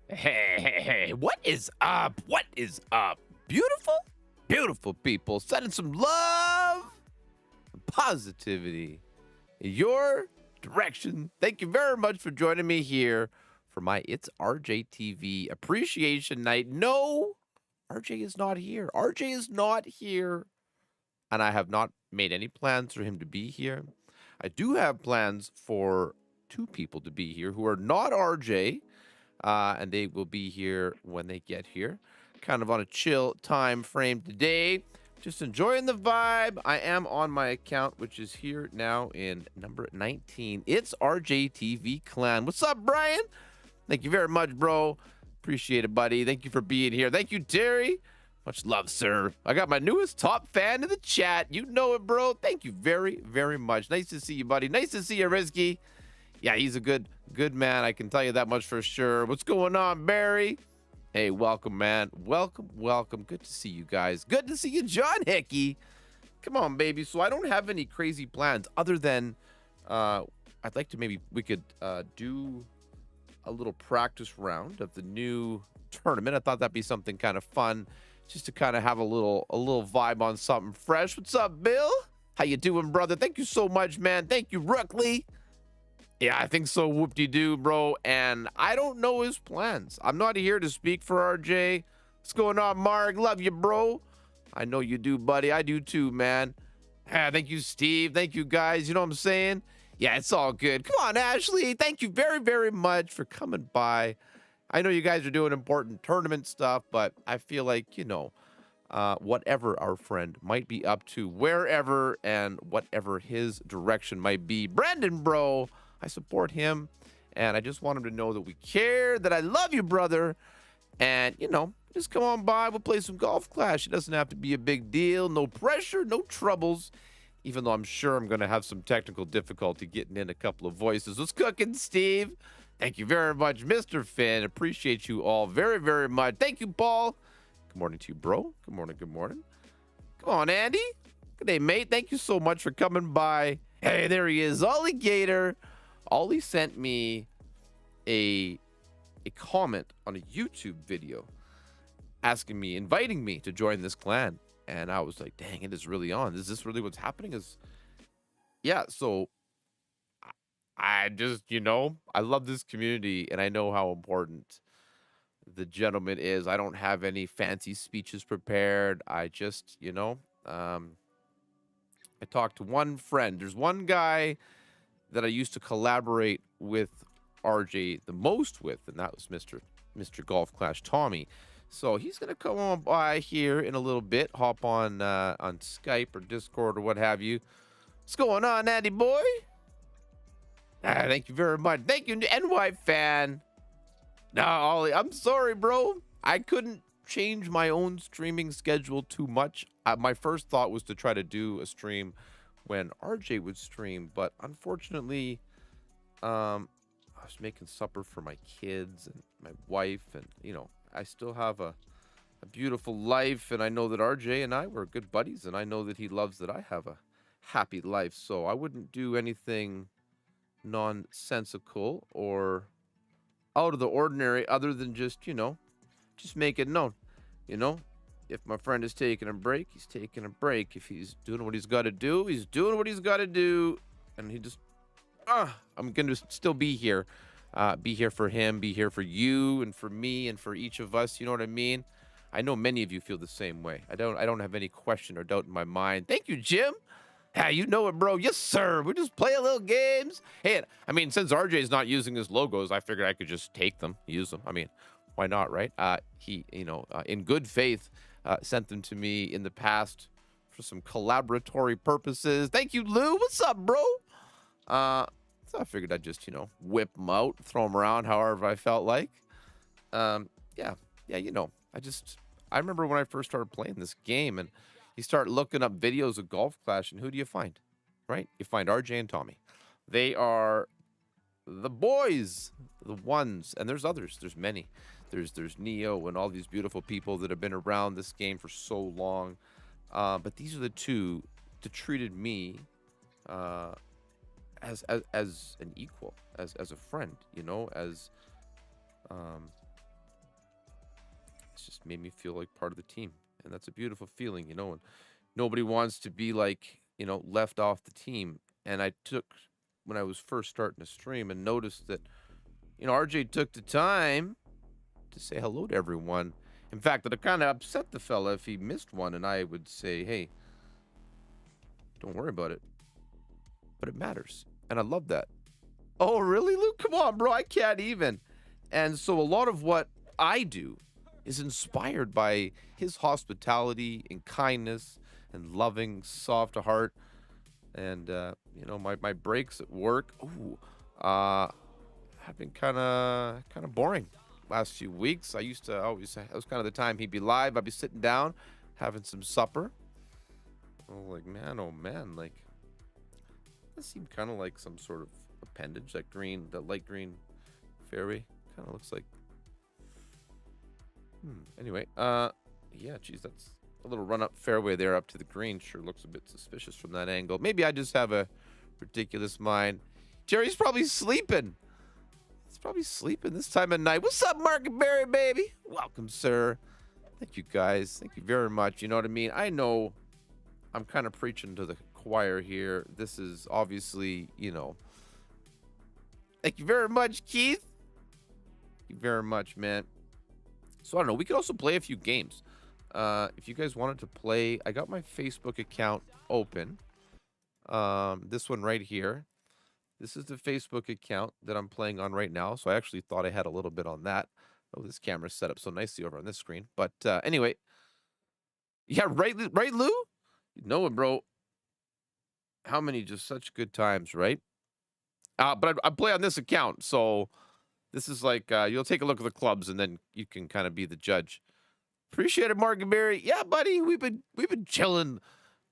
Hey, what is up? What is up? Beautiful, beautiful people sending some love and positivity in your direction. Thank you very much for joining me here for my It's RJTV appreciation night. No, RJ is not here. RJ is not here, and I have not made any plans for him to be here. I do have plans for two people to be here who are not RJ, and they will be here when they get here. Kind of on a chill time frame today. Just enjoying the vibe. I am on my account, which is here now in number 19. It's RJTV Clan. What's up, Brian? Thank you very much, bro. Appreciate it, buddy. Thank you for being here. Thank you, Terry. Much love, sir. I got my newest top fan in the chat. You know it, bro. Thank you very, very much. Nice to see you, buddy. Nice to see you, Rizky. Yeah, he's a good man. I can tell you that much for sure. What's going on, Barry? Hey, welcome, man. Welcome, welcome. Good to see you guys. Good to see you, John Hickey. Come on, baby. So I don't have any crazy plans other than I'd like to maybe we could do a little practice round of the new tournament. I thought that'd be something kind of fun, just to kind of have a little vibe on something fresh. What's up, Bill? How you doing, brother? Thank you so much, man. Thank you, Rookley. Yeah, I think so. Whoop-de-doo, bro. And I don't know his plans. I'm not here to speak for RJ. What's going on, Mark? Love you, bro. I know you do, buddy. I do too, man. Thank you, Steve. Thank you, guys. You know what I'm saying? Yeah, it's all good. Come on, Ashley. Thank you very, very much for coming by. I know you guys are doing important tournament stuff, but I feel like, whatever our friend might be up to, wherever and whatever his direction might be. Brandon, bro. I support him, and I just want him to know that we care, that I love you, brother. And, just come on by. We'll play some Golf Clash. It doesn't have to be a big deal. No pressure, no troubles, even though I'm sure I'm going to have some technical difficulty getting in a couple of voices. What's cooking, Steve? Thank you very much, Mr. Finn. Appreciate you all very, very much. Thank you, Paul. Good morning to you, bro. Good morning, good morning. Come on, Andy. Good day, mate. Thank you so much for coming by. Hey, there he is, Ollie Gator. Ollie sent me a comment on a YouTube video inviting me to join this clan. And I was like, dang, it is really on. Is this really what's happening? So I just, I love this community and I know how important the gentleman is. I don't have any fancy speeches prepared. I just, I talked to one friend. There's one guy that I used to collaborate with RJ the most with, and that was Mr. Golf Clash Tommy. So he's gonna come on by here in a little bit, hop on Skype or Discord or what have you. What's going on, Andy boy? Thank you very much. Thank you, NY fan. No, Ollie, I'm sorry, bro. I couldn't change my own streaming schedule too much. My first thought was to try to do a stream when RJ would stream, but unfortunately, I was making supper for my kids and my wife, and I still have a beautiful life, and I know that RJ and I were good buddies, and I know that he loves that I have a happy life, so I wouldn't do anything nonsensical or out of the ordinary other than just make it known. If my friend is taking a break, he's taking a break. If he's doing what he's got to do, he's doing what he's got to do. And I'm going to still be here. Be here for him, be here for you and for me and for each of us. You know what I mean? I know many of you feel the same way. I don't have any question or doubt in my mind. Thank you, Jim. You know it, bro. Yes, sir. We just play a little games. Hey, since RJ's not using his logos, I figured I could just take them, use them. Why not, right? He, in good faith, sent them to me in the past for some collaboratory purposes. Thank you, Lou. What's up, bro? So I figured I'd just, whip them out, throw them around however I felt like. I remember when I first started playing this game and you start looking up videos of Golf Clash, and who do you find? Right? You find RJ and Tommy. They are the boys, the ones, and there's others. There's many. There's Neo and all these beautiful people that have been around this game for so long. But these are the two that treated me as an equal, as a friend, as It's just made me feel like part of the team. And that's a beautiful feeling, you know, and nobody wants to be like, you know, left off the team. And I took, when I was first starting to stream and noticed that, you know, RJ took the time to say hello to everyone. In fact, it kind of upset the fella if he missed one, and I would say, hey, don't worry about it. But it matters. And I love that. Oh, really, Luke? Come on, bro. I can't even. And so a lot of what I do is inspired by his hospitality and kindness and loving, soft heart. And, you know, my breaks at work, have been kind of boring last few weeks. I used to always, that was kind of the time he'd be live. I'd be sitting down, having some supper. Oh, like, man, oh, man, like, that seemed kind of like some sort of appendage, that green, that light green fairway. Kind of looks like, anyway, yeah, geez, that's a little run-up fairway there up to the green. Sure looks a bit suspicious from that angle. Maybe I just have a ridiculous mind. Jerry's probably sleeping. He's probably sleeping this time of night. What's up, Market Berry, baby? Welcome, sir. Thank you, guys. Thank you very much. You know what I mean? I know I'm kind of preaching to the choir here. This is obviously, you know. Thank you very much, Keith. Thank you very much, man. So I don't know. We could also play a few games. If you guys wanted to play, I got my Facebook account open. This one right here. This is the Facebook account that I'm playing on right now. So I actually thought I had a little bit on that. Oh, this camera's set up so nicely over on this screen. But anyway. Yeah, right, Lou? You know it, bro. How many just such good times, right? But I play on this account, so this is like you'll take a look at the clubs and then you can kind of be the judge. Appreciate it, Margaberry. Yeah, buddy, we've been chilling.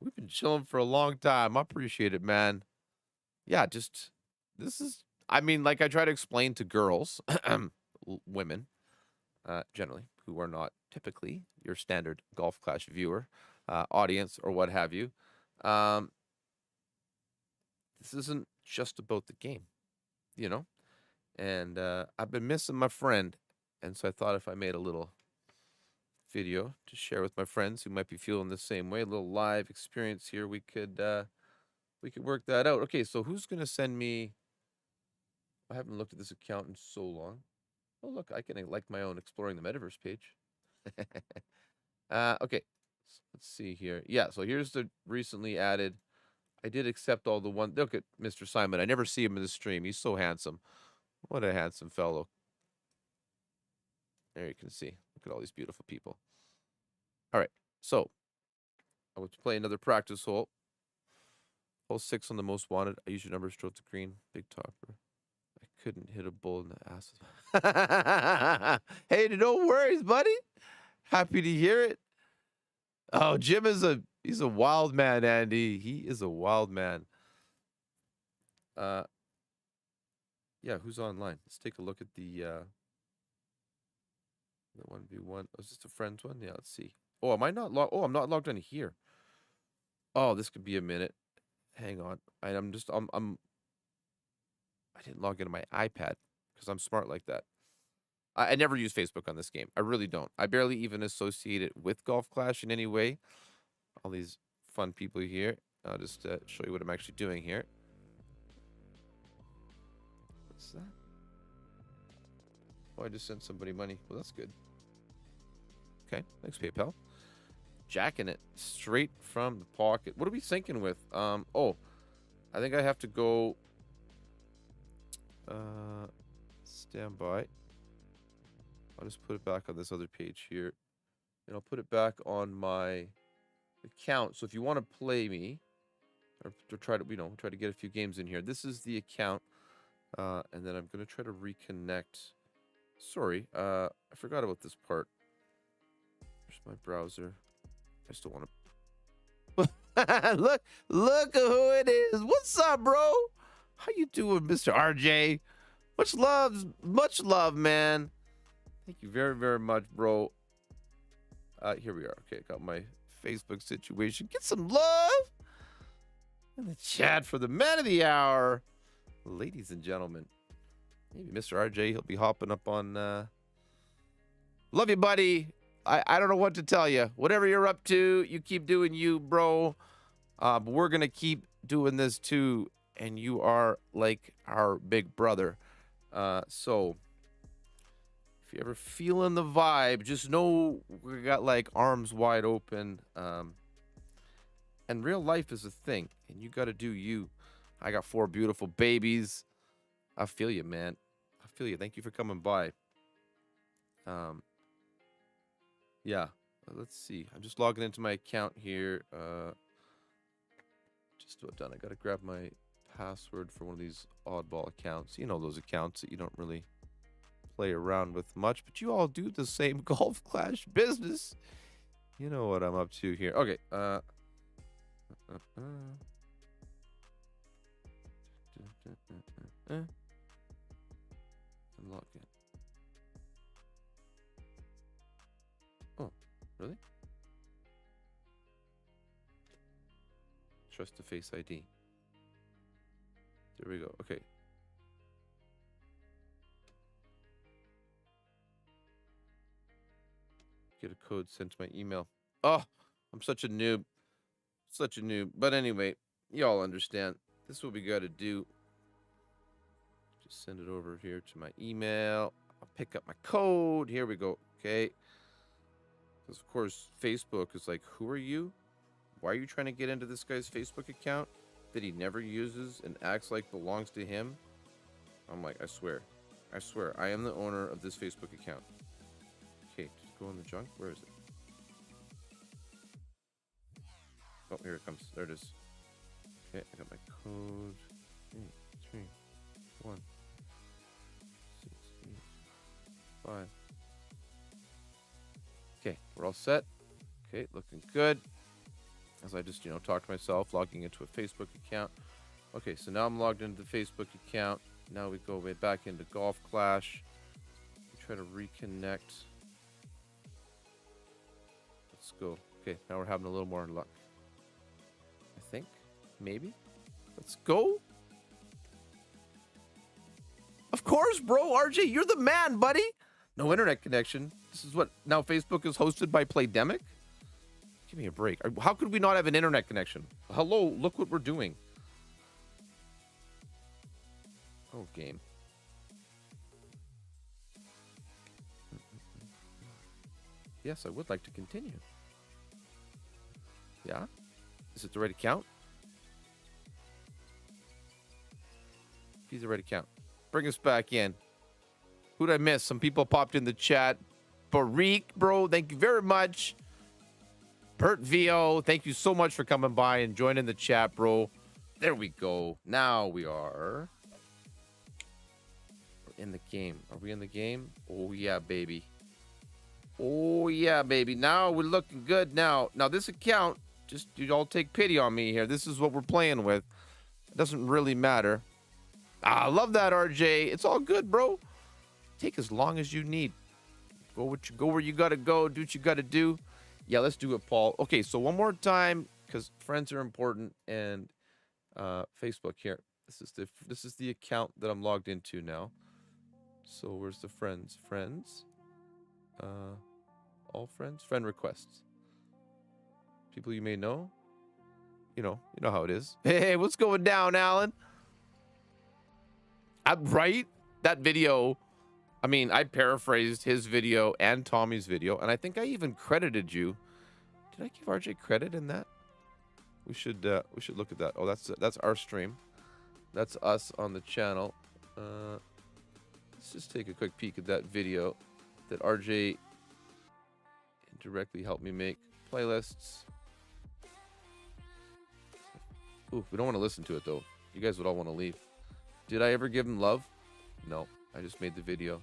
We've been chilling for a long time. I appreciate it, man. Yeah, just this is. I mean, like I try to explain to girls, women, generally who are not typically your standard Golf Clash viewer, audience, or what have you. This isn't just about the game, you know? And I've been missing my friend. And so I thought if I made a little video to share with my friends who might be feeling the same way, a little live experience here, we could work that out. Okay, so who's going to send me? I haven't looked at this account in so long. Oh, look, I can like my own Exploring the Metaverse page. Okay, let's see here. Yeah, so here's the recently added. I did accept all the one. Look at Mr. Simon. I never see him in the stream. He's so handsome. What a handsome fellow. There you can see. Look at all these beautiful people. All right, so I want to play another practice hole. Hole 6 on the most wanted. I use your number, stroke to green. Big topper. I couldn't hit a bull in the ass. Hey, no worries, buddy. Happy to hear it. Oh, Jim is he's a wild man, Andy. He is a wild man. Yeah, who's online? Let's take a look at the 1v1. Oh, is this a friends one? Yeah, let's see. Oh, am I not logged? Oh, I'm not logged in here. Oh, this could be a minute. Hang on. I didn't log into my iPad because I'm smart like that. I never use Facebook on this game. I really don't. I barely even associate it with Golf Clash in any way. All these fun people here. I'll just show you what I'm actually doing here. What's that? Oh, I just sent somebody money. Well, that's good. Okay, thanks, PayPal. Jacking it straight from the pocket. What are we thinking with? Oh, I think I have to go. Stand by. I'll just put it back on this other page here, and I'll put it back on my account. So if you want to play me, or to try to, try to get a few games in here, this is the account, and then I'm gonna try to reconnect. Sorry, I forgot about this part. There's my browser. I still want to. look at who it is. What's up, bro? How you doing, Mr. RJ? Much love, man. Thank you very, very much, bro. Here we are. Okay, got my Facebook situation. Get some love in the chat for the man of the hour, ladies and gentlemen. Maybe Mr. RJ, he'll be hopping up on. Love you, buddy. I don't know what to tell you. Whatever you're up to, you keep doing you, bro. But we're gonna keep doing this too, and you are like our big brother. So if you're ever feeling the vibe, just know we got like arms wide open. And real life is a thing, and you got to do you. I got 4 beautiful babies. I feel you, man. I feel you. Thank you for coming by. Yeah. Let's see. I'm just logging into my account here. Just about done. I got to grab my password for one of these oddball accounts. You know those accounts that you don't really play around with much, but you all do the same Golf Clash business. You know what I'm up to here. Okay. Unlock it. Oh, really? Trust the Face ID. There we go. Okay. Get a code sent to my email. Oh, I'm such a noob. Such a noob. But anyway, y'all understand. This is what we got to do. Just send it over here to my email. I'll pick up my code. Here we go. Okay. Because, of course, Facebook is like, who are you? Why are you trying to get into this guy's Facebook account that he never uses and acts like belongs to him? I'm like, I swear, I am the owner of this Facebook account. Okay, just go in the junk. Where is it? Oh, here it comes. There it is. Okay, I got my code. 8, 3, 1, 6, 8, 5. Okay, we're all set. Okay, looking good. As I just, talk to myself, logging into a Facebook account. Okay, so now I'm logged into the Facebook account. Now we go way back into Golf Clash. We try to reconnect. Let's go. Okay, now we're having a little more luck. I think. Maybe. Let's go. Of course, bro. RJ, you're the man, buddy. No internet connection. This is what now Facebook is hosted by Playdemic? Give me a break. How could we not have an internet connection? Hello, look what we're doing. Oh, game. Yes, I would like to continue. Yeah? Is it the right account? He's the right account. Bring us back in. Who'd I miss? Some people popped in the chat. Barik, bro, thank you very much. Bert VO, thank you so much for coming by and joining the chat, bro. There we go. Now we're in the game. Are we in the game? Oh, yeah, baby. Oh, yeah, baby. Now we're looking good now. Now, this account, just you all take pity on me here. This is what we're playing with. It doesn't really matter. I love that, RJ. It's all good, bro. Take as long as you need. Go where you got to go. Do what you got to do. Yeah, let's do it, Paul. Okay, so one more time, because friends are important, and Facebook here. This is the account that I'm logged into now. So where's the friends? Friends. All friends. Friend requests. People you may know. You know how it is. Hey, what's going down, Alan? I'm right. That video. I mean, I paraphrased his video and Tommy's video, and I think I even credited you. Did I give RJ credit in that? We should look at that. Oh, that's our stream. That's us on the channel. Let's just take a quick peek at that video that RJ directly helped me make. Playlists. Ooh, we don't want to listen to it though. You guys would all want to leave. Did I ever give him love? No, I just made the video.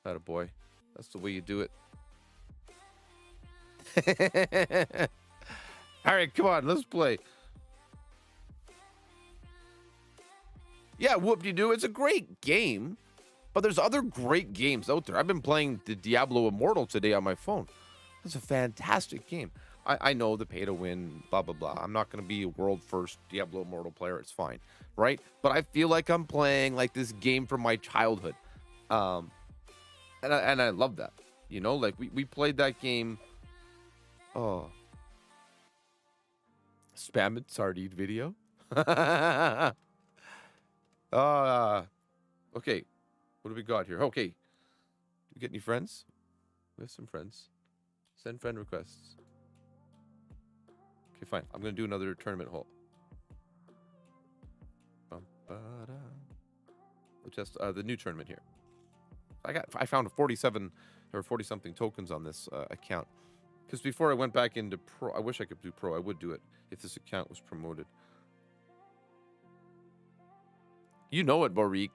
Atta boy. That's the way you do it. All right, come on, let's play. Yeah, whoop-de-doo. It's a great game, but there's other great games out there. I've been playing the Diablo Immortal today on my phone. It's a fantastic game. I know the pay to win, blah, blah, blah. I'm not going to be a world first Diablo Immortal player. It's fine, right? But I feel like I'm playing like this game from my childhood. And I love that. You know, like we played that game. Oh, spam it sardine video. Okay. What do we got here? Okay. Do we get any friends? We have some friends. Send friend requests. Okay, fine. I'm gonna do another tournament hole. Just the new tournament here. I found 47 or 40 something tokens on this account. Because before I went back into pro, I wish I could do pro. I would do it if this account was promoted. You know it, Borik.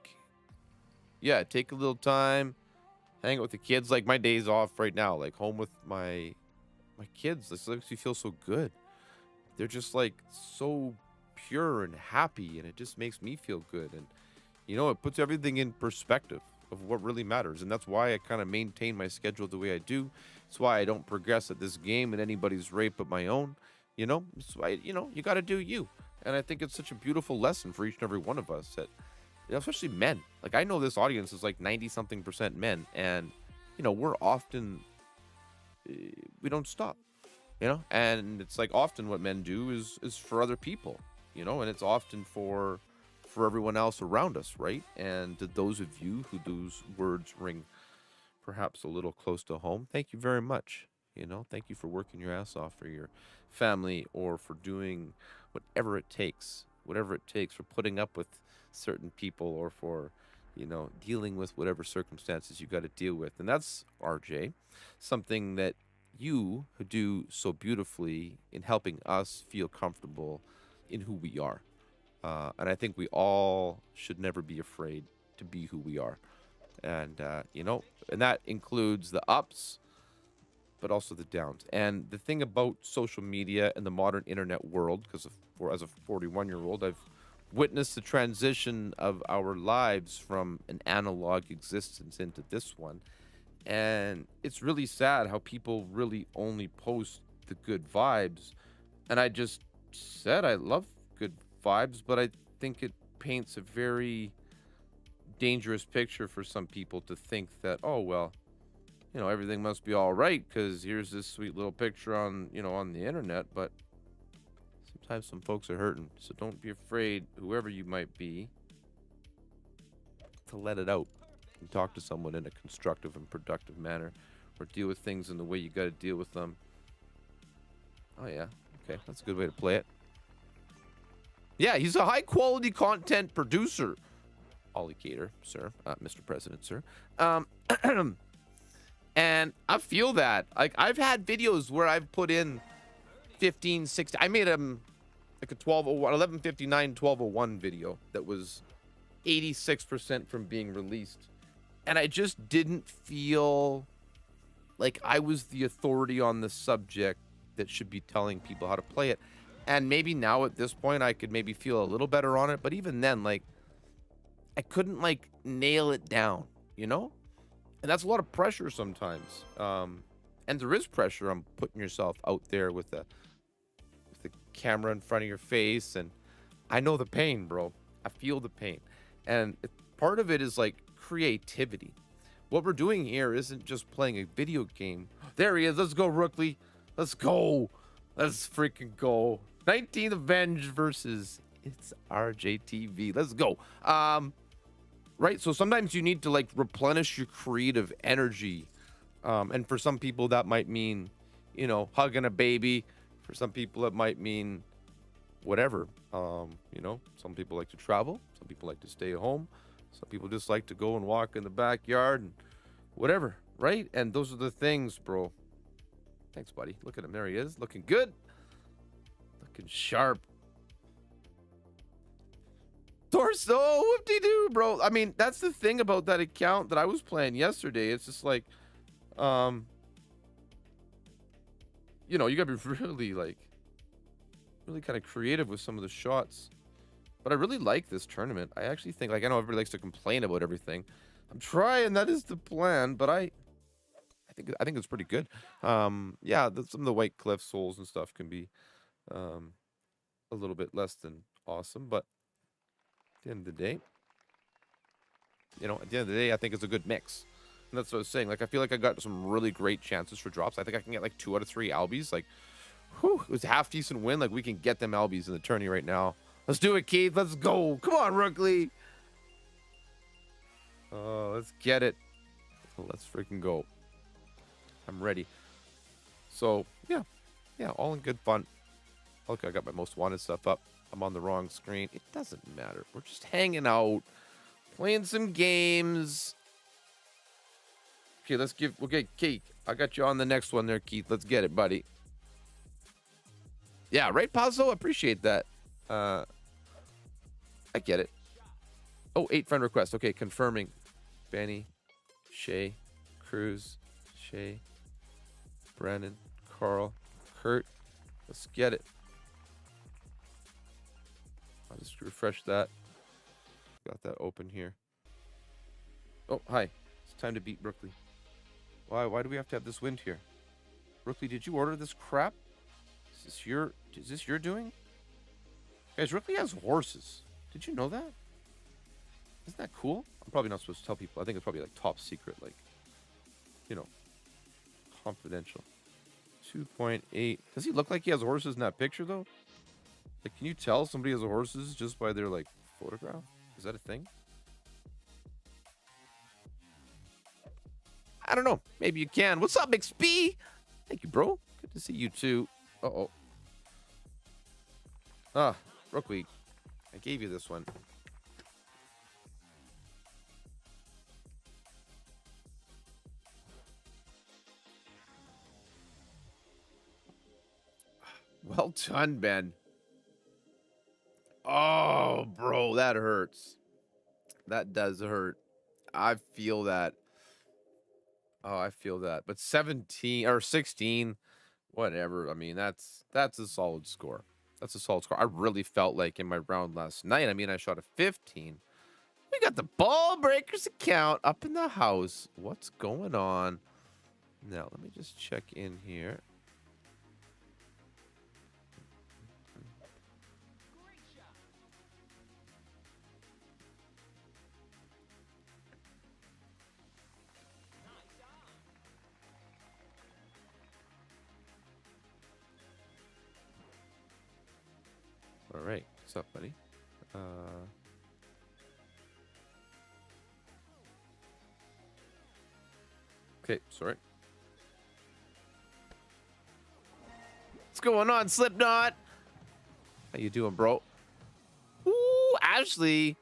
Yeah, take a little time, hang out with the kids. Like my days off right now, like home with my kids. This makes me feel so good. They're just like so pure and happy, and it just makes me feel good. And you know, it puts everything in perspective of what really matters. And that's why I kind of maintain my schedule the way I do. It's why I don't progress at this game at anybody's rate but my own. You know, it's why, you know, you got to do you. And I think it's such a beautiful lesson for each and every one of us that, you know, especially men. Like I know this audience is like 90-something% men, and you know, we're often we don't stop, you know, and it's like often what men do is for other people, you know, and it's often for everyone else around us, right? And to those of you who those words ring perhaps a little close to home, thank you very much. You know, thank you for working your ass off for your family, or for doing whatever it takes, for putting up with certain people, or for, you know, dealing with whatever circumstances you got to deal with. And that's, RJ, something that you do so beautifully in helping us feel comfortable in who we are. And I think we all should never be afraid to be who we are. And, you know, and that includes the ups, but also the downs. And the thing about social media and the modern internet world, because as a 41-year-old, I've witnessed the transition of our lives from an analog existence into this one. And it's really sad how people really only post the good vibes. And I just said I love good vibes, but I think it paints a very dangerous picture for some people to think that, oh, well, you know, everything must be all right because here's this sweet little picture on, you know, on the internet. But sometimes some folks are hurting. So don't be afraid, whoever you might be, to let it out and talk to someone in a constructive and productive manner, or deal with things in the way you got to deal with them. Oh, yeah. Okay, that's a good way to play it. Yeah, he's a high-quality content producer. Alligator, sir. Mr. President, sir. And I feel that. Like, I've had videos where I've put in 15, 16. I made like a 11:59, 12:01 video that was 86% from being released. And I just didn't feel like I was the authority on the subject that should be telling people how to play it. And maybe now at this point, I could maybe feel a little better on it. But even then, like, I couldn't, like, nail it down, you know? And that's a lot of pressure sometimes. And there is pressure on putting yourself out there with the camera in front of your face. And I know the pain, bro. I feel the pain. And part of it is, like, creativity. What we're doing here isn't just playing a video game. There he is. Let's go, Rookley. Let's go. Let's freaking go. 19 Avenge versus ItsRJTV. Let's go. Right? So sometimes you need to, like, replenish your creative energy. And for some people, that might mean, you know, hugging a baby. For some people, it might mean whatever. You know, some people like to travel. Some people like to stay at home. Some people just like to go and walk in the backyard and whatever, right? And those are the things, bro. Thanks, buddy. Look at him. There he is. Looking good. Looking sharp. Torso, whoop-de-doo, bro. I mean, that's the thing about that account that I was playing yesterday. It's just like, you know, you gotta be really kind of creative with some of the shots. But I really like this tournament. I actually think, like, I know everybody likes to complain about everything. I'm trying. That is the plan. But I think it's pretty good. Yeah, some of the White Cliff souls and stuff can be a little bit less than awesome. But at the end of the day, you know, I think it's a good mix. That's what I was saying. Like, I feel like I got some really great chances for drops. I think I can get like 2 out of 3 Albies. Like, whew, it was a half decent win. Like, we can get them Albies in the tourney right now. Let's do it, Keith. Let's go. Come on, Rookley. Oh, let's get it. Let's freaking go. I'm ready. So, yeah, all in good fun. Okay, I got my most wanted stuff up. I'm on the wrong screen. It doesn't matter. We're just hanging out, playing some games. Okay, okay, Keith, I got you on the next one there, Keith. Let's get it, buddy. Yeah, right, Pazzo? Appreciate that. I get it. Oh, 8 friend request. Okay, confirming. Benny, Shay, Cruz, Shay, Brandon, Carl, Kurt. Let's get it. I'll just refresh that. Got that open here. Oh, hi. It's time to beat Brookley. Why do we have to have this wind here? Brookley, did you order this crap? Is this your doing? Guys, Brookley has horses. Did you know that? Isn't that cool? I'm probably not supposed to tell people. I think it's probably like top secret, like, you know, confidential. 2.8. Does he look like he has horses in that picture, though? Like, can you tell somebody has horses just by their, like, photograph? Is that a thing? I don't know. Maybe you can. What's up, MixB? Thank you, bro. Good to see you, too. Uh-oh. Ah, Brookley. I gave you this one. Well done, Ben. Oh, bro, that hurts. That does hurt. I feel that. Oh, I feel that. But 17 or 16, whatever. I mean, that's a solid score. That's a solid score. I really felt like in my round last night, I mean, I shot a 15. We got the Ball Breakers account up in the house. What's going on? Now, let me just check in here. All right. What's up, buddy? Okay, sorry. What's going on, Slipknot? How you doing, bro? Ooh, Ashley.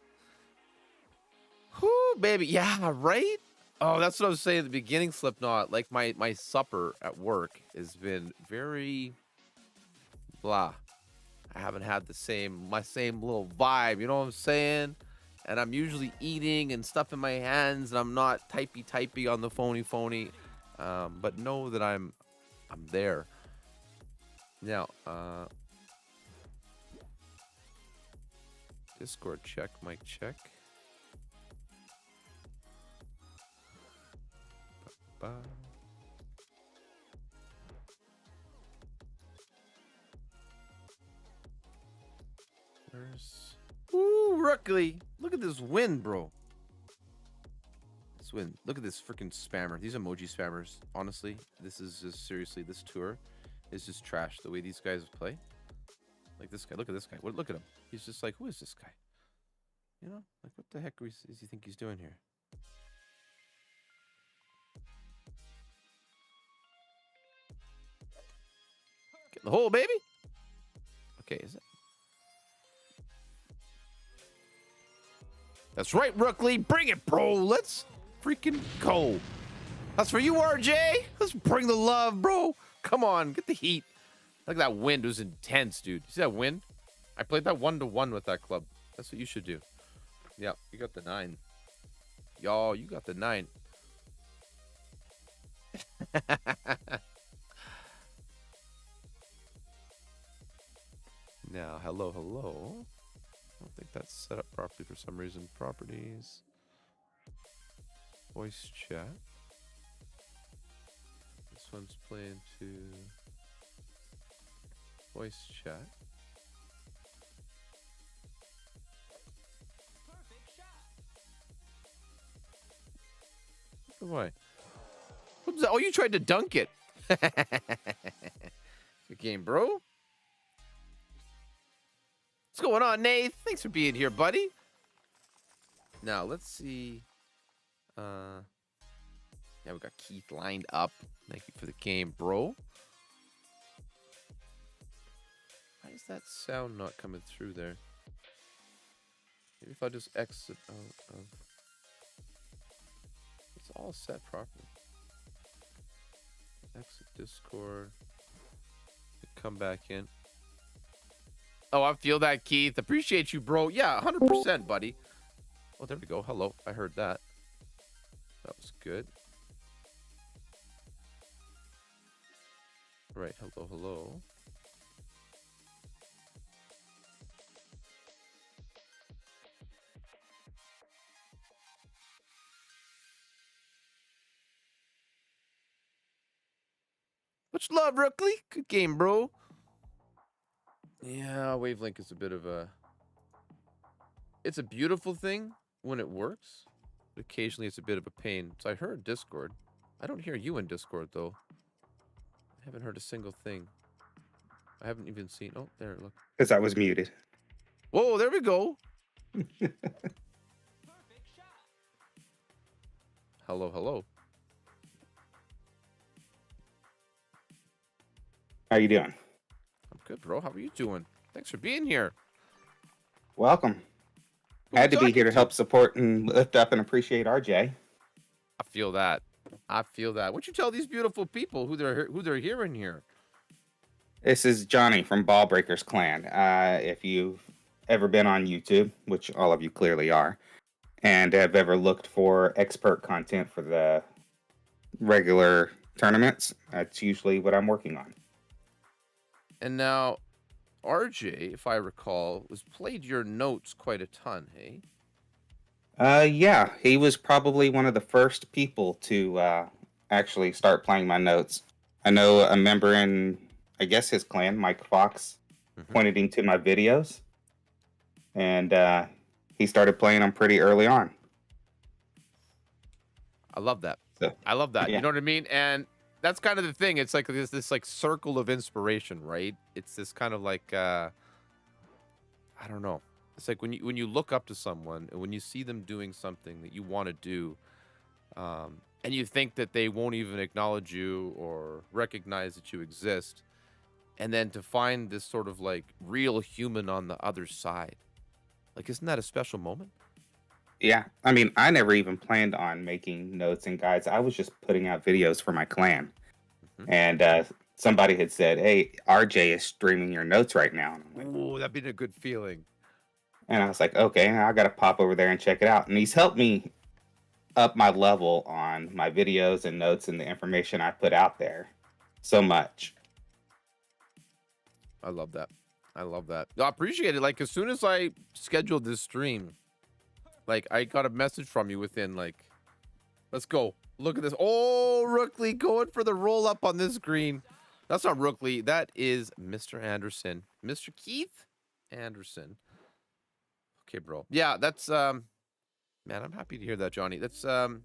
Ooh, baby. Yeah, right? Oh, that's what I was saying at the beginning, Slipknot. Like, my supper at work has been very blah. I haven't had my same little vibe, you know what I'm saying? And I'm usually eating and stuff in my hands, and I'm not typey on the phony. But know that I'm there. Now, Discord check, mic check. Ba-ba. Where's... Ooh, Rookley. Look at this wind, bro. This wind. Look at this freaking spammer. These emoji spammers. Honestly, this is just seriously, this tour is just trash. The way these guys play. Like this guy. Look at this guy. Look at him. He's just like, who is this guy? You know? Like, what the heck does he think he's doing here? Get in the hole, baby. Okay, is it? That's right, Rookley. Bring it, bro. Let's freaking go. That's for you, RJ. Let's bring the love, bro. Come on, get the heat. Look at that wind. It was intense, dude. You see that wind? I played that 1-to-1 with that club. That's what you should do. Yeah, you got the 9. Y'all, you got the 9. Now, hello. I don't think that's set up properly for some reason. Properties. Voice chat. This one's playing to voice chat. Why? What's that? Oh, you tried to dunk it. Good game, bro. What's going on, Nate? Thanks for being here, buddy. Now, let's see. Yeah, we got Keith lined up. Thank you for the game, bro. Why is that sound not coming through there? Maybe if I just exit out of... It's all set properly. Exit Discord. Come back in. Oh, I feel that, Keith. Appreciate you, bro. Yeah, 100%, buddy. Oh, there we go. Hello. I heard that. That was good. Right. Hello, hello. Much love, Rookley. Good game, bro. Yeah, Wavelink is a bit of a... It's a beautiful thing when it works. But occasionally it's a bit of a pain. So I heard Discord. I don't hear you in Discord, though. I haven't heard a single thing. I haven't even seen... Oh, there, look. Because I was muted. Whoa, there we go. Hello, hello. How you doing? I'm good, bro. How are you doing? Thanks for being here. Welcome. I had to be here to help support and lift up and appreciate RJ. I feel that. I feel that. Why don't you tell these beautiful people who they're hearing here? This is Johnny from Ballbreakers Clan. If you've ever been on YouTube, which all of you clearly are, and have ever looked for expert content for the regular tournaments, that's usually what I'm working on. And now, RJ, if I recall, was played your notes quite a ton, hey? Yeah, he was probably one of the first people to actually start playing my notes. I know a member in, I guess, his clan, Mike Fox, pointed him to my videos, and he started playing them pretty early on. I love that. So, I love that. yeah. You know what I mean? And that's kind of the thing. It's like this like circle of inspiration, right? It's this kind of like I don't know. It's like when you look up to someone and when you see them doing something that you want to do, and you think that they won't even acknowledge you or recognize that you exist, and then to find this sort of like real human on the other side, like isn't that a special moment? Yeah, I mean, I never even planned on making notes and guides. I was just putting out videos for my clan. And somebody had said, hey, RJ is streaming your notes right now. And I'm like, ooh, that'd be a good feeling. And I was like, okay, I got to pop over there and check it out. And he's helped me up my level on my videos and notes and the information I put out there so much. I love that. I love that. I appreciate it. Like, as soon as I scheduled this stream, like, I got a message from you within, like, let's go. Look at this. Oh, Rookley going for the roll up on this green. That's not Rookley. That is Mr. Anderson. Mr. Keith Anderson. Okay, bro. Yeah, that's, man, I'm happy to hear that, Johnny. That's, it's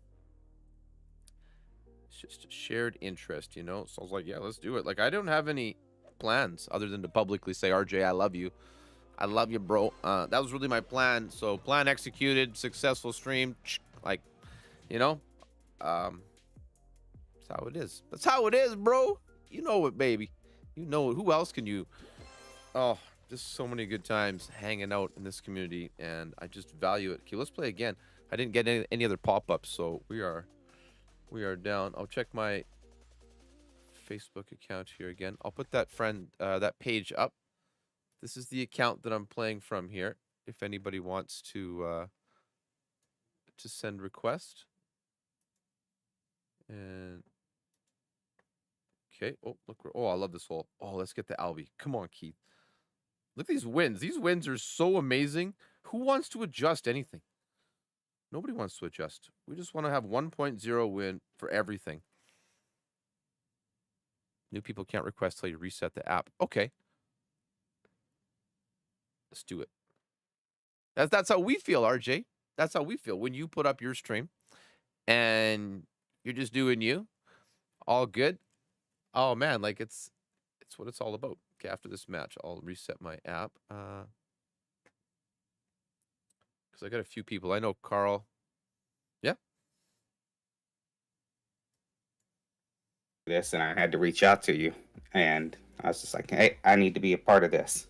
just a shared interest, you know? So I was like, yeah, let's do it. Like, I don't have any plans other than to publicly say, RJ, I love you. I love you, bro. That was really my plan. So plan executed, successful stream. Like, you know, that's how it is. That's how it is, bro. You know it, baby. You know it. Who else can you? Oh, just so many good times hanging out in this community, and I just value it. Okay, let's play again. I didn't get any other pop-ups, so we are down. I'll check my Facebook account here again. I'll put that that page up. This is the account that I'm playing from here. If anybody wants to send request. And okay. Oh, look. Oh, I love this hole. Oh, let's get the Albie. Come on, Keith. Look at these wins. These wins are so amazing. Who wants to adjust anything? Nobody wants to adjust. We just want to have 1.0 win for everything. New people can't request till you reset the app. Okay. Let's do it. That's how we feel, RJ. That's how we feel when you put up your stream and you're just doing you. All good? Oh man, like it's what it's all about. Okay, after this match, I'll reset my app. Because I got a few people. I know Carl. Yeah. This, and I had to reach out to you, and I was just like, hey, I need to be a part of this.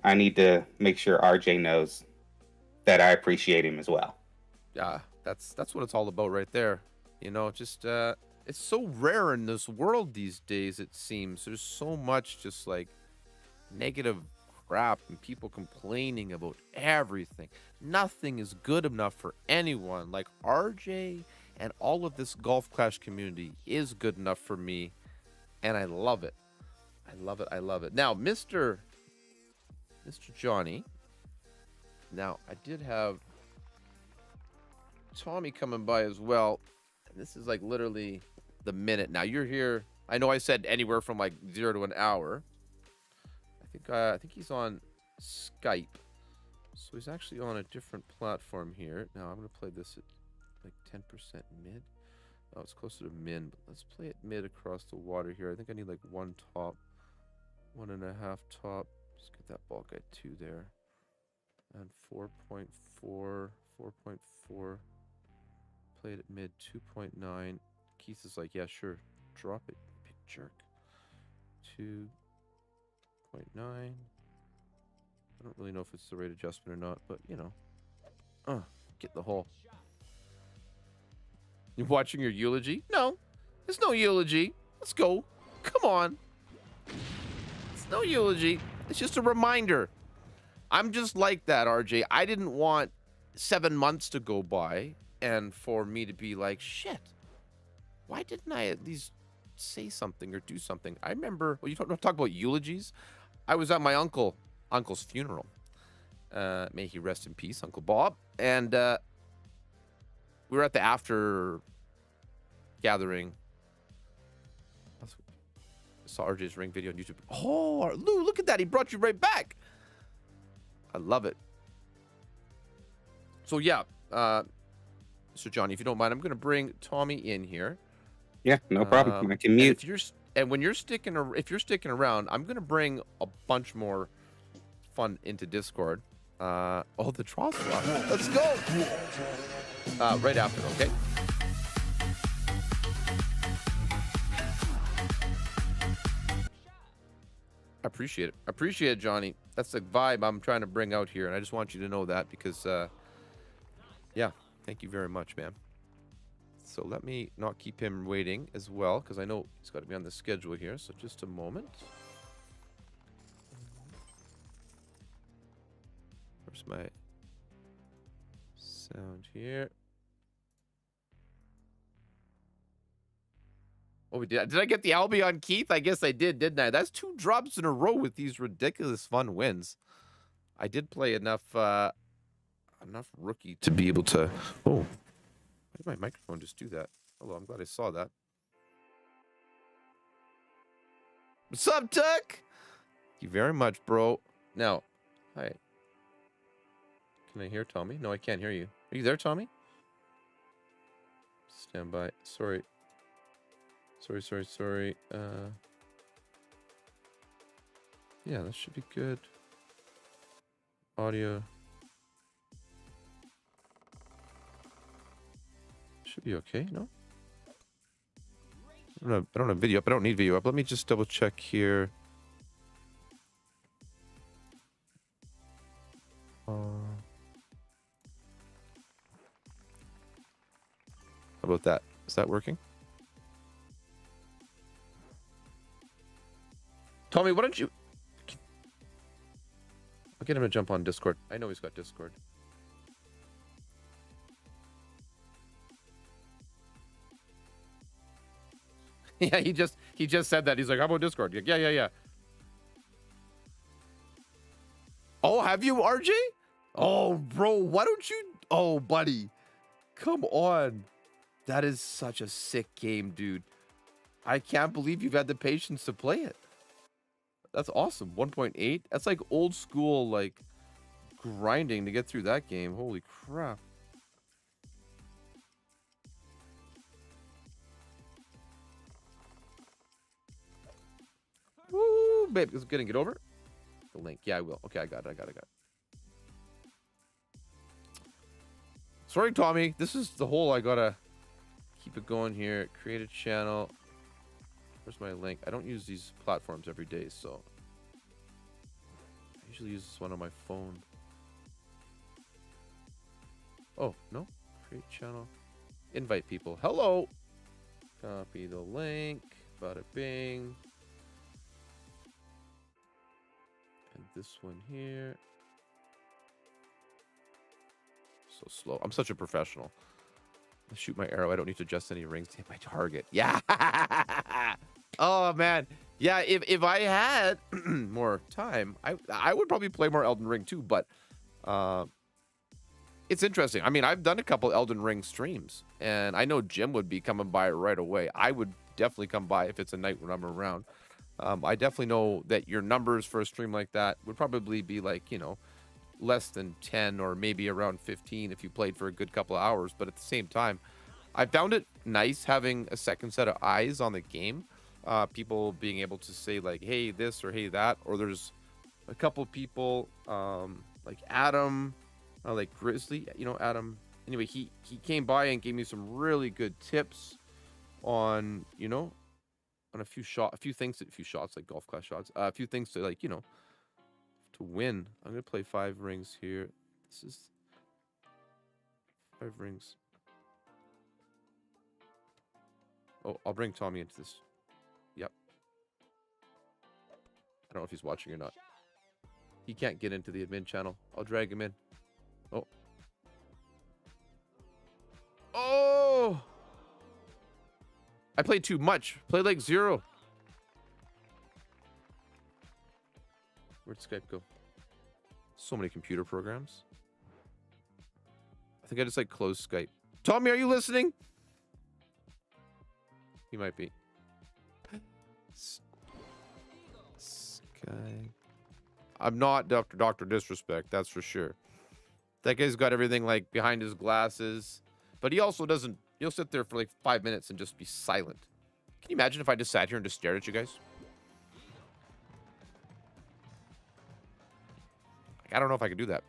I need to make sure RJ knows that I appreciate him as well. Yeah, that's what it's all about right there. Just it's so rare in this world these days, it seems. There's so much just like negative crap and people complaining about everything. Nothing is good enough for anyone. Like RJ and all of this Golf Clash community is good enough for me, and I love it. I love it. I love it. Now, Mr. Johnny. Now, I did have Tommy coming by as well. And this is like literally the minute. Now you're here. I know I said anywhere from like 0 to an hour. I think he's on Skype. So he's actually on a different platform here. Now I'm gonna play this at like 10% mid. Oh, it's closer to min, but let's play it mid across the water here. I think I need like 1 top, 1.5 top. Just get that ball guy 2 there. And 4.4, 4.4. Play it at mid, 2.9. Keith is like, yeah, sure. Drop it, big jerk. 2.9. I don't really know if it's the rate adjustment or not, but get the hole. You watching your eulogy? No, there's no eulogy. Let's go. Come on. It's no eulogy. It's just a reminder. I'm just like that, RJ. I didn't want 7 months to go by and for me to be like, shit, why didn't I at least say something or do something? I remember, well, you don't talk about eulogies. I was at my uncle's funeral. May he rest in peace, Uncle Bob. And we were at the after gathering. I saw RJ's ring video on YouTube. Oh, Lou, look at that. He brought you right back. I love it. So, yeah, Mr. Johnny, if you don't mind, I'm going to bring Tommy in here. Yeah, no problem. I can mute. If you're sticking around, I'm going to bring a bunch more fun into Discord. The draws are on. Let's go. Right after, okay? I appreciate it. I appreciate it, Johnny. That's the vibe I'm trying to bring out here, and I just want you to know that because, yeah, thank you very much, man. So let me not keep him waiting as well, because I know he's got to be on the schedule here. So just a moment. Where's my sound here? Oh, we did. Did I get the Albion Keith? I guess I did, didn't I? That's 2 drops in a row with these ridiculous fun wins. I did play enough rookie to be able to. Oh, why did my microphone just do that? Hello, I'm glad I saw that. What's up, Tuck? Thank you very much, bro. Now, hi. Can I hear Tommy? No, I can't hear you. Are you there, Tommy? Stand by. Sorry. Yeah, that should be good. Audio. Should be okay, no? I don't have video up. I don't need video up. Let me just double check here. How about that? Is that working? Tommy, why don't you... I'll get him to jump on Discord. I know he's got Discord. Yeah, he just said that. He's like, how about Discord? Like, yeah. Oh, have you, RJ? Oh, bro, why don't you... Oh, buddy. Come on. That is such a sick game, dude. I can't believe you've had the patience to play it. That's awesome. 1.8. That's like old school, like, grinding to get through that game. Holy crap. babe. It's gonna get over the link. Yeah, I will. Okay, I got it. Sorry, Tommy. This is the whole. I gotta keep it going here. Create a channel. Where's my link? I don't use these platforms every day, so I usually use this one on my phone. Oh, no. Create channel. Invite people. Hello. Copy the link. Bada bing. And this one here. So slow. I'm such a professional. I shoot my arrow. I don't need to adjust any rings to hit my target. Yeah. Oh, man. Yeah, if I had more time, I would probably play more Elden Ring too, but it's interesting. I mean, I've done a couple Elden Ring streams, and I know Jim would be coming by right away. I would definitely come by if it's a night when I'm around. I definitely know that your numbers for a stream like that would probably be like, you know, less than 10 or maybe around 15 if you played for a good couple of hours. But at the same time, I found it nice having a second set of eyes on the game. People being able to say like, hey, this or hey, that. Or there's a couple people like Adam, like Grizzly, you know, Adam. Anyway, he came by and gave me some really good tips on, you know, on a few shots, like golf class shots, a few things to like, you know, to win. I'm gonna play 5 rings here. This is 5 rings. Oh, I'll bring Tommy into this. Yep. I don't know if he's watching or not. He can't get into the admin channel. I'll drag him in. Oh. Oh! I played too much. Played like 0. Where'd Skype go? So many computer programs. I think I just like closed Skype. Tommy, are you listening? He might be. Skype. I'm not Dr. Disrespect, that's for sure. That guy's got everything like behind his glasses, but he also doesn't. He'll sit there for like 5 minutes and just be silent. Can you imagine if I just sat here and just stared at you guys? I don't know if I could do that.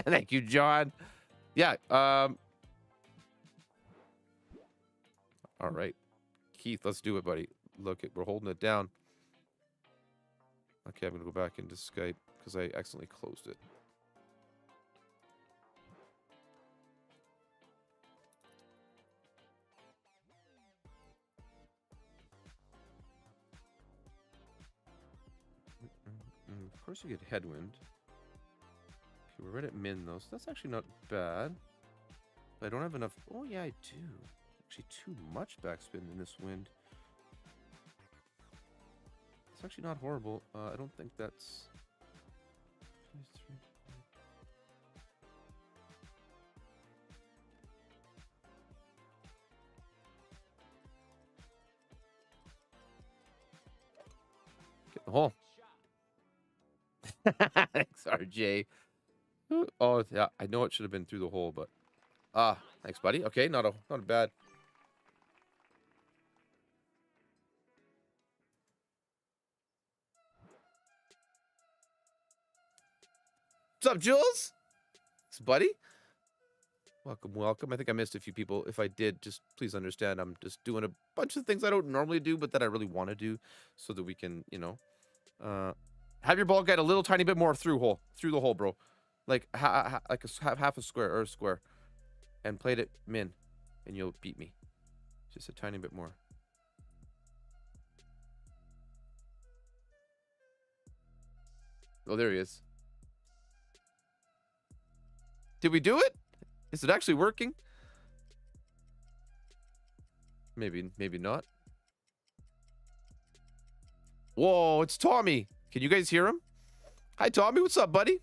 Thank you, John. Yeah. All right, Keith, let's do it, buddy. Look, we're holding it down. Okay, I'm gonna go back into Skype because I accidentally closed it. Of course, you get headwind. Okay, we're right at min though, so that's actually not bad. But I don't have enough. Oh yeah, I do. Actually, too much backspin in this wind. It's actually not horrible. I don't think that's. Get the hole. Thanks, RJ. Oh yeah, I know it should have been through the hole, but thanks, buddy. Okay, not a bad. What's up, Jules? Thanks, buddy. Welcome. I think I missed a few people. If I did, just please understand. I'm just doing a bunch of things I don't normally do, but that I really want to do, so that we can, you know, have your ball get a little tiny bit more through the hole, bro. Like like half a square or a square, and played it min, and you'll beat me. Just a tiny bit more. Oh, there he is. Did we do it? Is it actually working? Maybe not. Whoa, it's Tommy. Can you guys hear him? Hi, Tommy. What's up, buddy?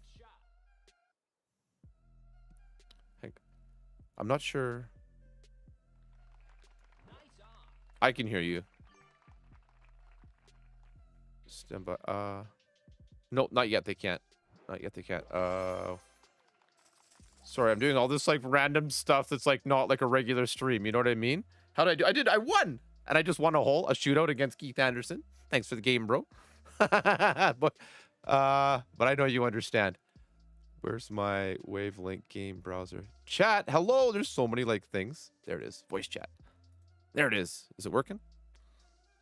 I'm not sure. I can hear you. Stand by. No, not yet. They can't. Not yet. They can't. Sorry, I'm doing all this like random stuff that's like not like a regular stream. You know what I mean? How did I do? I won! And I just won a shootout against Keith Anderson. Thanks for the game, bro. but I know you understand. Where's my Wavelength game browser? Chat. Hello. There's so many like things. There it is. Voice chat. There it is. Is it working?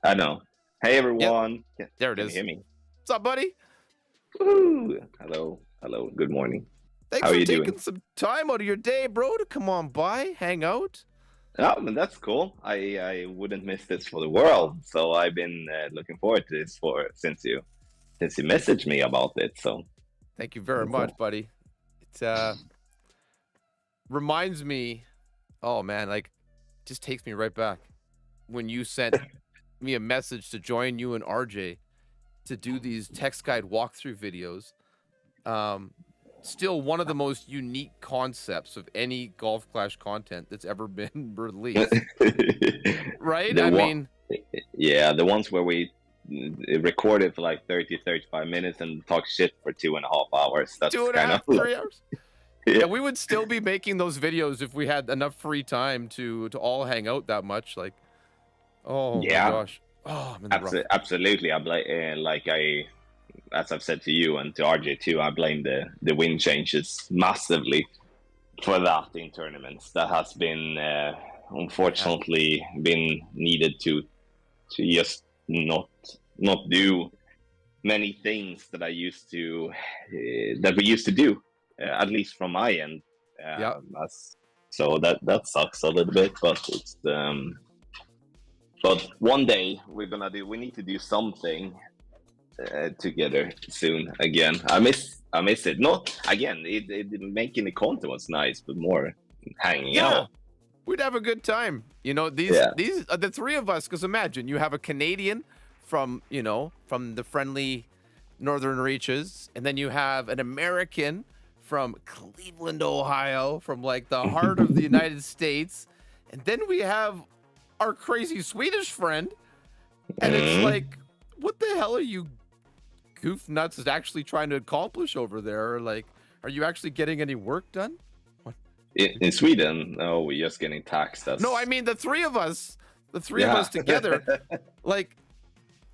I know. Hey Yep. everyone. There it Can is. you hear me? What's up, buddy? Woo. Hello. Hello. Good morning. Thanks How are for you taking doing? some time out of your day, bro, to come on by, hang out. Oh, man, that's cool. I wouldn't miss this for the world. So I've been looking forward to this for since you messaged me about it. So Thank you very that's much, cool. buddy. It reminds me, oh man, like just takes me right back when you sent me a message to join you and RJ to do these text guide walkthrough videos. Still one of the most unique concepts of any Golf Clash content that's ever been released. Right? The I one, mean, yeah, the ones where we recorded for like 30, 35 minutes and talk shit for 2.5 hours. That's two and a kind of half, 3 hours. yeah. And we would still be making those videos if we had enough free time to all hang out that much. Like, oh my Yeah. gosh. Oh, I'm in the rough. Absolutely. As I've said to you and to RJ too, I blame the wind changes massively for that in tournaments. That has been unfortunately been needed to just not do many things that I used to that we used to do, at least from my end. Yeah. So that sucks a little bit, but it's but one day we need to do something together soon again. I miss it. Not again. Making the content was nice, but more hanging out. We'd have a good time. You know, these the three of us, because imagine you have a Canadian from the friendly northern reaches, and then you have an American from Cleveland, Ohio, from like the heart of the United States, and then we have our crazy Swedish friend, and it's like, what the hell are you goof nuts is actually trying to accomplish over there? Like, are you actually getting any work done? In Sweden, no, we're just getting taxed. No, I mean the three of us together. Like,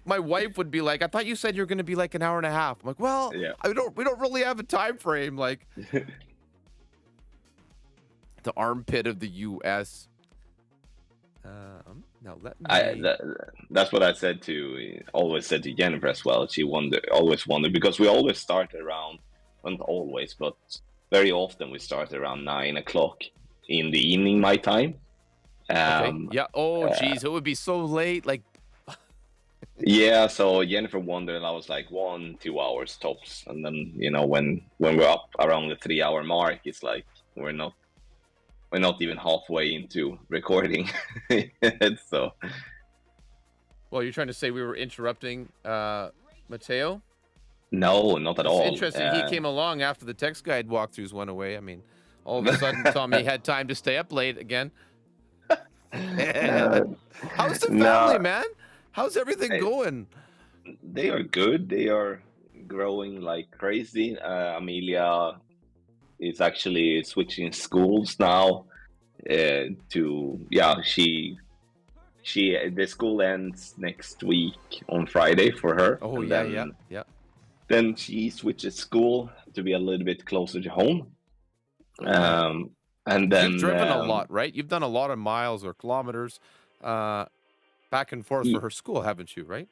my wife would be like, "I thought you said you're going to be like an hour and a half." I'm like, "Well, yeah. we don't really have a time frame." Like, the armpit of the U.S. Now let me. That's what I always said to Jennifer as well. She always wondered because we always start around, not always, but very often we start around 9 o'clock in the evening, my time. Okay. Yeah. Oh, geez, it would be so late. Like. Yeah. So Jennifer wondered, and I was like 1-2 hours tops, and then when we're up around the 3 hour mark, it's like we're not even halfway into recording. So. Well, you're trying to say we were interrupting Mateo? No, not at all. Interesting. He came along after the text guide walkthroughs went away. I mean, all of a sudden, Tommy had time to stay up late again. How's the family, man? How's everything going? They are good. They are growing like crazy. Amelia is actually switching schools now. The school ends next week on Friday for her. Oh, and yeah. Then she switches school to be a little bit closer to home. And then you've driven a lot, right? You've done a lot of miles or kilometers back and forth for her school, haven't you, right?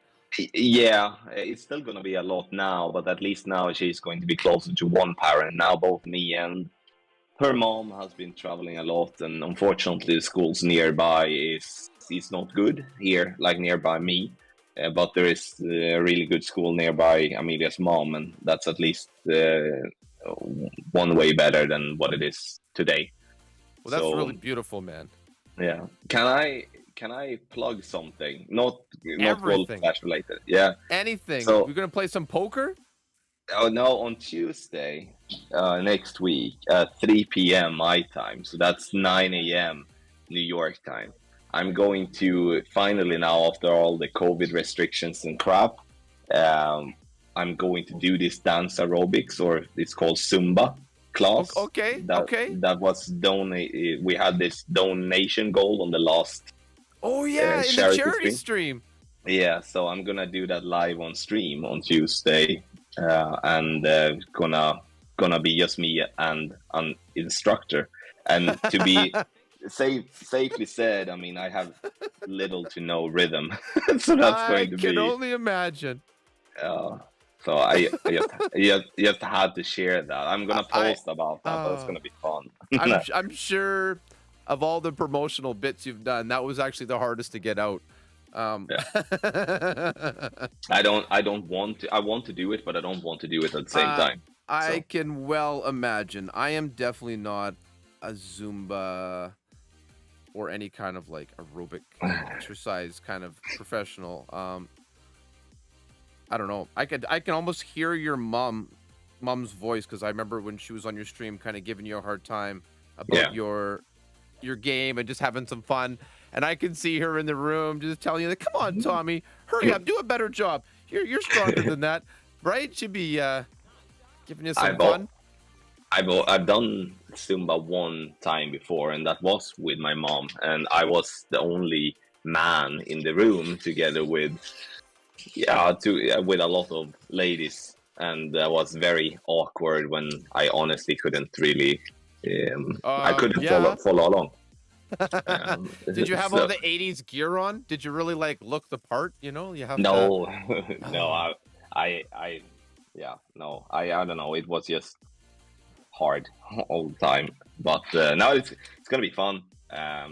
Yeah, it's still going to be a lot now, but at least now she's going to be closer to one parent. Now both me and her mom has been traveling a lot, and unfortunately the schools nearby is not good here, like nearby me. But there is a really good school nearby Amelia's mom, and that's at least one way better than what it is today. Well, that's really beautiful, man. Yeah. Can I plug something? Not Golf Clash related. Yeah. Anything. So, we're gonna play some poker? Oh no, on Tuesday next week at 3 p.m. my time. So that's 9 a.m. New York time. I'm going to finally now, after all the COVID restrictions and crap, I'm going to do this dance aerobics, or it's called Zumba class. Okay. That was donated. We had this donation goal on the last. Oh yeah, in the charity stream. Yeah, so I'm gonna do that live on stream on Tuesday, and gonna be just me and an instructor. And to be safely said, I mean, I have little to no rhythm, so that's going I to can be. only imagine. So I just had to share that. I'm gonna I post about that, but it's uh, gonna be fun. I'm sure of all the promotional bits you've done, that was actually the hardest to get out. Yeah. I don't want to. I want to do it, but I don't want to do it at the same time. I So can well imagine. I am definitely not a Zumba or any kind of like aerobic exercise kind of professional. I don't know. I can almost hear your mom's voice, because I remember when she was on your stream kind of giving you a hard time about yeah. your game and just having some fun. And I can see her in the room just telling you, like, come on, Tommy, hurry up, do a better job. You're stronger than that, right? She'd be giving you some I've al- fun. I've done Zumba one time before, and that was with my mom, and I was the only man in the room together with with a lot of ladies, and that was very awkward when I honestly couldn't really I couldn't Yeah. follow along. Did you have So, all the 80s gear on? Did you really like look the part? You know, you have to. no, no, I yeah, no, I don't know. It was just hard all the time, but now it's gonna be fun.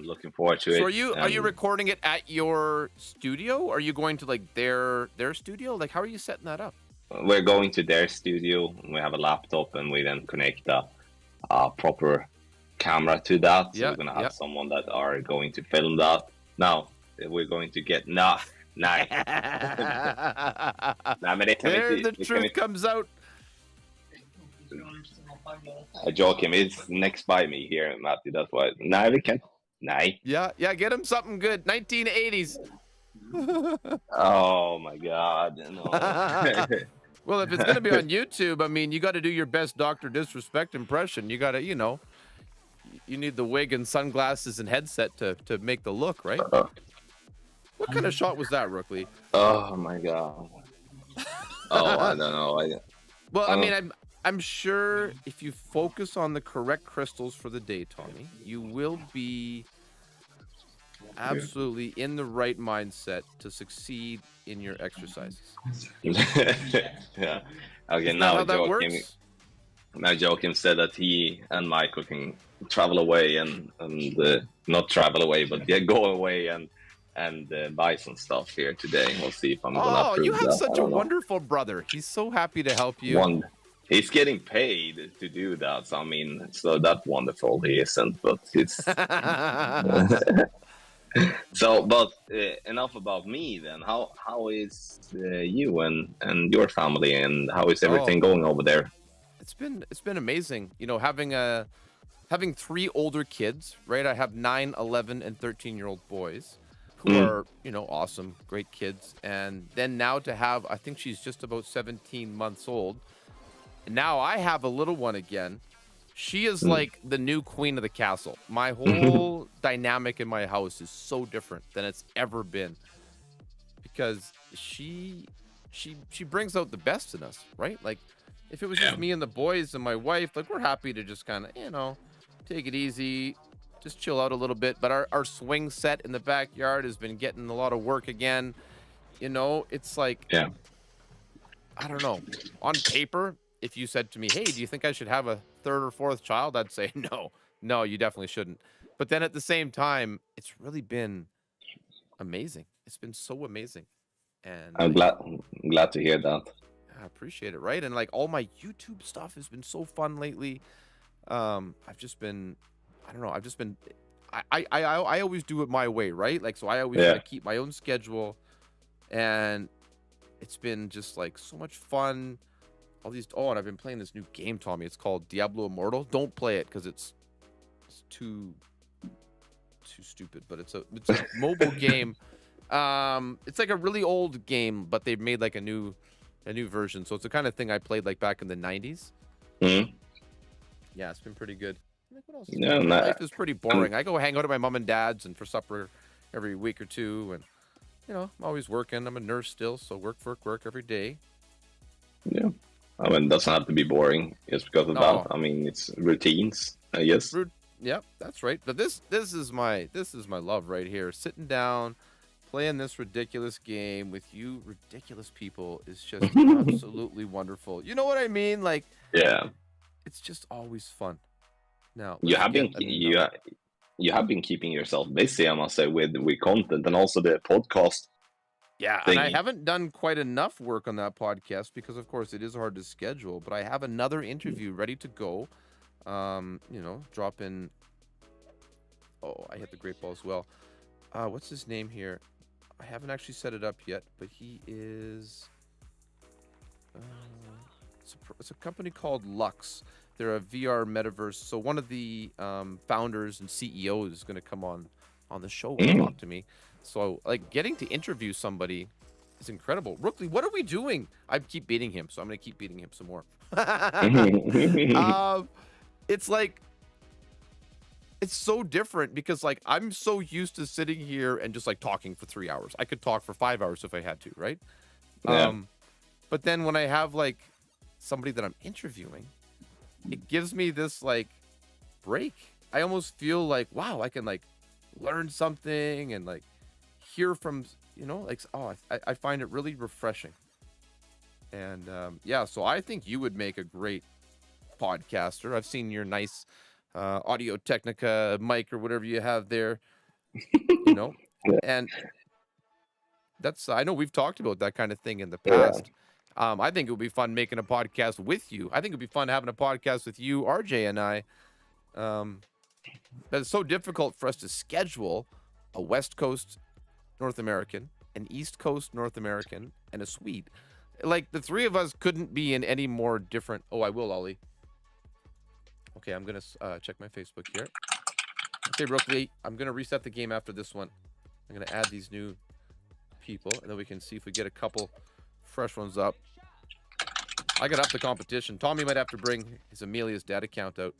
Looking forward to it. So are you recording it at your studio? Or are you going to like their studio? Like, how are you setting that up? We're going to their studio. We have a laptop, and we then connect a proper camera to that. So we're gonna have someone that are going to film that. Now we're going to get nah. Nej. Nej, men det kan There vi inte. the truth comes out. Joachim is next by me here, Matthew. That's why. Nej, vi kan. Nej. Yeah, get him something good. 1980s. Oh my God. No. Well, if it's gonna be on YouTube, I mean, you got to do your best Dr. Disrespect impression. You got to, you need the wig and sunglasses and headset to make the look, right? What kind of shot was that, Rookley? Oh my God. Oh, I don't know. Well, I mean, I'm sure if you focus on the correct crystals for the day, Tommy, you will be absolutely in the right mindset to succeed in your exercises. Yeah. Okay, now Joachim said that he and Michael can travel away and not travel away, but go away and buy some stuff here today. We'll see if I'm gonna approve you have that. such a wonderful brother. He's so happy to help you. He's getting paid to do that, so I mean, so that wonderful he isn't, but it's so. But enough about me then. How is you and your family, and how is everything going over there? It's been amazing. Having 3 older kids, right? I have 9, 11, and 13-year-old boys who are, awesome, great kids. And then now to have, I think she's just about 17 months old. And now I have a little one again. She is like the new queen of the castle. My whole dynamic in my house is so different than it's ever been, because she brings out the best in us, right? Like, if it was just me and the boys and my wife, like, we're happy to just kind of, take it easy, just chill out a little bit. But our swing set in the backyard has been getting a lot of work again. It's like, I don't know. On paper, if you said to me, hey, do you think I should have a 3rd or 4th child? I'd say no, you definitely shouldn't. But then at the same time, it's really been amazing. It's been so amazing. And I'm glad to hear that. I appreciate it, right? And like, all my YouTube stuff has been so fun lately. I've just been, I don't know, I always do it my way, right? Like, so I always try to keep my own schedule, and it's been just like so much fun. All these, and I've been playing this new game, Tommy. It's called Diablo Immortal. Don't play it because it's too stupid, but it's a mobile game. It's like a really old game, but they've made like a new version. So it's the kind of thing I played like back in the 90s. Yeah, it's been pretty good. Like, what else? Life is pretty boring. I go hang out at my mom and dad's and for supper every week or two, and I'm always working. I'm a nurse still, so work every day. Yeah. I mean, it doesn't have to be boring just because of that. No, I mean, it's routines, I guess. Yep, that's right. But this is my love right here. Sitting down, playing this ridiculous game with you ridiculous people is just absolutely wonderful. You know what I mean? Like, Yeah. it's just always fun. Now, You let's have been get another. you have been keeping yourself busy, I must say, with content and also the podcast Yeah, and I thingy. haven't done quite enough work on that podcast because, of course, it is hard to schedule. But I have another interview ready to go. Drop in. Oh, I hit the great ball as well. What's his name here? I haven't actually set it up yet, but he is. It's a company called Lux. They're a VR metaverse. So one of the founders and CEOs is going to come on the show and talk to me. So like getting to interview somebody is incredible. Rookley, what are we doing? I keep beating him, so I'm going to keep beating him some more. It's like it's so different because like I'm so used to sitting here and just like talking for 3 hours. I could talk for 5 hours if I had to, right? Yeah. But then when I have like somebody that I'm interviewing, it gives me this like break. I almost feel like, wow, I can like learn something and like hear from, like, I find it really refreshing. And yeah, so I think you would make a great podcaster. I've seen your nice Audio Technica mic or whatever you have there, Yeah. and I know we've talked about that kind of thing in the Yeah. past. I think it would be fun making a podcast with you. I think it'd be fun having a podcast with you, RJ, and I. But it's so difficult for us to schedule a West Coast North American, an East Coast North American, and a Swede. Like the three of us couldn't be in any more different. Oh, I will, Ollie. Okay, I'm gonna check my Facebook here. Okay, Brooklyn, I'm gonna reset the game after this one. I'm gonna add these new people, and then we can see if we get a couple fresh ones up. I got up the competition. Tommy might have to bring his Amelia's dad account out.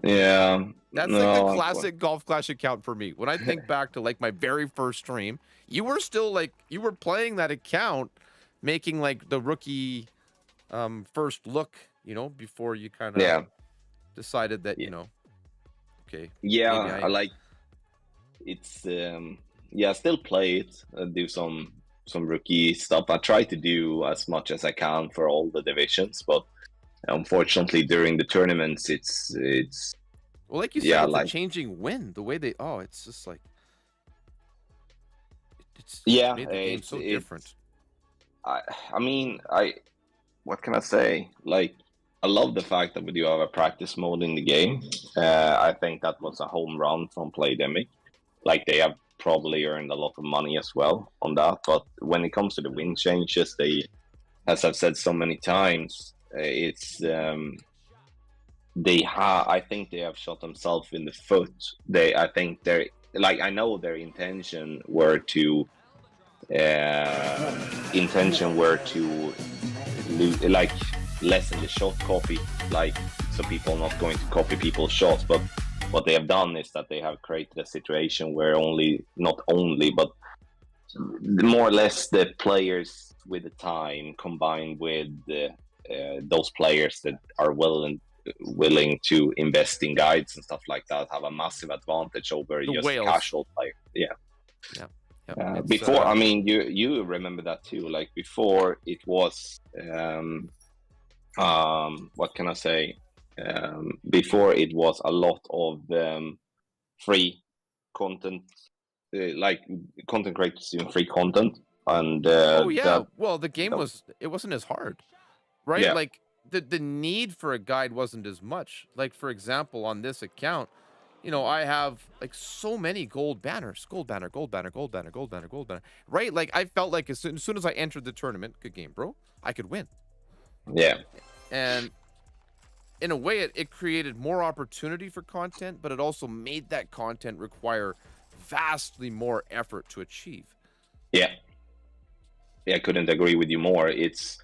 Yeah. That's like the classic Golf Clash account for me. When I think back to like my very first stream, you were still like you were playing that account, making like the rookie first look, before you kind of decided that, okay. Yeah, maybe I like it's I still play it, do some rookie stuff. I try to do as much as I can for all the divisions, but unfortunately during the tournaments it's well, like you said, it's a changing wind. The way it's just like it's made the game so different. I mean, what can I say? Like, I love the fact that we do have a practice mode in the game. I think that was a home run from Playdemic. Like, they have probably earned a lot of money as well on that. But when it comes to the wind changes, as I've said so many times, it's I think they have shot themselves in the foot. I know their intention were to lessen the shot copy, so people are not going to copy people's shots. But what they have done is that they have created a situation where not only, but more or less the players with the time combined with those players that are willing to invest in guides and stuff like that have a massive advantage over just casual players. Yeah. Before, I mean, you remember that too. Like before, it was what can I say? Before it was a lot of free content, like content creators doing free content, and well, the game wasn't as hard, right? Yeah. Like the need for a guide wasn't as much. Like for example, on this account, I have like so many gold banners, gold banner, right? Like I felt like as soon as I entered the tournament, good game, bro, I could win. Yeah. And in a way, it created more opportunity for content, but it also made that content require vastly more effort to achieve. Yeah, I couldn't agree with you more. It's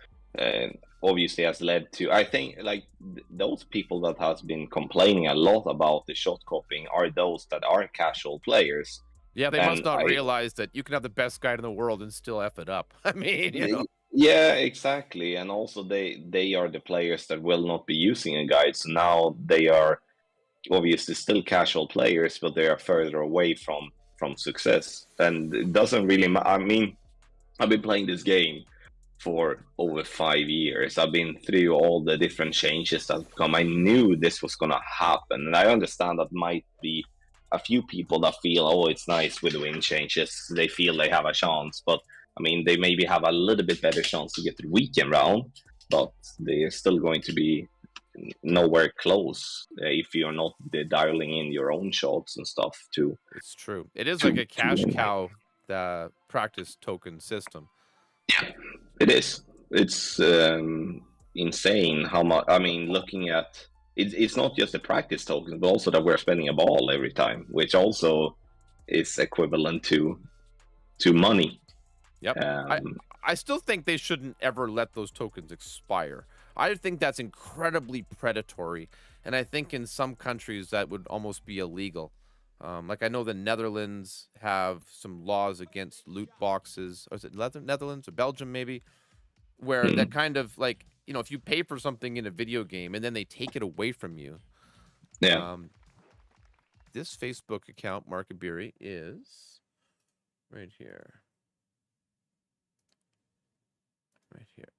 obviously has led to, I think, like those people that has been complaining a lot about the shot copying are those that are casual players. Yeah, they must And not realize that you can have the best guide in the world and still F it up. I mean, you know. Yeah, exactly. And also they are the players that will not be using a guide. So now they are obviously still casual players, but they are further away from success. And it doesn't really I mean, I've been playing this game for over 5 years. I've been through all the different changes that come. I knew this was gonna happen, and I understand that might be a few people that feel, oh, it's nice with the win changes. They feel they have a chance, but I mean, they maybe have a little bit better chance to get to the weekend round, but they're still going to be nowhere close if you're not dialing in your own shots and stuff too. It's true. It is like a cash win. cow, the practice token system. Yeah, it is. It's insane how much. I mean, looking at it's not just the practice tokens, but also that we're spending a ball every time, which also is equivalent to money. Yep. I still think they shouldn't ever let those tokens expire. I think that's incredibly predatory, and I think in some countries that would almost be illegal. Like I know the Netherlands have some laws against loot boxes. Or is it Netherlands or Belgium maybe? Where that kind of like, you know, if you pay for something in a video game and then they take it away from you. Yeah. This Facebook account, Markabiri, is right here. Right here.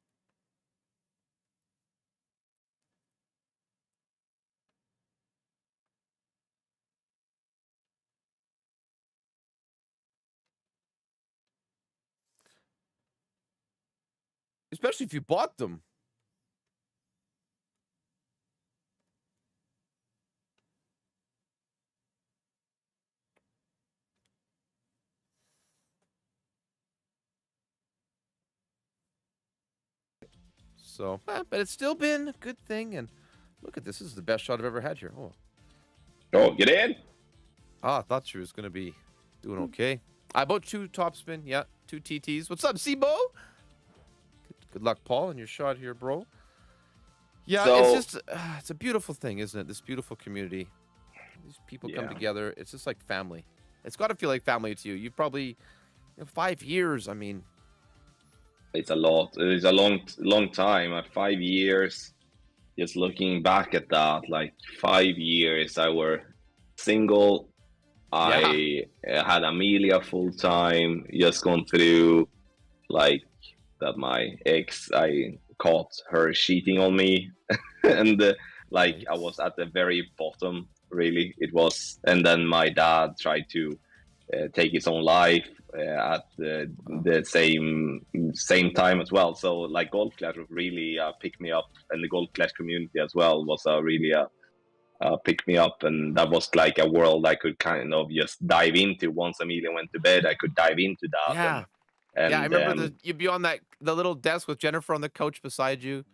Especially if you bought them. So, but it's still been a good thing. And look at this. This is the best shot I've ever had here. Oh, get in. I thought she was going to be doing okay. I bought 2 topspin. Yeah, 2 TTs. What's up, Sibo? Good luck, Paul, in your shot here, bro. Yeah, So, it's just, it's a beautiful thing, isn't it? This beautiful community. These people come together. It's just like family. It's got to feel like family to you. You've probably, 5 years. I mean, it's a lot. It's a long time. 5 years. Just looking back at that, like 5 years, I were single. I had Amelia full time. Just gone through, like that. My ex, I caught her cheating on me, and like I was at the very bottom. Really, it was. And then my dad tried to take his own life at the same time as well. So like Golf Clash really picked me up, and the Golf Clash community as well was really pick me up, and that was like a world I could kind of just dive into. Once Amelia went to bed, I could dive into that. yeah. And I remember you'd be on the little desk with Jennifer on the couch beside you.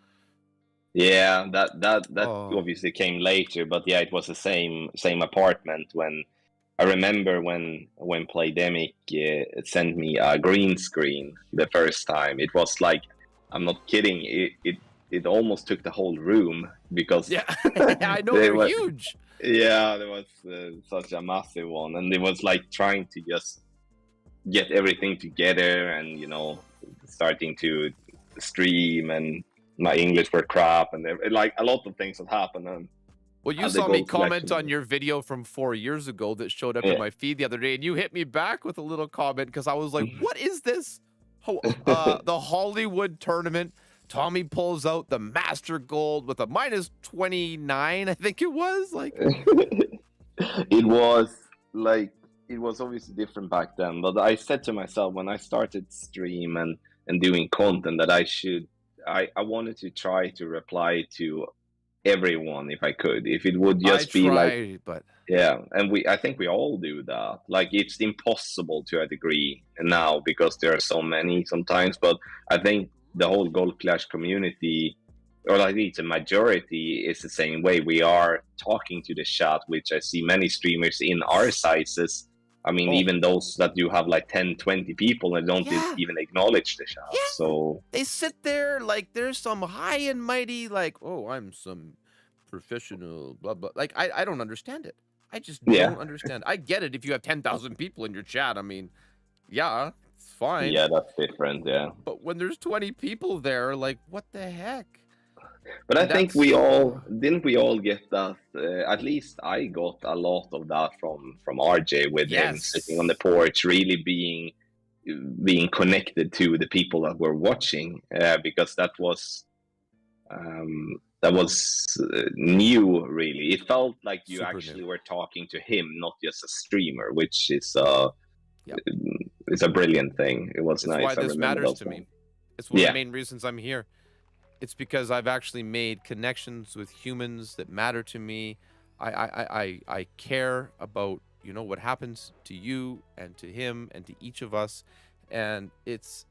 yeah, that Oh. obviously came later, but yeah, it was the same apartment. When I remember when Playdemic sent me a green screen the first time, it was like, I'm not kidding, it almost took the whole room, because Yeah, I know they're huge. Yeah, there was such a massive one, and it was like trying to just get everything together, and starting to stream, and my English were crap, and like a lot of things had happened. And well, you saw me comment on your video from 4 years ago that showed up in my feed the other day, and you hit me back with a little comment because I was like, "What is this?" The Hollywood tournament. Tommy pulls out the Master Gold with a -29, I think it was. Like, it was obviously different back then. But I said to myself when I started stream and doing content that I wanted to try to reply to everyone if I could. If it would just be like, but yeah, and I think we all do that. Like, it's impossible to a degree now because there are so many sometimes. But I think the whole Golf Clash community, or at least a majority, is the same way. We are talking to the chat, which I see many streamers in our sizes. I mean, even those that you have like 10, 20 people and don't even acknowledge the chat. Yeah. So they sit there like there's some high and mighty, like, oh, I'm some professional, blah, blah. Like, I don't understand it. I just Yeah. don't understand. I get it if you have 10,000 people in your chat. I mean, yeah, it's fine. Yeah, that's different. Yeah. But when there's 20 people there, like, what the heck? But I And think that's we all get that. At least I got a lot of that from RJ with him sitting on the yes, porch, really being connected to the people that were watching, because that was new. Really, it felt like you super actually new. were talking to him, not just a streamer, which is Yep. it's a brilliant thing. It was It's nice. why I this remember matters those to me. times. It's one of the Yeah. main reasons I'm here. It's because I've actually made connections with humans that matter to me. I care about, you know, what happens to you and to him and to each of us, and that's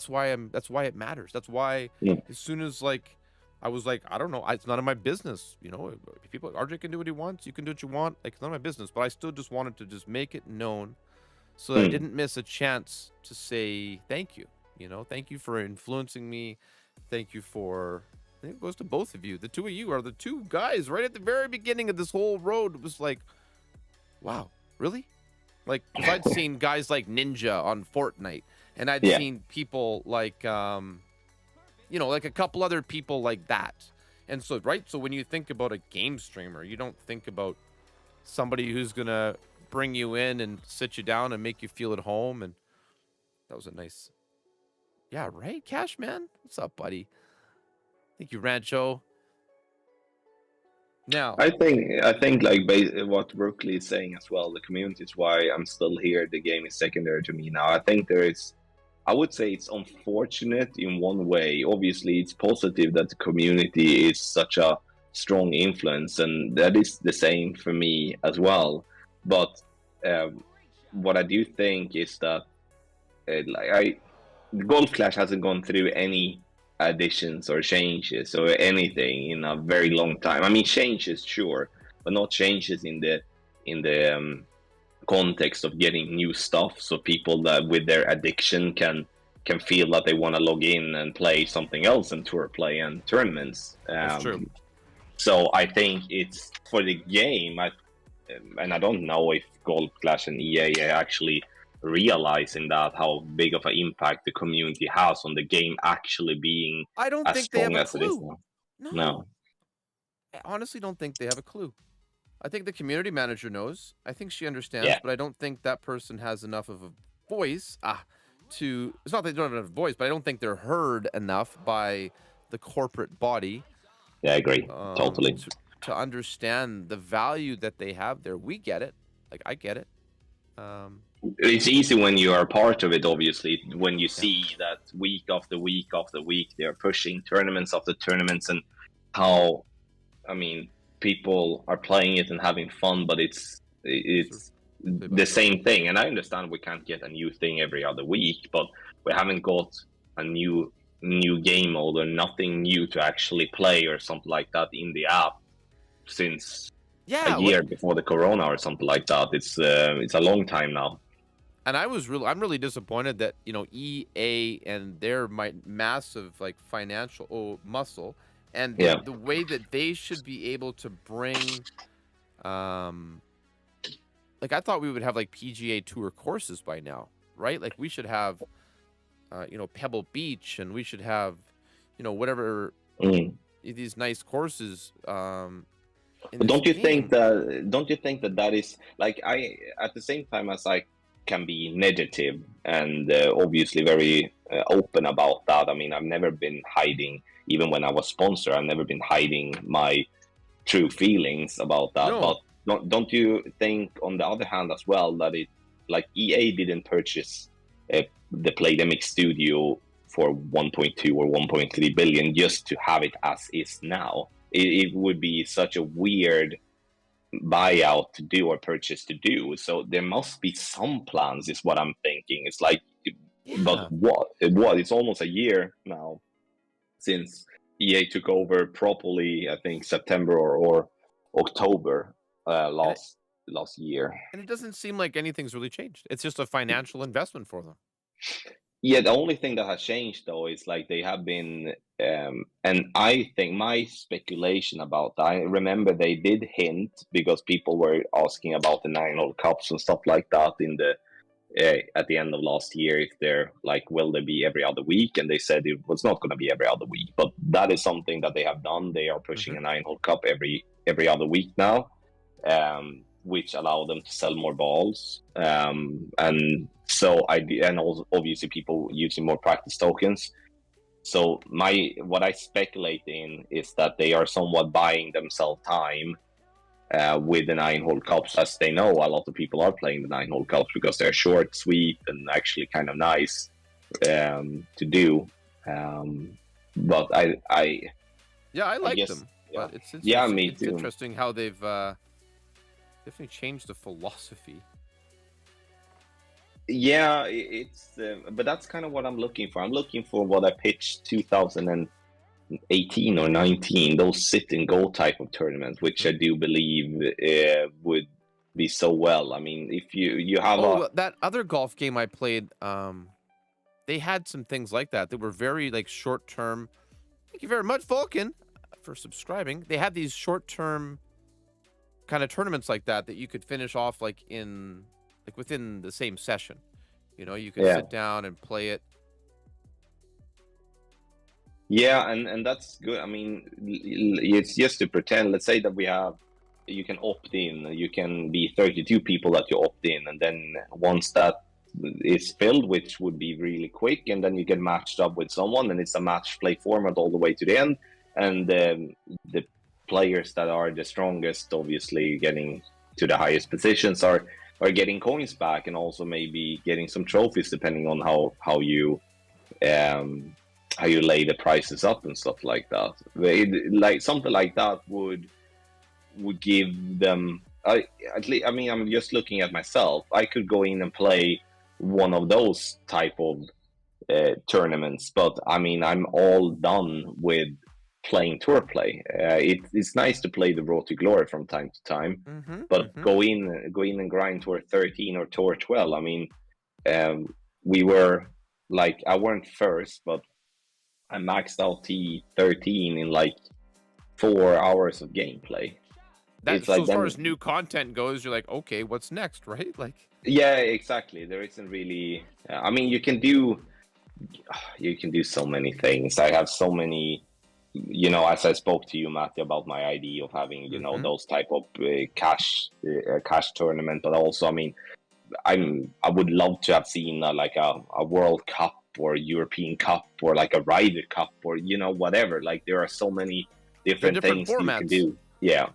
why it matters. That's why Yeah. as soon as like I was like, I don't know, it's none of my business, you know. People, RJ can do what he wants, you can do what you want, like it's none of my business. But I still just wanted to just make it known so that I Mm. didn't miss a chance to say thank you. You know, thank you for influencing me. Thank you for. I think it goes to both of you. The two of you are the two guys right at the very beginning of this whole road. It was like, wow, really? Like, because I'd seen guys like Ninja on Fortnite, and I'd Yeah. seen people like, you know, like a couple other people like that. And so, right? So when you think about a game streamer, you don't think about somebody who's gonna bring you in and sit you down and make you feel at home. And that was a nice, yeah, right, Cash Man. What's up, buddy? Thank you, Rancho. Now, I think like what Brooklyn is saying as well. The community is why I'm still here. The game is secondary to me now. I think I would say it's unfortunate in one way. Obviously, it's positive that the community is such a strong influence, and that is the same for me as well. But what I do think is that Golf Clash hasn't gone through any additions or changes or anything in a very long time. I mean, changes, sure, but not changes in the context of getting new stuff, so people that with their addiction can feel that they want to log in and play something else and tour play and tournaments. that's true. So I think it's for the game. And I don't know if Golf Clash and EA are actually realizing that how big of an impact the community has on the game actually being I don't as think they have strong a as it is clue. now. No, I honestly don't think they have a clue. I think the community manager knows. I think she understands, Yeah. but I don't think that person has enough of a voice to. It's not that they don't have enough voice, but I don't think they're heard enough by the corporate body. Yeah, I agree. Totally. To understand the value that they have there. We get it. Like, I get it. It's easy when you are part of it, obviously, when you see that week after week after week they're pushing tournaments after tournaments, and how, I mean, people are playing it and having fun, but it's the same thing. And I understand we can't get a new thing every other week, but we haven't got a new game mode or nothing new to actually play or something like that in the app since a year before the corona or something like that. It's a long time now. And I'm really disappointed that, you know, EA and their massive like financial muscle and the way that they should be able to bring, like, I thought we would have like PGA Tour courses by now, right? Like, we should have, you know, Pebble Beach, and we should have, you know, whatever these nice courses. But don't you think that that is like, I at the same time as I can be negative and obviously very open about that. I mean, I've never been hiding, even when I was sponsored, I've never been hiding my true feelings about that. No. But don't you think, on the other hand as well, that it, like, EA didn't purchase the Playdemic studio for 1.2 or 1.3 billion just to have it as is now? It would be such a weird buyout to do or purchase to do. So there must be some plans, is what I'm thinking. It's like, but what? It's almost a year now since EA took over properly. I think September or October last year. And it doesn't seem like anything's really changed. It's just a financial investment for them. Yeah, the only thing that has changed though is like they have been, and I think my speculation about that, I remember they did hint because people were asking about the 9-hole cups and stuff like that in the at the end of last year, if they're like, will they be every other week? And they said it was not going to be every other week, but that is something that they have done. They are pushing a 9-hole cup every other week now, which allow them to sell more balls. And so and also obviously people using more practice tokens. So what I speculate in is that they are somewhat buying themselves time with the 9-hole cups, as they know a lot of people are playing the 9-hole cups because they're short, sweet, and actually kind of nice to do. But Yeah, I like guess, them, yeah. but it's Yeah, me it's too. interesting how they've definitely changed the philosophy. Yeah, it's but that's kind of what I'm looking for. I'm looking for what I pitched 2018 or 19, those sit and go type of tournaments, which I do believe would be so well. I mean, if you have that other golf game I played, they had some things like that. They were very like short term. Thank you very much, Vulcan, for subscribing. They had these short term kind of tournaments like that you could finish off like within the same session. You know, you could sit down and play it. Yeah, and that's good. I mean, it's just to pretend. Let's say that you can opt in. You can be 32 people that you opt in, and then once that is filled, which would be really quick, and then you get matched up with someone, and it's a match play format all the way to the end. And the players that are the strongest, obviously getting to the highest positions, are getting coins back, and also maybe getting some trophies depending on how you lay the prices up and stuff like that. Like something like that would give them. I mean, I'm just looking at myself. I could go in and play one of those type of tournaments, but I mean, I'm all done with playing tour play. It's nice to play the Road to Glory from time to time, but go in and grind tour 13 or tour 12. I mean, we were like, I weren't first, but I maxed out T13 in like 4 hours of gameplay. That's so like, as far as new content goes, you're like, okay, what's next, right? Like, yeah, exactly. There isn't really. I mean, you can do so many things. I have so many. You know, as I spoke to you, Matthew, about my idea of having, you know, those type of cash tournament, but also, I mean, I would love to have seen like a World Cup or European Cup or like a Ryder Cup or, you know, whatever. Like there are so many different things formats you can do. Yeah.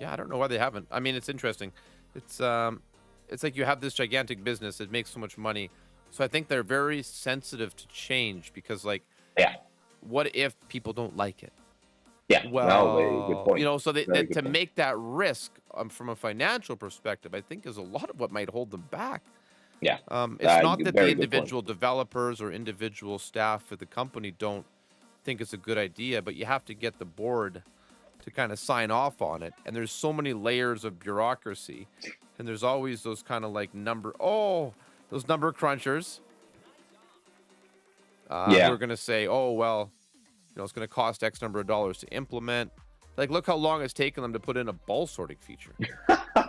Yeah, I don't know why they haven't. I mean, it's interesting. It's like you have this gigantic business that makes so much money. So I think they're very sensitive to change because, like, what if people don't like it? Yeah, well, good point. You know, so to make that risk from a financial perspective, I think is a lot of what might hold them back. Yeah, it's not that the individual developers or individual staff at the company don't think it's a good idea, but you have to get the board to kind of sign off on it. And there's so many layers of bureaucracy, and there's always those kind of like those number crunchers. We're going to say, oh, well, you know, it's going to cost X number of dollars to implement. Like, look how long it's taken them to put in a ball sorting feature.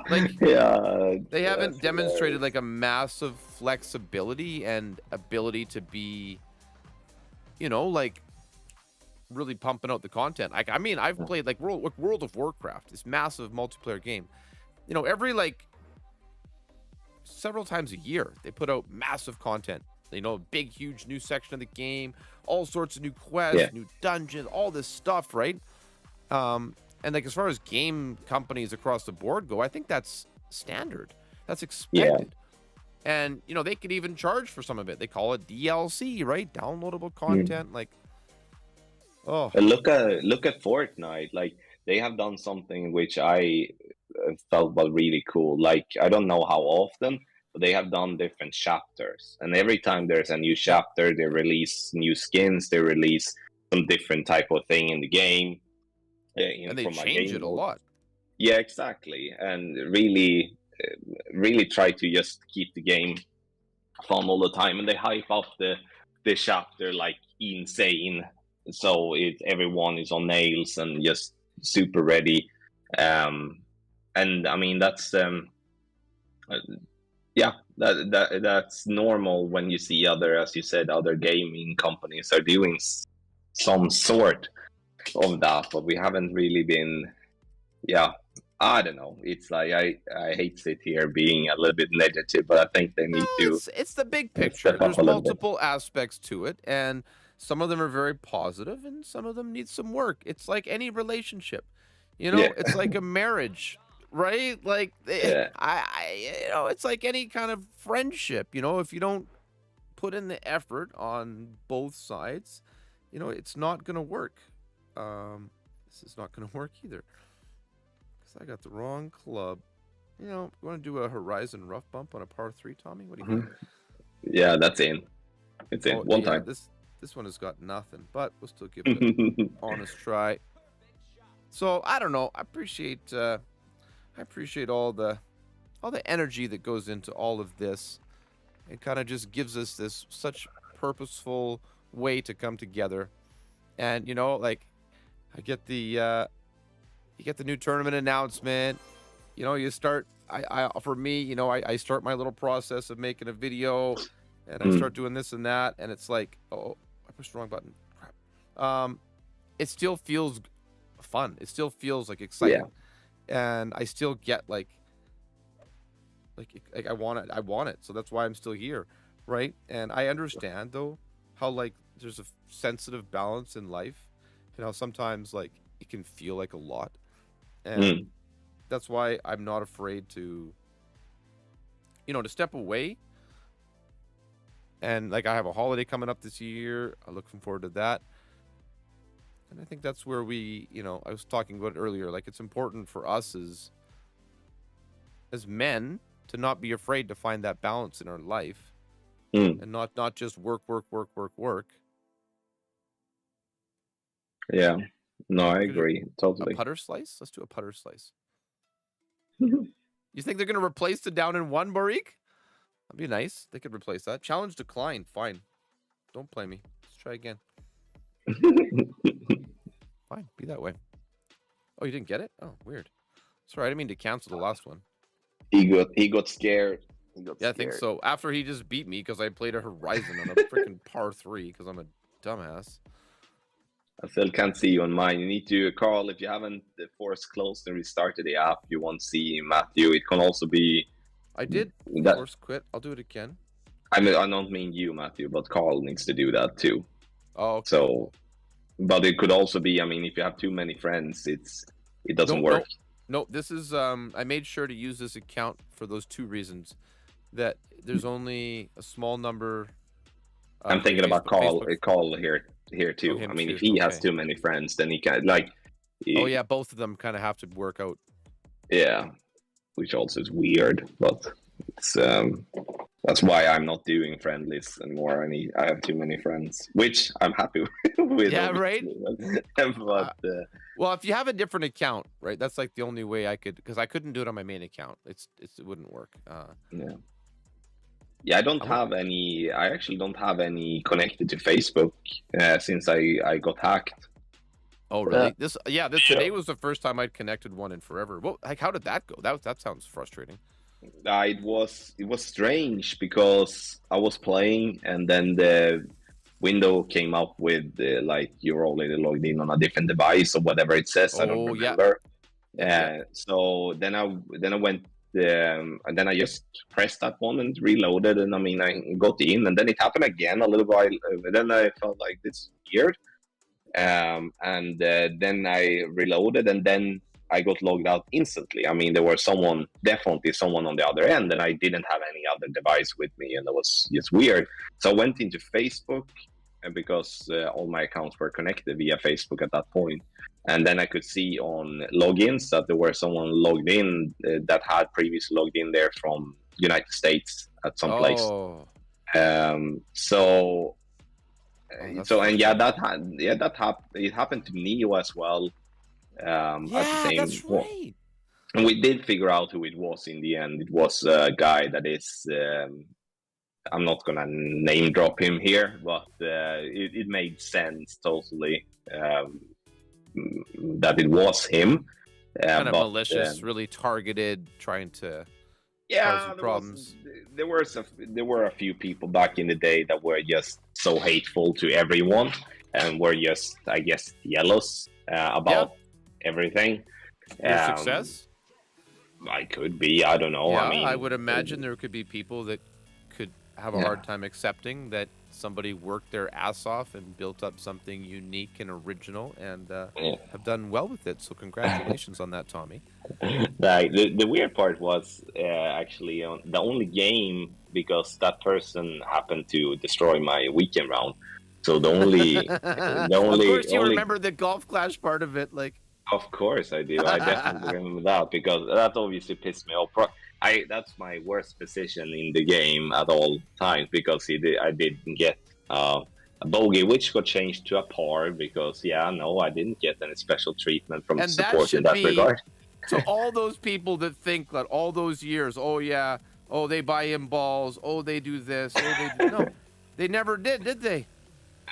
Like, they haven't demonstrated like a massive flexibility and ability to be, you know, like really pumping out the content. Like, I mean, I've played like World of Warcraft, this massive multiplayer game. You know, every like several times a year, they put out massive content. You know, a big, huge new section of the game, all sorts of new quests, new dungeons, all this stuff, right? And like as far as game companies across the board go, I think that's standard. That's expected. And you know, they could even charge for some of it. They call it DLC, right? Downloadable content. Like, look at Fortnite. Like they have done something which I felt was really cool. Like I don't know how often, but they have done different chapters, and every time there's a new chapter, they release new skins. They release some different type of thing in the game. And they change it a lot. Yeah, exactly. And really try to just keep the game fun all the time, and they hype up the chapter like insane. So everyone is on nails and just super ready. And I mean that's yeah, that's normal when you see other, as you said, other gaming companies are doing some sort of that, but we haven't really been. Yeah, I don't know. It's like I hate sit here being a little bit negative, but I think they need to It's the big step picture. up There's a little bit. multiple aspects to it, and some of them are very positive, and some of them need some work. It's like any relationship, you know. Yeah. It's like a marriage, right? Like Yeah. you know, it's like any kind of friendship. You know, if you don't put in the effort on both sides, you know, it's not gonna work. This is not gonna work either. I got the wrong club. You know, you want to do a horizon rough bump on a par 3, Tommy? What do you think? Yeah, that's in. It's in one yeah, time. This one has got nothing, but we'll still give it an honest try. So I don't know. I appreciate all the energy that goes into all of this. It kind of just gives us this such purposeful way to come together, and you know, like I get the. You get the new tournament announcement. You know, you start. For me, you know, I start my little process of making a video, and I start doing this and that, and it's like, oh, I pushed the wrong button. Crap. It still feels fun. It still feels like exciting, and I still get like I want it. I want it. So that's why I'm still here, right? And I understand though how like there's a sensitive balance in life, and how sometimes like it can feel like a lot. And that's why I'm not afraid to, you know, to step away. And like I have a holiday coming up this year. I'm looking forward to that. And I think that's where we, you know, I was talking about it earlier. Like it's important for us as men to not be afraid to find that balance in our life, and not just work. Yeah. No, I agree totally. A putter slice? Let's do a putter slice. You think they're going to replace the down in one, Barik? That'd be nice. They could replace that. Challenge declined. Fine. Don't play me. Let's try again. Fine. Be that way. Oh, you didn't get it? Oh, weird. Sorry, I didn't mean to cancel the last one. He got scared. I think so. After he just beat me because I played a Horizon on a freaking par 3 because I'm a dumbass. I still can't see you on mine. You need to, Carl, if you haven't forced closed and restarted the app, you won't see Matthew. It can also be... I did force quit. I'll do it again. I don't mean you, Matthew, but Carl needs to do that too. Oh, okay. So, but it could also be, I mean, if you have too many friends, it doesn't work. No, this is, I made sure to use this account for those two reasons. That there's only a small number... I'm thinking about Carl here too. I mean, if he has too many friends, then he can oh yeah, both of them kind of have to work out. Yeah, which also is weird, but it's that's why I'm not doing friendlies anymore. I have too many friends, which I'm happy with. Yeah, right. But well, if you have a different account, right? That's like the only way I could, because I couldn't do it on my main account. It wouldn't work. Yeah, I actually don't have any connected to Facebook since I got hacked. Oh, really? Today was the first time I'd connected one in forever. Well, like, how did that go? That sounds frustrating. It was strange because I was playing and then the window came up with like you're already logged in on a different device or whatever it says. I don't remember. So then I went. And then I just pressed that one and reloaded, and I mean I got in, and then it happened again a little while. Then I felt like this is weird, and then I reloaded, and then I got logged out instantly. I mean there was definitely someone on the other end, and I didn't have any other device with me, and it was just weird. So I went into Facebook, and because all my accounts were connected via Facebook at that point. And then I could see on logins that there were someone logged in that had previously logged in there from United States at some place. It happened to Neo as well. That's right. And we did figure out who it was in the end. It was a guy that is I'm not gonna name drop him here, but it made sense totally that it was him. Kind of But malicious, really targeted, trying to cause yeah, you problems. there were a few people back in the day that were just so hateful to everyone and were just, I guess, jealous about everything. Your success? I could be. I don't know. Yeah, I mean, I would imagine there could be people that could have a hard time accepting that somebody worked their ass off and built up something unique and original and have done well with it. So congratulations on that, Tommy. Like the weird part was actually on the only game, because that person happened to destroy my weekend round. So the only Of course, you remember the golf clash part of it, like. Of course I do. I definitely remember that, because that obviously pissed me off. That's my worst position in the game at all times, because I didn't get a bogey, which got changed to a par, because I didn't get any special treatment from And that support in should that be regard. to all those people that think that all those years, they buy him balls, they do this, no, they never did they?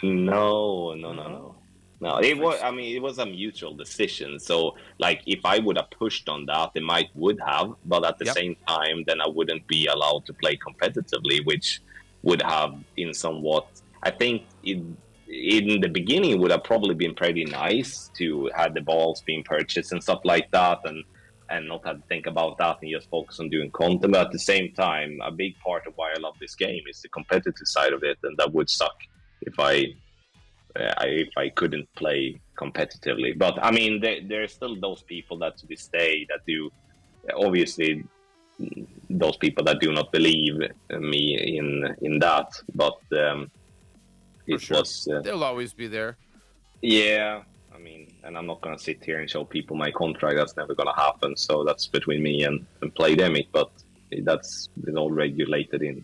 No. It was. I mean, it was a mutual decision. So, like, if I would have pushed on that, they would have. But at the same time, then I wouldn't be allowed to play competitively, which would have, in somewhat. I think in the beginning, it would have probably been pretty nice to have the balls being purchased and stuff like that, and not have to think about that and just focus on doing content. But at the same time, a big part of why I love this game is the competitive side of it, and that would suck if I couldn't play competitively. But I mean, there's still those people that to this day that do, obviously, those people that do not believe me in that. But they'll always be there. Yeah, I mean, and I'm not gonna sit here and show people my contract. That's never gonna happen. So that's between me and Playdemic. But that's all regulated in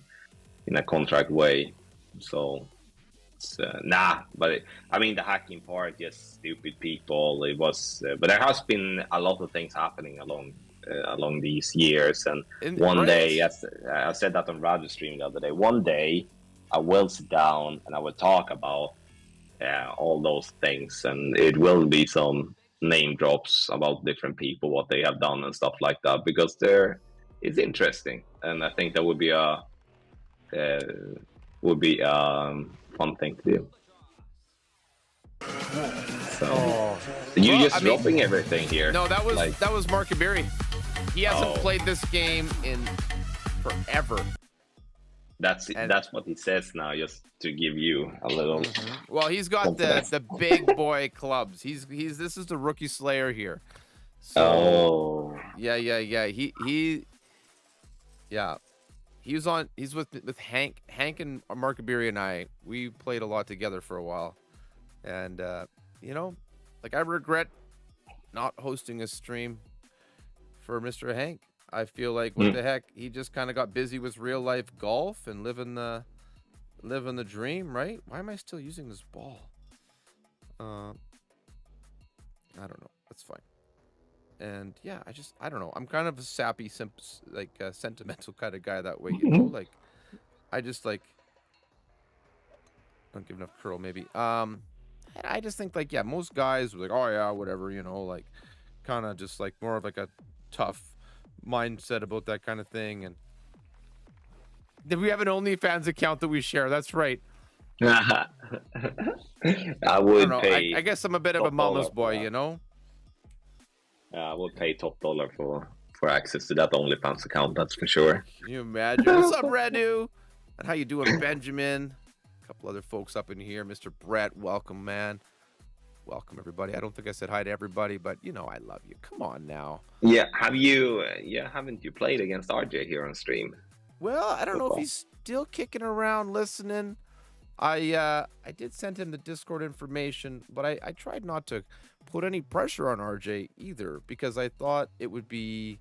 a contract way. So. But I mean, the hacking part, just stupid people. It was, but there has been a lot of things happening along these years. And one day, I said that on Radio Stream the other day. One day, I will sit down and I will talk about all those things, and it will be some name drops about different people, what they have done and stuff like that, because it's interesting, and I think that would be a fun thing to do. So dropping everything here. No, that was Mark Abiri. He hasn't played this game in forever. That's what he says now, just to give you a little. Well, he's got the big boy clubs. This is the rookie slayer here. So, yeah. He's with Hank and Mark Abiri and I. We played a lot together for a while. And I regret not hosting a stream for Mr. Hank. I feel like what the heck, he just kind of got busy with real life golf and living the dream, right? Why am I still using this ball? I don't know. That's fine. And I don't know. I'm kind of a sappy, sentimental kind of guy that way, Like, I just don't give enough curl, maybe. I just think most guys were like, oh yeah, whatever, kind of just more of a tough mindset about that kind of thing. And we have an OnlyFans account that we share. That's right. I guess I'm a bit of a mama's boy, I would pay top dollar for access to that OnlyFans account. That's for sure. Can you imagine? What's up, Redu? And how you doing, Benjamin? A couple other folks up in here. Mr. Brett, welcome, man. Welcome, everybody. I don't think I said hi to everybody, but I love you. Come on now. Yeah, haven't you played against RJ here on stream? Well, I don't know if he's still kicking around listening. I did send him the Discord information, but I tried not to put any pressure on RJ either, because I thought it would be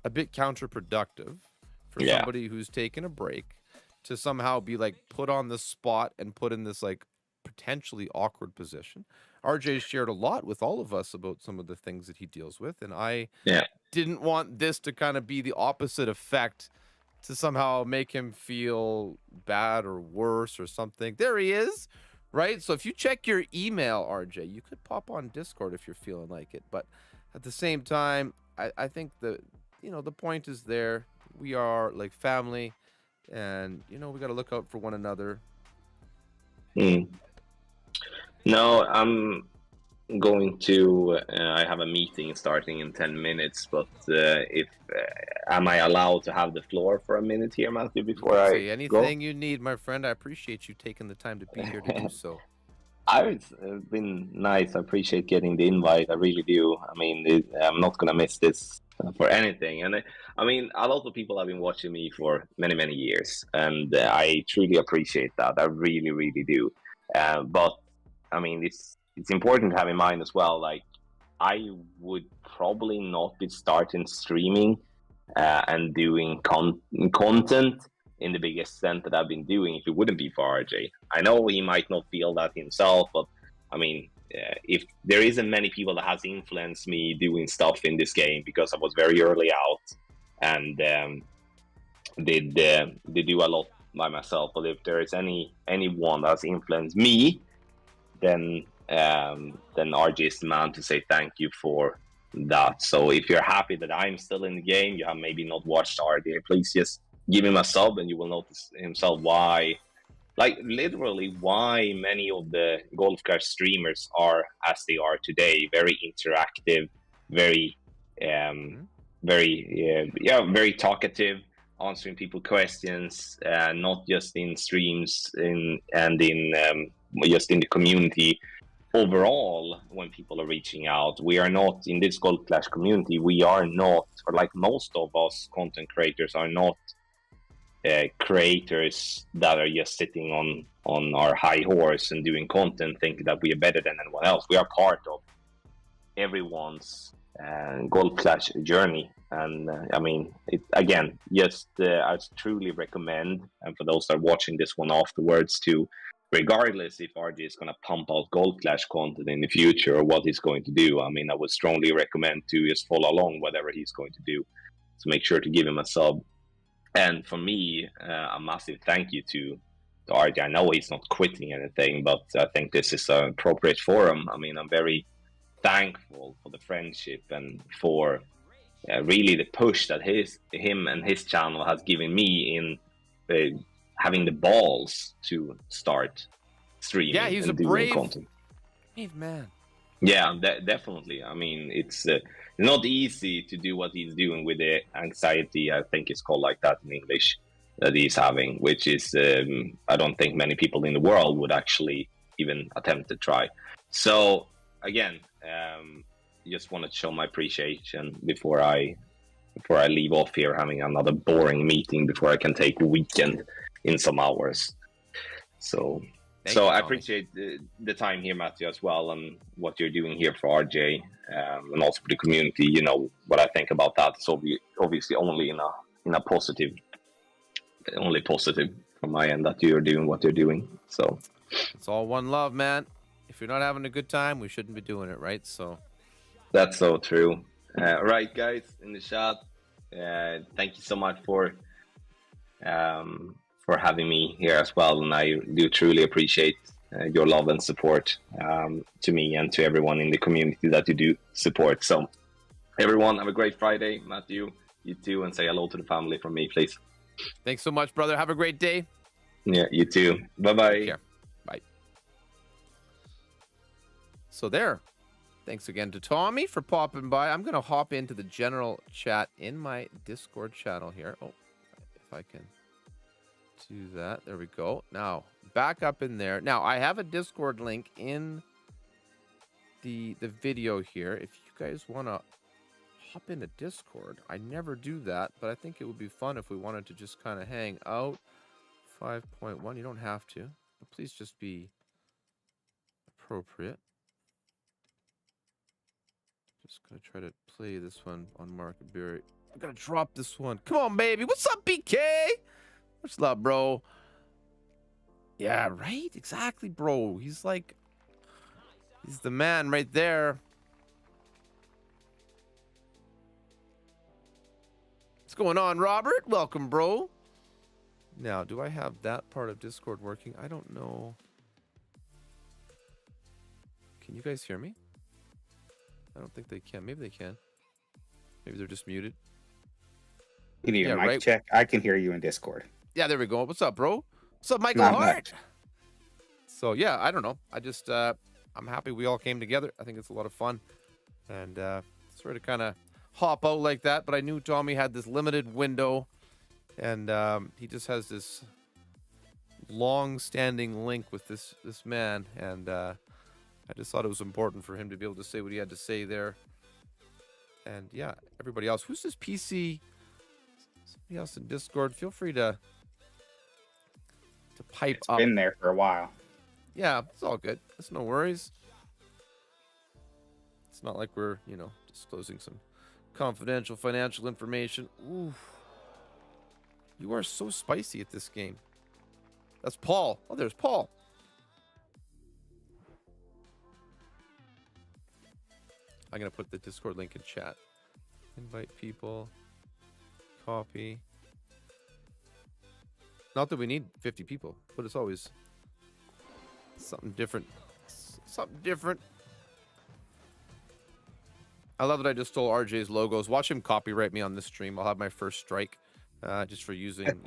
a bit counterproductive for somebody who's taken a break to somehow be put on the spot and put in this potentially awkward position. RJ shared a lot with all of us about some of the things that he deals with, and I didn't want this to kind of be the opposite effect to somehow make him feel bad or worse or something. There he is, right? So if you check your email, RJ, you could pop on Discord if you're feeling like it. But at the same time, I think the point is there. We are like family, and we got to look out for one another. No, I'm going to. I have a meeting starting in 10 minutes, but if am I allowed to have the floor for a minute here, Matthew, before I say anything you need, my friend. I appreciate you taking the time to be here to do so. It's been nice. I appreciate getting the invite. I really do. I mean, I'm not gonna miss this for anything. And I mean, a lot of people have been watching me for many, many years, and I truly appreciate that. I really, really do. But I mean, it's important to have in mind as well. Like, I would probably not be starting streaming and doing content in the big extent that I've been doing if it wouldn't be for RJ. I know he might not feel that himself, but I mean, if there isn't many people that has influenced me doing stuff in this game, because I was very early out and did do a lot by myself. But if there is anyone that's influenced me, then RJ is the man to say thank you for that. So if you're happy that I'm still in the game, you have maybe not watched RJ, please just give him a sub and you will notice himself why, like literally why many of the Golf Clash streamers are as they are today. Very interactive, very very talkative, answering people questions, not just in streams and in just in the community. Overall, when people are reaching out, we are not in this Golf Clash community. We are not, or like most of us content creators are not creators that are just sitting on our high horse and doing content, thinking that we are better than anyone else. We are part of everyone's Golf Clash journey, and I mean, again, just I truly recommend, and for those that are watching this one afterwards, to, regardless if RJ is going to pump out Golf Clash content in the future or what he's going to do, I mean, I would strongly recommend to just follow along whatever he's going to do. So make sure to give him a sub. And for me, a massive thank you to RJ. I know he's not quitting anything, but I think this is an appropriate forum. I mean, I'm very thankful for the friendship and for really the push that him and his channel has given me in having the balls to start streaming. Yeah, he's and a doing content. brave man. Yeah, definitely. I mean, it's not easy to do what he's doing with the anxiety, I think it's called like that in English, that he's having, which is, I don't think many people in the world would actually even attempt to try. So, again, just want to show my appreciation before I leave off here, having another boring meeting before I can take a weekend in some hours. So I appreciate the time here, Matthew, as well, and what you're doing here for RJ, and also for the community. You know what I think about that. It's obviously only in a positive, only positive from my end that you're doing what you're doing. So it's all one love, man. If you're not having a good time, we shouldn't be doing it, right? So that's so true. Right, guys, in the chat, thank you so much for having me here as well, and I do truly appreciate your love and support to me and to everyone in the community that you do support. So everyone, have a great Friday. Matthew, you too, and say hello to the family from me, please. Thanks so much, brother. Have a great day. Yeah, you too. Bye-bye. Take care. Bye. So there. Thanks again to Tommy for popping by. I'm going to hop into the general chat in my Discord channel here. Oh, if I can do that. There we go. Now, back up in there. Now, I have a Discord link in the video here. If you guys want to hop into Discord, I never do that, but I think it would be fun if we wanted to just kind of hang out. 5.1, you don't have to, but please just be appropriate. Just gonna try to play this one on Market Berry. I'm gonna drop this one. Come on, baby. What's up, BK? What's up, bro? Yeah, right? Exactly, bro. He's the man right there. What's going on, Robert? Welcome, bro. Now, do I have that part of Discord working? I don't know. Can you guys hear me? I don't think they can. Maybe they can. Maybe they're just muted. You need Yeah, a mic right. check. I can hear you in Discord. Yeah, there we go. What's up, bro? What's up, Michael Not Hart? much. So, yeah, I don't know. I just, I'm happy we all came together. I think it's a lot of fun. And sort of kind of hop out like that. But I knew Tommy had this limited window. And he just has this long-standing link with this man. And I just thought it was important for him to be able to say what he had to say there. And, yeah, everybody else. Who's this PC? Somebody else in Discord. Feel free to pipe It's up. been there for a while. Yeah, it's all good. It's no worries. It's not like we're, disclosing some confidential financial information. Ooh. You are so spicy at this game. That's Paul. Oh, there's Paul. I'm going to put the Discord link in chat. Invite people. Copy. Not that we need 50 people, but it's always something different. Something different. I love that I just stole RJ's logos. Watch him copyright me on this stream. I'll have my first strike just for using,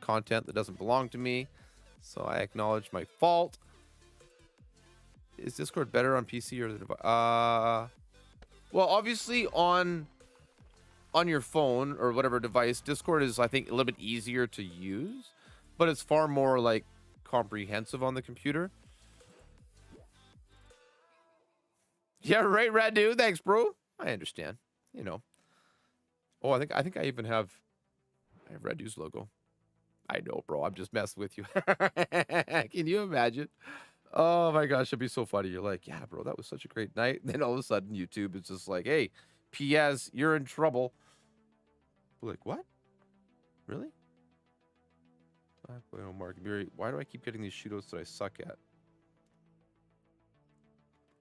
content that doesn't belong to me. So I acknowledge my fault. Is Discord better on PC or the device? Well, obviously on your phone or whatever device, Discord is, I think, a little bit easier to use, but it's far more like comprehensive on the computer. Yeah, right, Radu. Thanks, bro. I understand. Oh, I think I even have Radu's logo. I know, bro. I'm just messing with you. Can you imagine? Oh my gosh, it'd be so funny. You're like, yeah, bro, that was such a great night. And then all of a sudden, YouTube is just like, hey, P.S., you're in trouble. We're like, what? Really? Mark Beery. Why do I keep getting these shootouts that I suck at?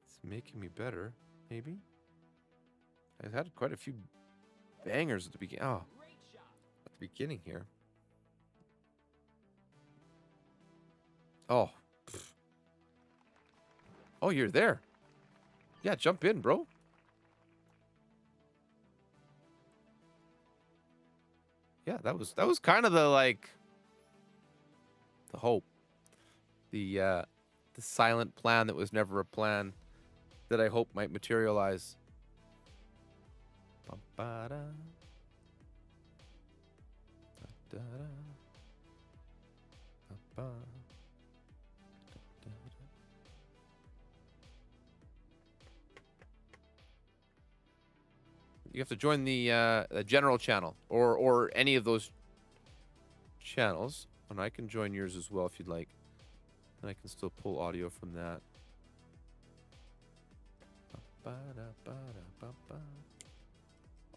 It's making me better, maybe. I've had quite a few bangers at the beginning. Oh, at the beginning here. Oh. Pfft. Oh, you're there. Yeah, jump in, bro. Yeah, that was kind of the hope. The silent plan that was never a plan that I hope might materialize. Ba-ba-da. Da-da. Ba-ba. Da-da. You have to join the general channel or any of those channels, and I can join yours as well if you'd like. And I can still pull audio from that.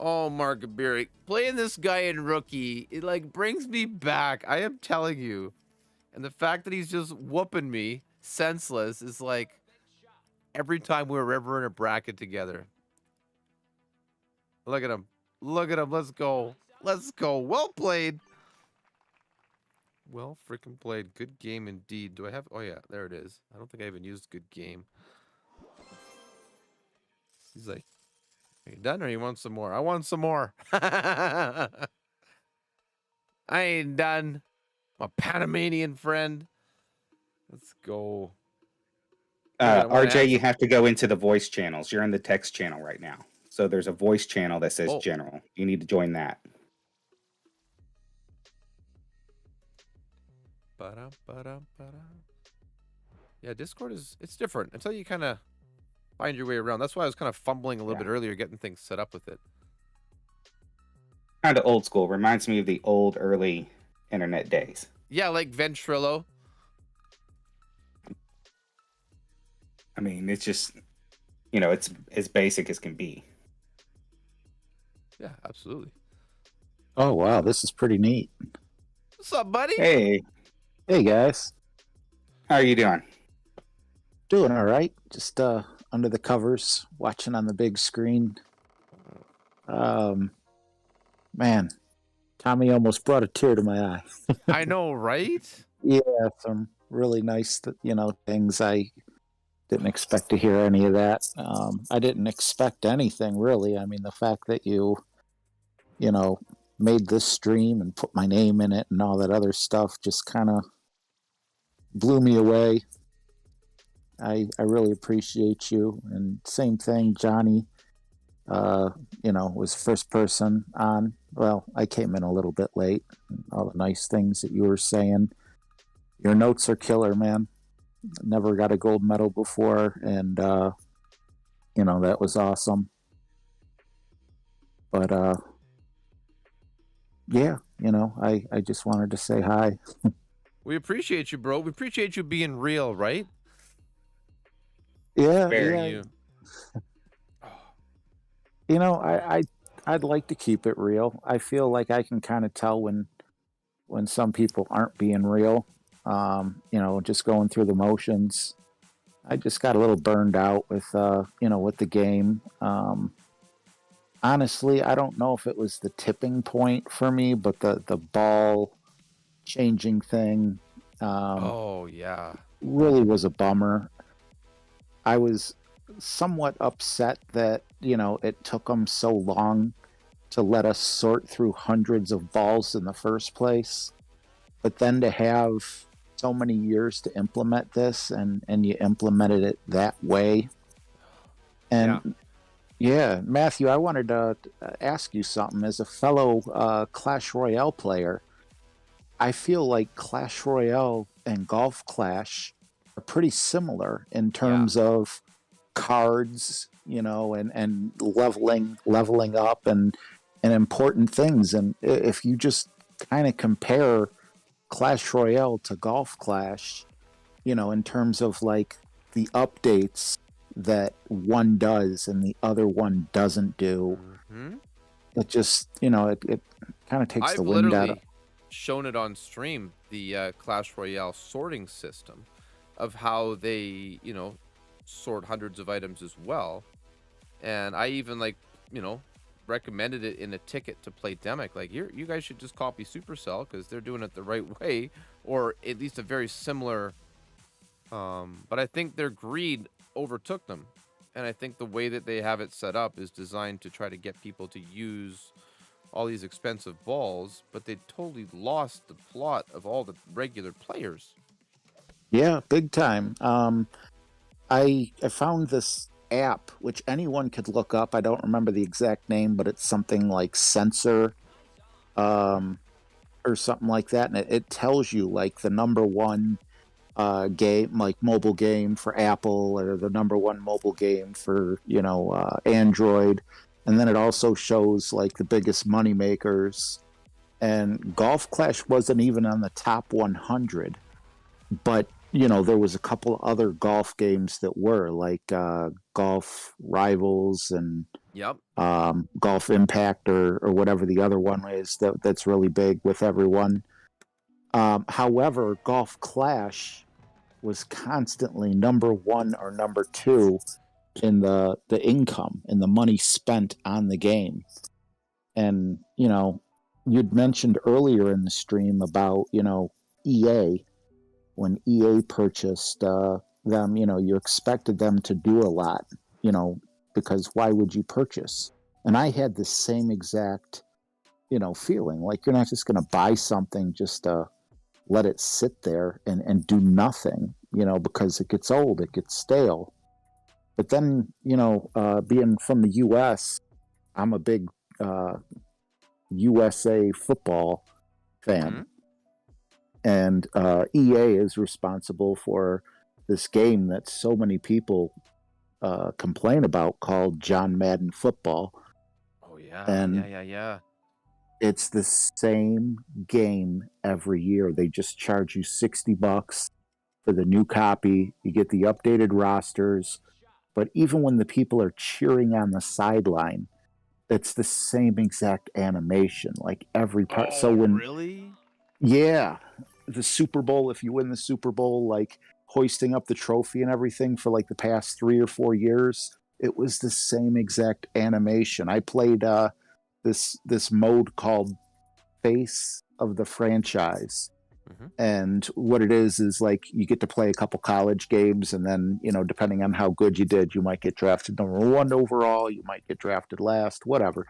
Oh, Mark Beery, playing this guy in Rookie, it brings me back. I am telling you. And the fact that he's just whooping me senseless is like every time we were ever in a bracket together. Look at him. Look at him. Let's go. Let's go. Well played. Well freaking played. Good game indeed. Do I have... Oh, yeah. There it is. I don't think I even used good game. He's like, are you done or you want some more? I want some more. I ain't done. My Panamanian friend. Let's go. RJ, you have to go into the voice channels. You're in the text channel right now. So there's a voice channel that says general. You need to join that. Yeah, Discord it's different until you kind of find your way around. That's why I was kind of fumbling a little bit earlier getting things set up with it. Kind of old school. Reminds me of the old early internet days. Yeah, like Ventrilo. I mean, it's just, it's as basic as can be. Yeah, absolutely. Oh, wow. This is pretty neat. What's up, buddy? Hey. Hey, guys. How are you doing? Doing all right. Just under the covers, watching on the big screen. Man, Tommy almost brought a tear to my eye. I know, right? Yeah, some really nice, things. I didn't expect to hear any of that. I didn't expect anything really. I mean, the fact that you know, made this stream and put my name in it and all that other stuff just kind of blew me away. I really appreciate you. And same thing, Johnny. Was first person on. Well, I came in a little bit late. All the nice things that you were saying. Your notes are killer, man. Never got a gold medal before, and that was awesome. But yeah, I just wanted to say hi. We appreciate you, bro. We appreciate you being real, right? Yeah, Very. yeah. You. I'd like to keep it real. I feel like I can kind of tell when some people aren't being real. Just going through the motions. I just got a little burned out with with the game. Honestly, I don't know if it was the tipping point for me, but the ball changing thing Oh yeah. really was a bummer. I was somewhat upset that it took them so long to let us sort through hundreds of balls in the first place, but then to have so many years to implement this and you implemented it that way. And yeah, Matthew, I wanted to ask you something. As a fellow Clash Royale player, I feel like Clash Royale and Golf Clash are pretty similar in terms of cards, and leveling up and important things. And if you just kind of compare Clash Royale to Golf Clash, in terms of like the updates that one does and the other one doesn't do, it just, it kind of takes the wind out of. Shown it on stream, the Clash Royale sorting system of how they, sort hundreds of items as well. And I even recommended it in a ticket to play Demic. Like, you guys should just copy Supercell because they're doing it the right way, or at least a very similar. But I think their greed overtook them, and I think the way that they have it set up is designed to try to get people to use all these expensive balls, but they totally lost the plot of all the regular players. Yeah, big time. I found this app which anyone could look up. I don't remember the exact name, but it's something like Sensor, or something like that, and it tells you like the number one game, like mobile game for Apple, or the number one mobile game for Android, and then it also shows like the biggest money makers. And Golf Clash wasn't even on the top 100, but there was a couple other golf games that were like Golf Rivals and Golf Impact, or whatever the other one is that's really big with everyone. However, Golf Clash was constantly number one or number two in the income and the money spent on the game. And you'd mentioned earlier in the stream about EA. When EA purchased them, you expected them to do a lot, because why would you purchase? And I had the same exact feeling, like you're not just going to buy something just to let it sit there and do nothing, because it gets old, it gets stale. But then, being from the US, I'm a big USA football fan. And EA is responsible for this game that so many people complain about, called John Madden Football. Oh yeah, and yeah. It's the same game every year. They just charge you $60 for the new copy. You get the updated rosters, but even when the people are cheering on the sideline, it's the same exact animation, like every part. So when really, yeah, the Super Bowl, if you win the Super Bowl, like hoisting up the trophy and everything for like the past 3 or 4 years, it was the same exact animation. I played this mode called face of the franchise. Mhm. And what it is like you get to play a couple college games, and then, depending on how good you did, you might get drafted number 1 overall, you might get drafted last, whatever.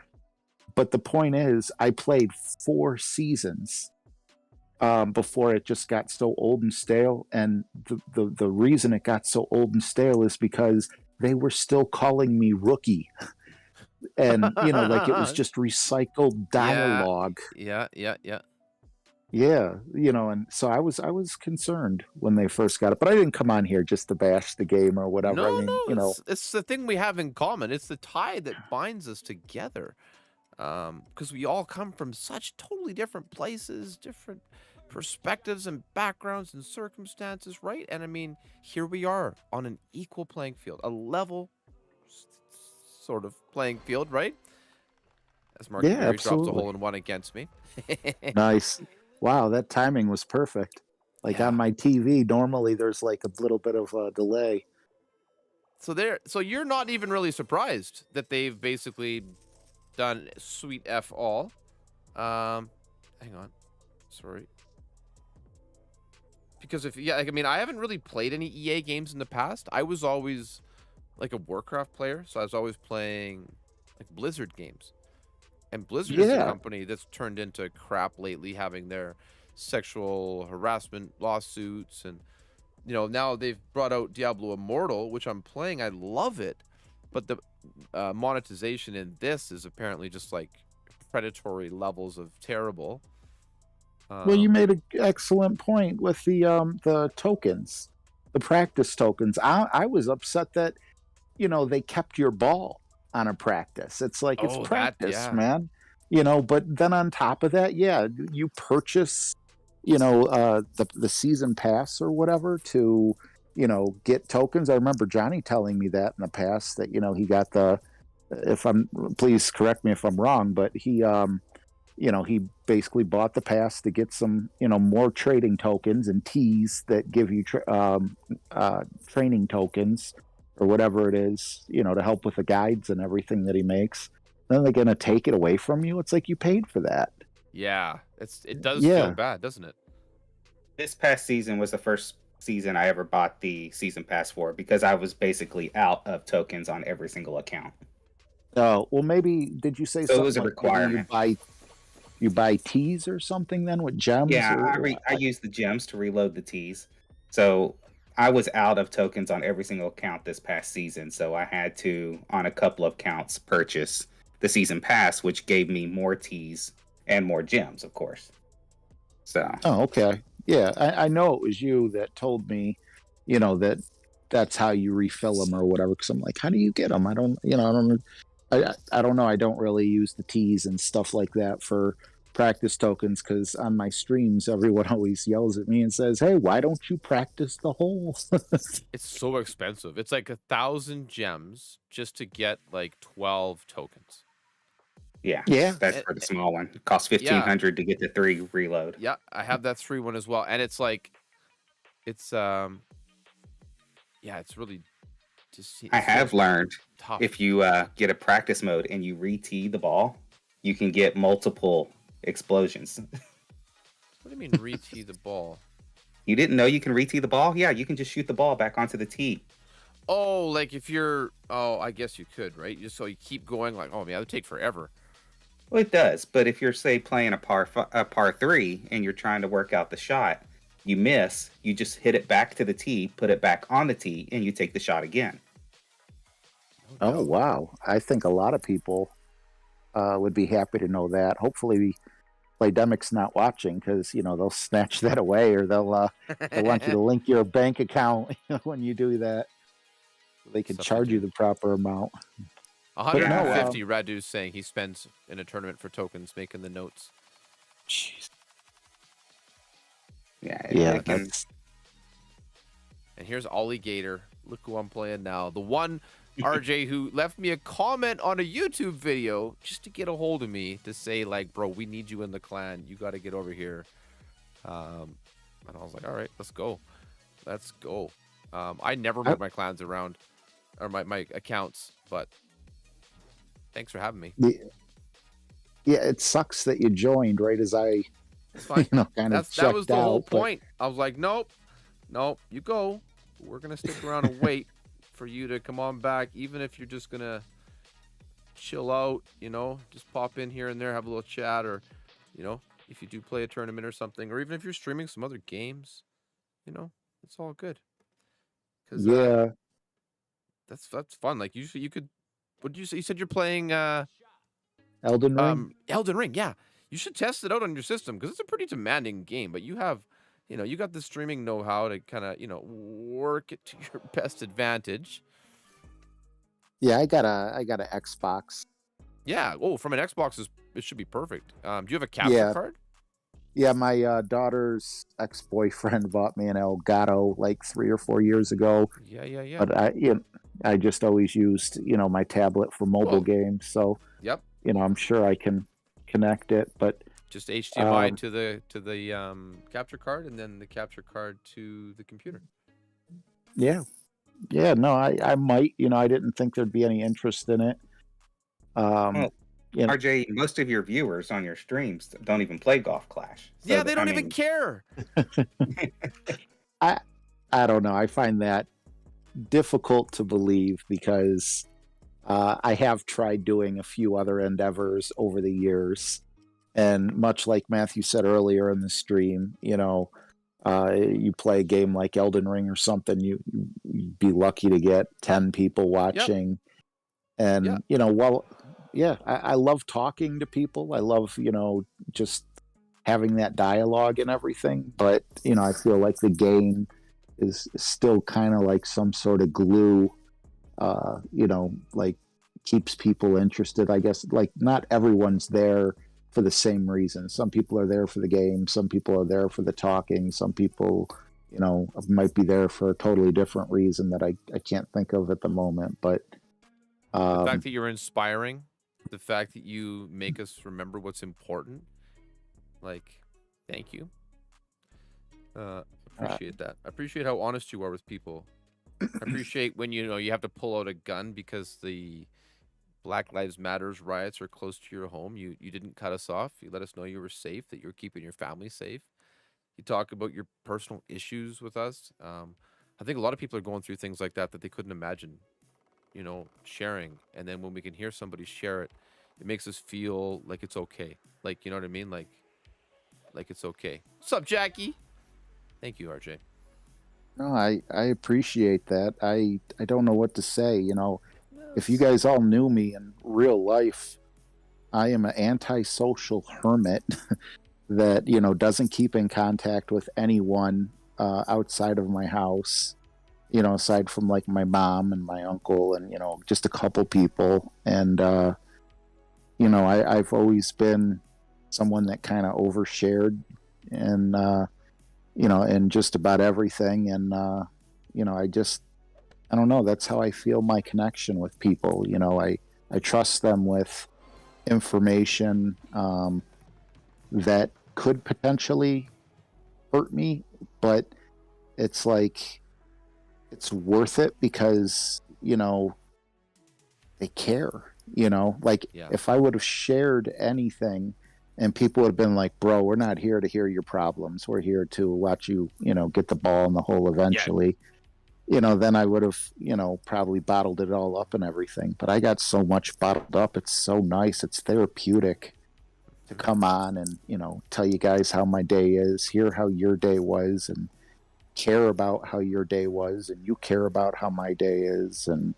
But the point is, I played 4 seasons before it just got so old and stale. And the reason it got so old and stale is because they were still calling me rookie. And, like it was just recycled Yeah. dialogue. Yeah. Yeah, and so I was concerned when they first got it, but I didn't come on here just to bash the game or whatever. I No, mean, no, it's the thing we have in common. It's the tie that binds us together. Because we all come from such totally different places, different perspectives and backgrounds and circumstances, right? And I mean, here we are on an equal playing field, a level sort of playing field, right? As Mark yeah, Mary drops a absolutely. hole in one against me. Nice. Wow, that timing was perfect. Like Yeah. on my TV, normally there's like a little bit of a delay. So you're not even really surprised that they've basically done sweet F all. Hang on. Sorry. Because I mean, I haven't really played any EA games in the past. I was always like a Warcraft player, so I was always playing like Blizzard games. And Blizzard is a Yeah. company that's turned into crap lately, having their sexual harassment lawsuits. And, now they've brought out Diablo Immortal, which I'm playing. I love it. But the monetization in this is apparently just like predatory levels of terrible. Well, you made an excellent point with the tokens, the practice tokens. I was upset that they kept your ball on a practice. It's like it's Oh, practice, yeah. man. But then on top of that, yeah, you purchase, the season pass or whatever to, get tokens. I remember Johnny telling me that in the past that he got please correct me if I'm wrong, but he basically bought the pass to get some, more trading tokens and teas that give you training tokens or whatever it is, to help with the guides and everything that he makes. Then they're going to take it away from you. It's like you paid for that. Yeah, it does Yeah. feel bad, doesn't it? This past season was the first season I ever bought the season pass for because I was basically out of tokens on every single account. Oh, well, maybe did you say So it something was a like maybe requirement. you buy teas or something then with gems? Yeah, or, I use the gems to reload the teas. So I was out of tokens on every single account this past season. So I had to, on a couple of accounts, purchase the season pass, which gave me more teas and more gems, of course. So Oh, okay. Yeah, I know it was you that told me, that's how you refill them or whatever. Because I'm like, how do you get them? I don't, I don't know. I don't really use the teas and stuff like that for practice tokens because on my streams, everyone always yells at me and says, "Hey, why don't you practice the hole?" It's so expensive. It's like 1,000 gems just to get like 12 tokens. yeah, Yeah. that's for the small one. It costs 1,500 to get the 3 reload. Yeah, I have that 3 one as well. And it's like, it's really just. I have learned tough. if you get a practice mode and you re-tee the ball, you can get multiple explosions. What do you mean re-tee the ball? You didn't know you can re-tee the ball? Yeah, you can just shoot the ball back onto the tee. Oh, like if you're. Oh, I guess you could, right? Just so you keep going, like, oh man, that would take forever. Well, it does, but if you're say playing a par 3 and you're trying to work out the shot, you miss, you just hit it back to the tee, put it back on the tee, and you take the shot again. Oh, wow. I think a lot of people would be happy to know that. Hopefully, Playdemic's not watching because, they'll snatch that away or they'll want you to link your bank account when you do that. They can Stuff I charge do. you the proper amount. 150 Radu's saying he spends in a tournament for tokens, making the notes. Jeez. Yeah, Yeah, it can- that's And here's Ollie Gator. Look who I'm playing now. The one RJ who left me a comment on a YouTube video just to get a hold of me to say, like, bro, we need you in the clan. You got to get over here. And I was like, all right, let's go. Let's go. I never move my clans around or my accounts, but thanks for having me. Yeah, it sucks that you joined right as I, It's fine. kind of That was checked the whole out. But point. I was like, nope, you go. We're gonna stick around and wait for you to come on back, even if you're just gonna chill out. Just pop in here and there, have a little chat, or if you do play a tournament or something, or even if you're streaming some other games, it's all good. Because yeah, that's fun. Like usually you could. What did you say? You said you're playing Elden Ring. Elden Ring. Yeah, you should test it out on your system because it's a pretty demanding game. But you have, you got the streaming know-how to kind of work it to your best advantage. Yeah, I got a Xbox. Yeah. Oh, from an Xbox, it should be perfect. Do you have a capture Yeah. card? Yeah, my daughter's ex-boyfriend bought me an Elgato like 3 or 4 years ago. Yeah. But I just always used my tablet for mobile Well, games. So Yep. I'm sure I can connect it. But Just HDMI to the capture card, and then the capture card to the computer. yeah, no, I might. I didn't think there'd be any interest in it. Well, you know, RJ, most of your viewers on your streams don't even play Golf Clash. So, Yeah, they don't even care. I don't know. I find that difficult to believe because I have tried doing a few other endeavors over the years, and much like Matthew said earlier in the stream, you play a game like Elden Ring or something, you'd be lucky to get 10 people watching. And Yep. I love talking to people. I love just having that dialogue and everything. But I feel like the game is still kind of like some sort of glue. Like keeps people interested. I guess like not everyone's there for the same reason. Some people are there for the game. Some people are there for the talking. Some people, might be there for a totally different reason that I can't think of at the moment. But The fact that you're inspiring, the fact that you make us remember what's important, like, thank you. Appreciate that. I appreciate how honest you are with people. I appreciate when you have to pull out a gun because the Black Lives Matters riots are close to your home. You didn't cut us off. You let us know you were safe, that you were keeping your family safe. You talk about your personal issues with us. I think a lot of people are going through things like that they couldn't imagine, sharing. And then when we can hear somebody share it, it makes us feel like it's okay. Like, you know what I mean? Like it's okay. What's up, Jackie? Thank you, RJ. no, I appreciate that. I don't know what to say. If you guys all knew me in real life, I am an antisocial hermit that doesn't keep in contact with anyone outside of my house. Aside from like my mom and my uncle and just a couple people. And I've always been someone that kind of overshared and in just about everything. And I don't know, that's how I feel my connection with people. I trust them with information that could potentially hurt me, but it's like it's worth it because they care. Like if I would have shared anything and people would have been like, bro, we're not here to hear your problems, we're here to watch you get the ball in the hole eventually. Then I would have probably bottled it all up and everything. But I got so much bottled up. It's so nice, it's therapeutic to come on and tell you guys how my day is, hear how your day was, and care about how your day was, and you care about how my day is. And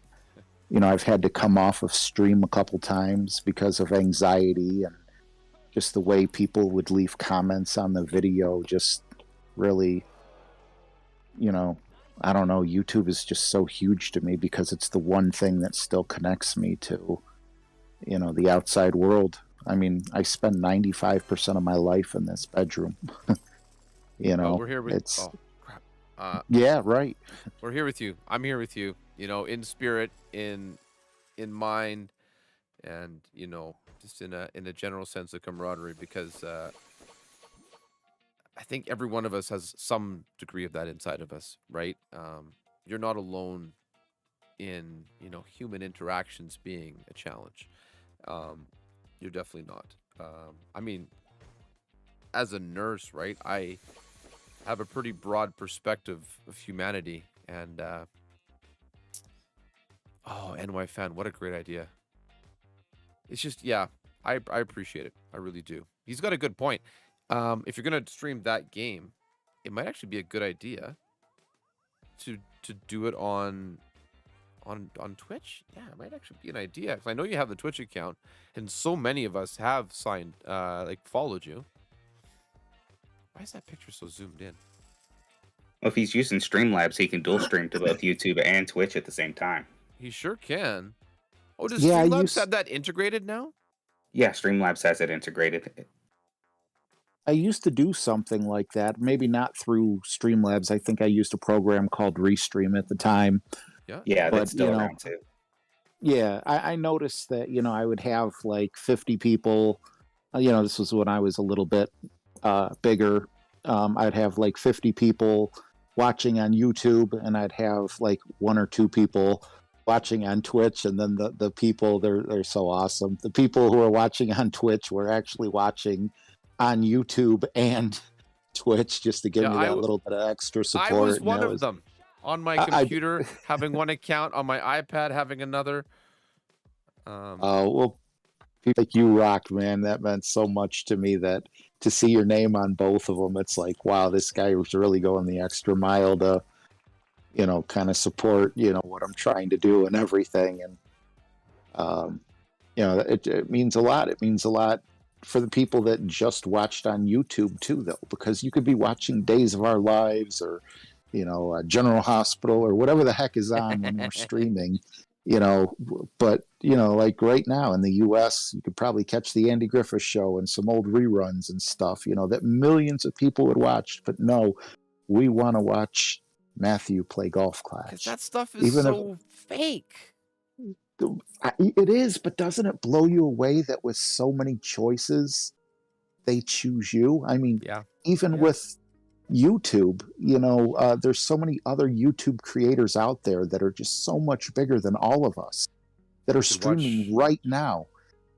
I've had to come off of stream a couple times because of anxiety and just the way people would leave comments on the video. Just really, I don't know, YouTube is just so huge to me because it's the one thing that still connects me to the outside world. I mean, I spend 95% of my life in this bedroom. We're here with yeah, right. We're here with you. I'm here with you, in spirit, in mind, and just in a general sense of camaraderie, because I think every one of us has some degree of that inside of us, right? You're not alone in human interactions being a challenge. You're definitely not. I mean, as a nurse, right? I have a pretty broad perspective of humanity, and NY fan, what a great idea. It's just, yeah, I appreciate it. I really do. He's got a good point. If you're gonna stream that game, it might actually be a good idea to do it on Twitch. Yeah, it might actually be an idea. 'Cause I know you have the Twitch account, and so many of us have signed, like followed you. Why is that picture so zoomed in? Well, if he's using Streamlabs, he can dual stream to both YouTube and Twitch at the same time. He sure can. Oh, does Yeah, Streamlabs have that integrated now? Yeah, Streamlabs has it integrated. I used to do something like that, maybe not through Streamlabs. I think I used a program called Restream at the time. Yeah. Yeah, But, that's still you know, around too. Yeah, I noticed that, I would have like 50 people. This was when I was a little bit bigger. I'd have like 50 people watching on YouTube, and I'd have like 1 or 2 people watching on Twitch. And then the people, they're so awesome. The people who are watching on Twitch were actually watching on YouTube and Twitch, just to give me that little bit of extra support. I was one of them. On my computer, having one account, on my iPad, having another. Well, people like you rocked, man. That meant so much to me, that to see your name on both of them, it's like, wow, this guy was really going the extra mile to, kind of support, what I'm trying to do and everything. And, it means a lot. It means a lot for the people that just watched on YouTube too, though, because you could be watching Days of Our Lives or, General Hospital or whatever the heck is on when we're streaming. But like right now in the US, you could probably catch the Andy Griffith Show and some old reruns and stuff, that millions of people would watch. But no, we want to watch Matthew play golf clash. That stuff is so fake. It is, but doesn't it blow you away that with so many choices, they choose you? I mean, even with YouTube, there's so many other YouTube creators out there that are just so much bigger than all of us that are streaming right now.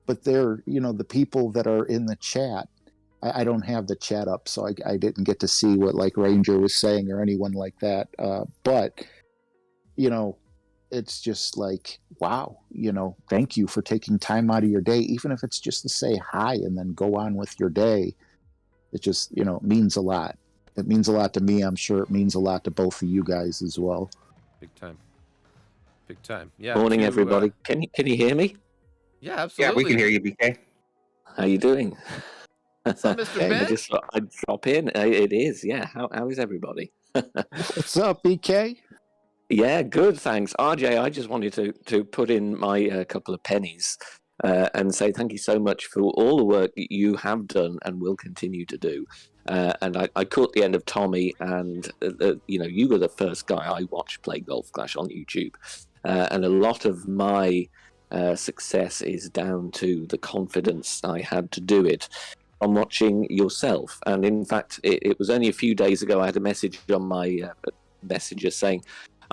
But they're, the people that are in the chat, I don't have the chat up, so I didn't get to see what like Ranger was saying or anyone like that. But, it's just like, wow, thank you for taking time out of your day, even if it's just to say hi and then go on with your day. It just, means a lot. It means a lot to me. I'm sure it means a lot to both of you guys as well. Big time. Big time. Yeah. Morning, everybody. Can you hear me? Yeah, absolutely. Yeah, we can hear you, BK. How you doing? What's up, Mr. Ben? I just thought I'd drop in. It is, yeah. How is everybody? What's up, BK? Yeah, good, thanks. RJ, I just wanted to put in my couple of pennies and say thank you so much for all the work you have done and will continue to do. And I caught the end of Tommy, and you were the first guy I watched play Golf Clash on YouTube. And a lot of my success is down to the confidence I had to do it from watching yourself. And in fact, it was only a few days ago I had a message on my messenger saying,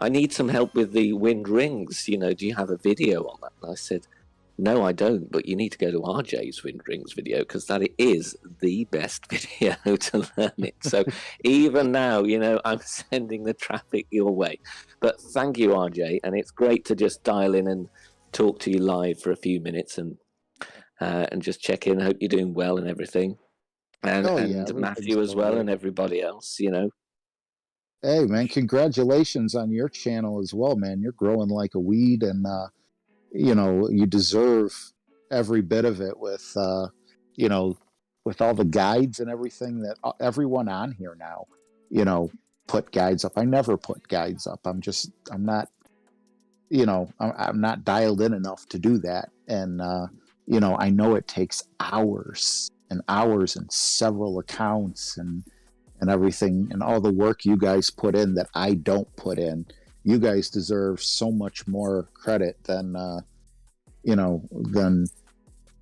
I need some help with the wind rings. Do you have a video on that? And I said, no, I don't, but you need to go to RJ's Wind Rings video because that is the best video to learn it. So even now, I'm sending the traffic your way. But thank you, RJ, and it's great to just dial in and talk to you live for a few minutes and just check in. I hope you're doing well and everything. And Matthew as well and everybody else, Hey, man, congratulations on your channel as well, man. You're growing like a weed, and you deserve every bit of it with with all the guides and everything that everyone on here now put guides up. I never put guides up. I'm not I'm not dialed in enough to do that. And I know it takes hours and hours and several accounts and everything, and all the work you guys put in that I don't put in. You guys deserve so much more credit than than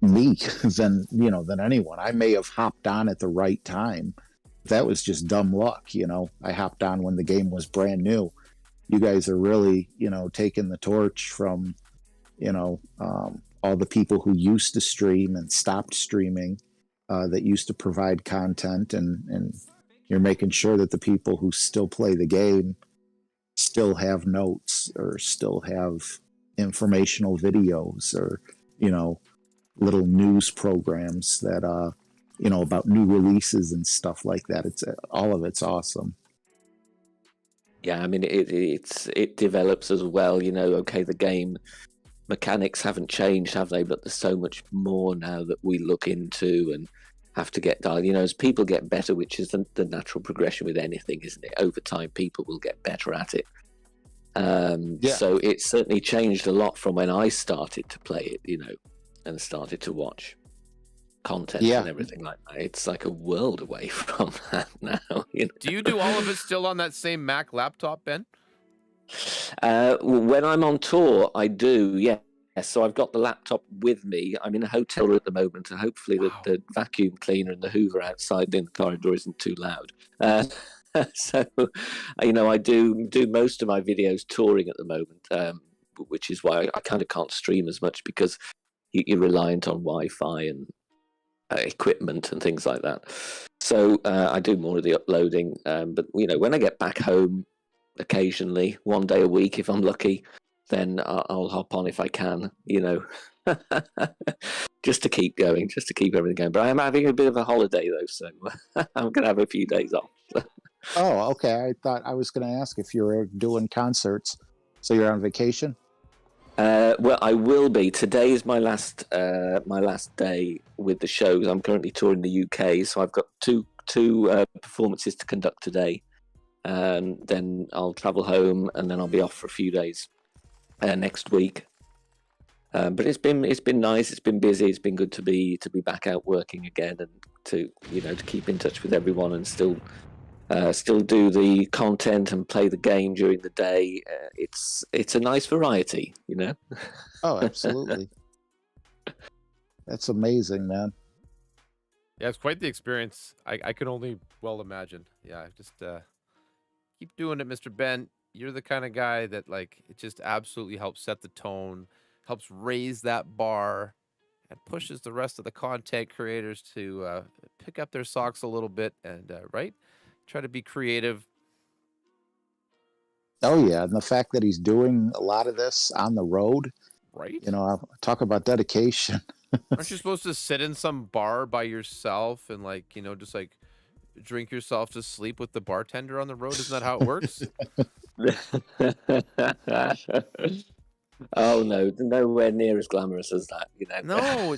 me, than anyone. I may have hopped on at the right time. That was just dumb luck. I hopped on when the game was brand new. You guys are really, taking the torch from, all all the people who used to stream and stopped streaming, that used to provide content, and you're making sure that the people who still play the game still have notes or still have informational videos or, little news programs that, about new releases and stuff like that. It's all of it's awesome. Yeah, I mean, it develops as well. Okay, the game mechanics haven't changed, have they? But there's so much more now that we look into and have to get dialed. As people get better, which is the natural progression with anything, isn't it? Over time, people will get better at it. So it's certainly changed a lot from when I started to play it, and started to watch content and everything like that. It's like a world away from that now. Do you do all of it still on that same Mac laptop, Ben? When I'm on tour, I do, yeah. So I've got the laptop with me. I'm in a hotel at the moment, and hopefully the vacuum cleaner and the Hoover outside in the corridor isn't too loud. So, I do most of my videos touring at the moment, which is why I kind of can't stream as much, because you're reliant on Wi-Fi and equipment and things like that. So I do more of the uploading. But, when I get back home, occasionally, one day a week, if I'm lucky, then I'll hop on if I can, just to keep going, just to keep everything going. But I am having a bit of a holiday, though, so I'm going to have a few days off. Oh, okay. I thought I was going to ask if you were doing concerts. So you're on vacation? Well, I will be. Today is my last day with the shows. I'm currently touring the UK, so I've got two performances to conduct today. Then I'll travel home, and then I'll be off for a few days next week. But it's been nice. It's been busy. It's been good to be back out working again, and to keep in touch with everyone, and still do the content and play the game during the day. It's a nice variety, Oh, absolutely. That's amazing, man. Yeah, it's quite the experience. I can only well imagine. Yeah, just keep doing it, Mr. Ben. You're the kind of guy that, it just absolutely helps set the tone, helps raise that bar, and pushes the rest of the content creators to pick up their socks a little bit and, try to be creative. Oh, yeah. And the fact that he's doing a lot of this on the road, right? Talk about dedication. Aren't you supposed to sit in some bar by yourself and, just drink yourself to sleep with the bartender on the road? Isn't that how it works? Oh, no, nowhere near as glamorous as that, No.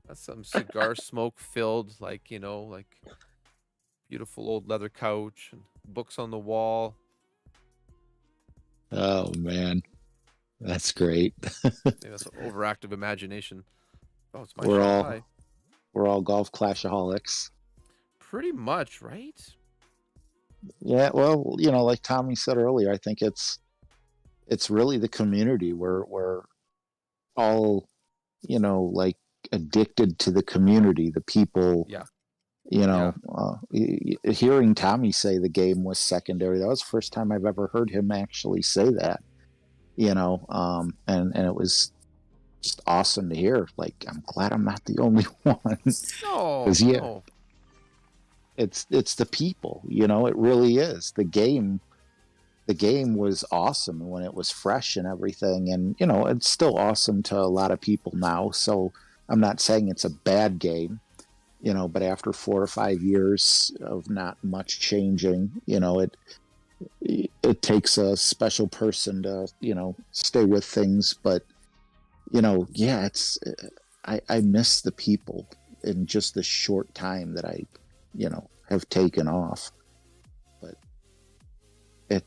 That's some cigar smoke filled, beautiful old leather couch and books on the wall. Oh, man. That's great. Maybe that's an overactive imagination. Oh, it's my we're all golf clashaholics. Pretty much, right? Yeah, well, like Tommy said earlier, I think it's really the community. We're all, addicted to the community, the people. Yeah. Hearing Tommy say the game was secondary, that was the first time I've ever heard him actually say that, and it was just awesome to hear. I'm glad I'm not the only one. No, no. It's the people, it really is. The game was awesome when it was fresh and everything, and it's still awesome to a lot of people now, so I'm not saying it's a bad game. But after 4 or 5 years of not much changing, it takes a special person to, stay with things. But, yeah, I miss the people in just the short time that I, have taken off. But I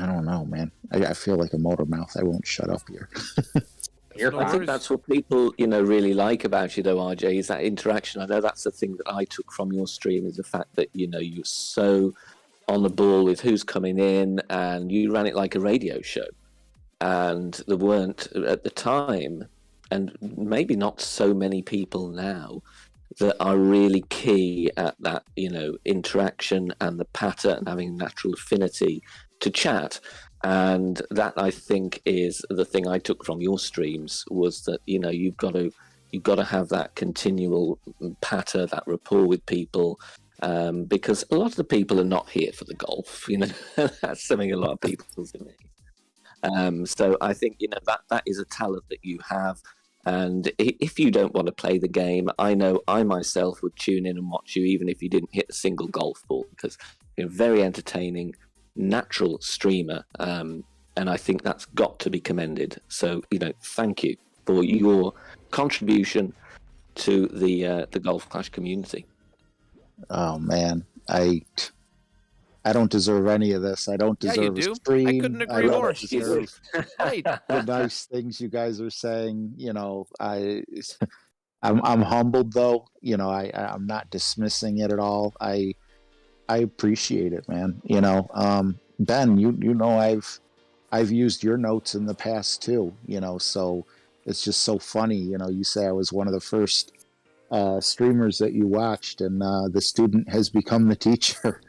don't know, man. I feel like a motor mouth. I won't shut up here. I think that's what people, really like about you, though, RJ, is that interaction. I know that's the thing that I took from your stream, is the fact that, you're so on the ball with who's coming in, and you ran it like a radio show. And there weren't, at the time, and maybe not so many people now, that are really key at that, interaction and the patter and having natural affinity to chat. And that, I think, is the thing I took from your streams, was that, you know, you've got to have that continual patter, that rapport with people, because a lot of the people are not here for the golf. You know, that's something a lot of people to me. So I think, you know, that is a talent that you have. And if you don't want to play the game, I know I myself would tune in and watch you, even if you didn't hit a single golf ball, because you're very entertaining, natural streamer, and I think that's got to be commended. So, you know, thank you for your contribution to the Golf Clash community. Oh man, I don't deserve any of this. I don't deserve you do. a stream. I couldn't agree don't more. deserve Right. the nice things you guys are saying. You know, I'm humbled though. You know, I'm not dismissing it at all. I appreciate it, man. You know, Ben, you know I've used your notes in the past too. You know, so it's just so funny. You know, you say I was one of the first streamers that you watched, and the student has become the teacher.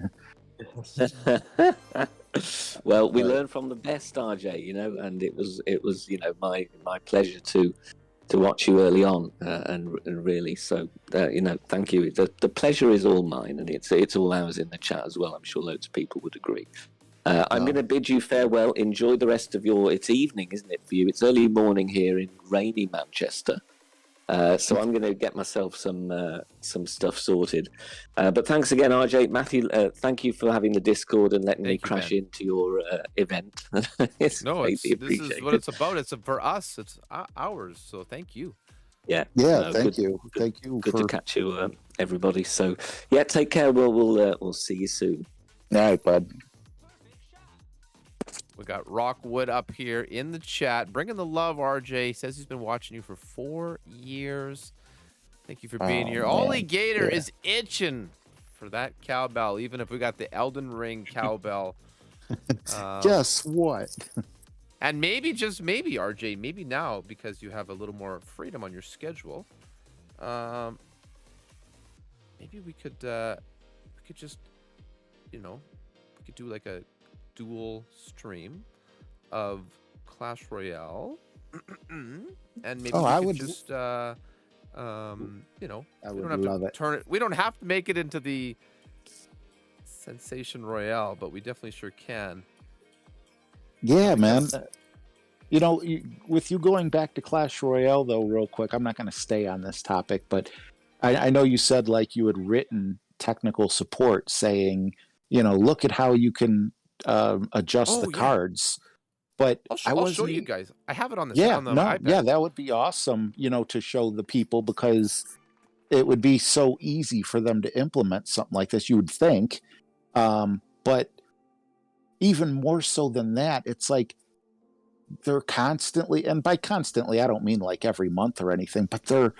Well, we learn from the best, RJ, you know, and it was you know, my pleasure to watch you early on, and really, so you know, thank you. The pleasure is all mine, and it's all ours in the chat as well. I'm sure loads of people would agree. I'm going to bid you farewell. Enjoy the rest of it's evening, isn't it, for you? It's early morning here in rainy Manchester. So I'm going to get myself some stuff sorted. But thanks again, RJ. Matthew, thank you for having the Discord and letting me crash into your event. It's this appreciated. is what it's about. It's for us. It's ours. So thank you. Yeah. Thank you. Thank you. Good to catch you, everybody. So yeah, take care. We'll see you soon. All right, bud. We got Rockwood up here in the chat, bringing the love. RJ says he's been watching you for 4 years. Thank you for being here. Ollie Gator is itching for that cowbell, even if we got the Elden Ring cowbell. Guess what? And maybe, just maybe, RJ, maybe now, because you have a little more freedom on your schedule, maybe we could just, you know, we could do like a dual stream of Clash Royale, and maybe we could just you know, I we would don't have love to it. turn it. We don't have to make it into the Sensation Royale, but we definitely sure can. Yeah, man. You know, with you going back to Clash Royale, though, real quick, I'm not going to stay on this topic, but I know you said like you had written technical support saying, you know, look at how you can adjust the cards. But I'll show you guys. I have it on the iPad. Yeah, that would be awesome, you know, to show the people, because it would be so easy for them to implement something like this, you would think. But even more so than that, it's like they're constantly, and by constantly I don't mean like every month or anything, but they're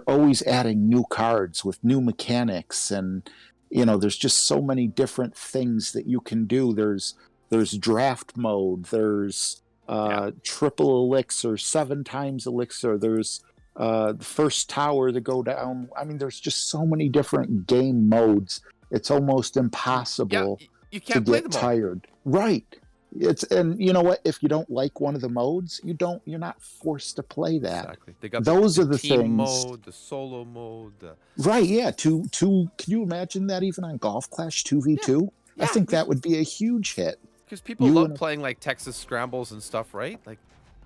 always adding new cards with new mechanics, and you know, there's just so many different things that you can do. There's draft mode, there's triple elixir, 7 times elixir, there's the first tower to go down. I mean, there's just so many different game modes. It's almost impossible you can't to play get them all. tired. Right. And you know what? If you don't like one of the modes, you're not forced to play that. Exactly. They got those are the team things. mode, the solo mode. Right. Yeah. Can you imagine that even on Golf Clash 2v2? Yeah. I think that would be a huge hit. Because people love playing like Texas Scrambles and stuff, right? Like,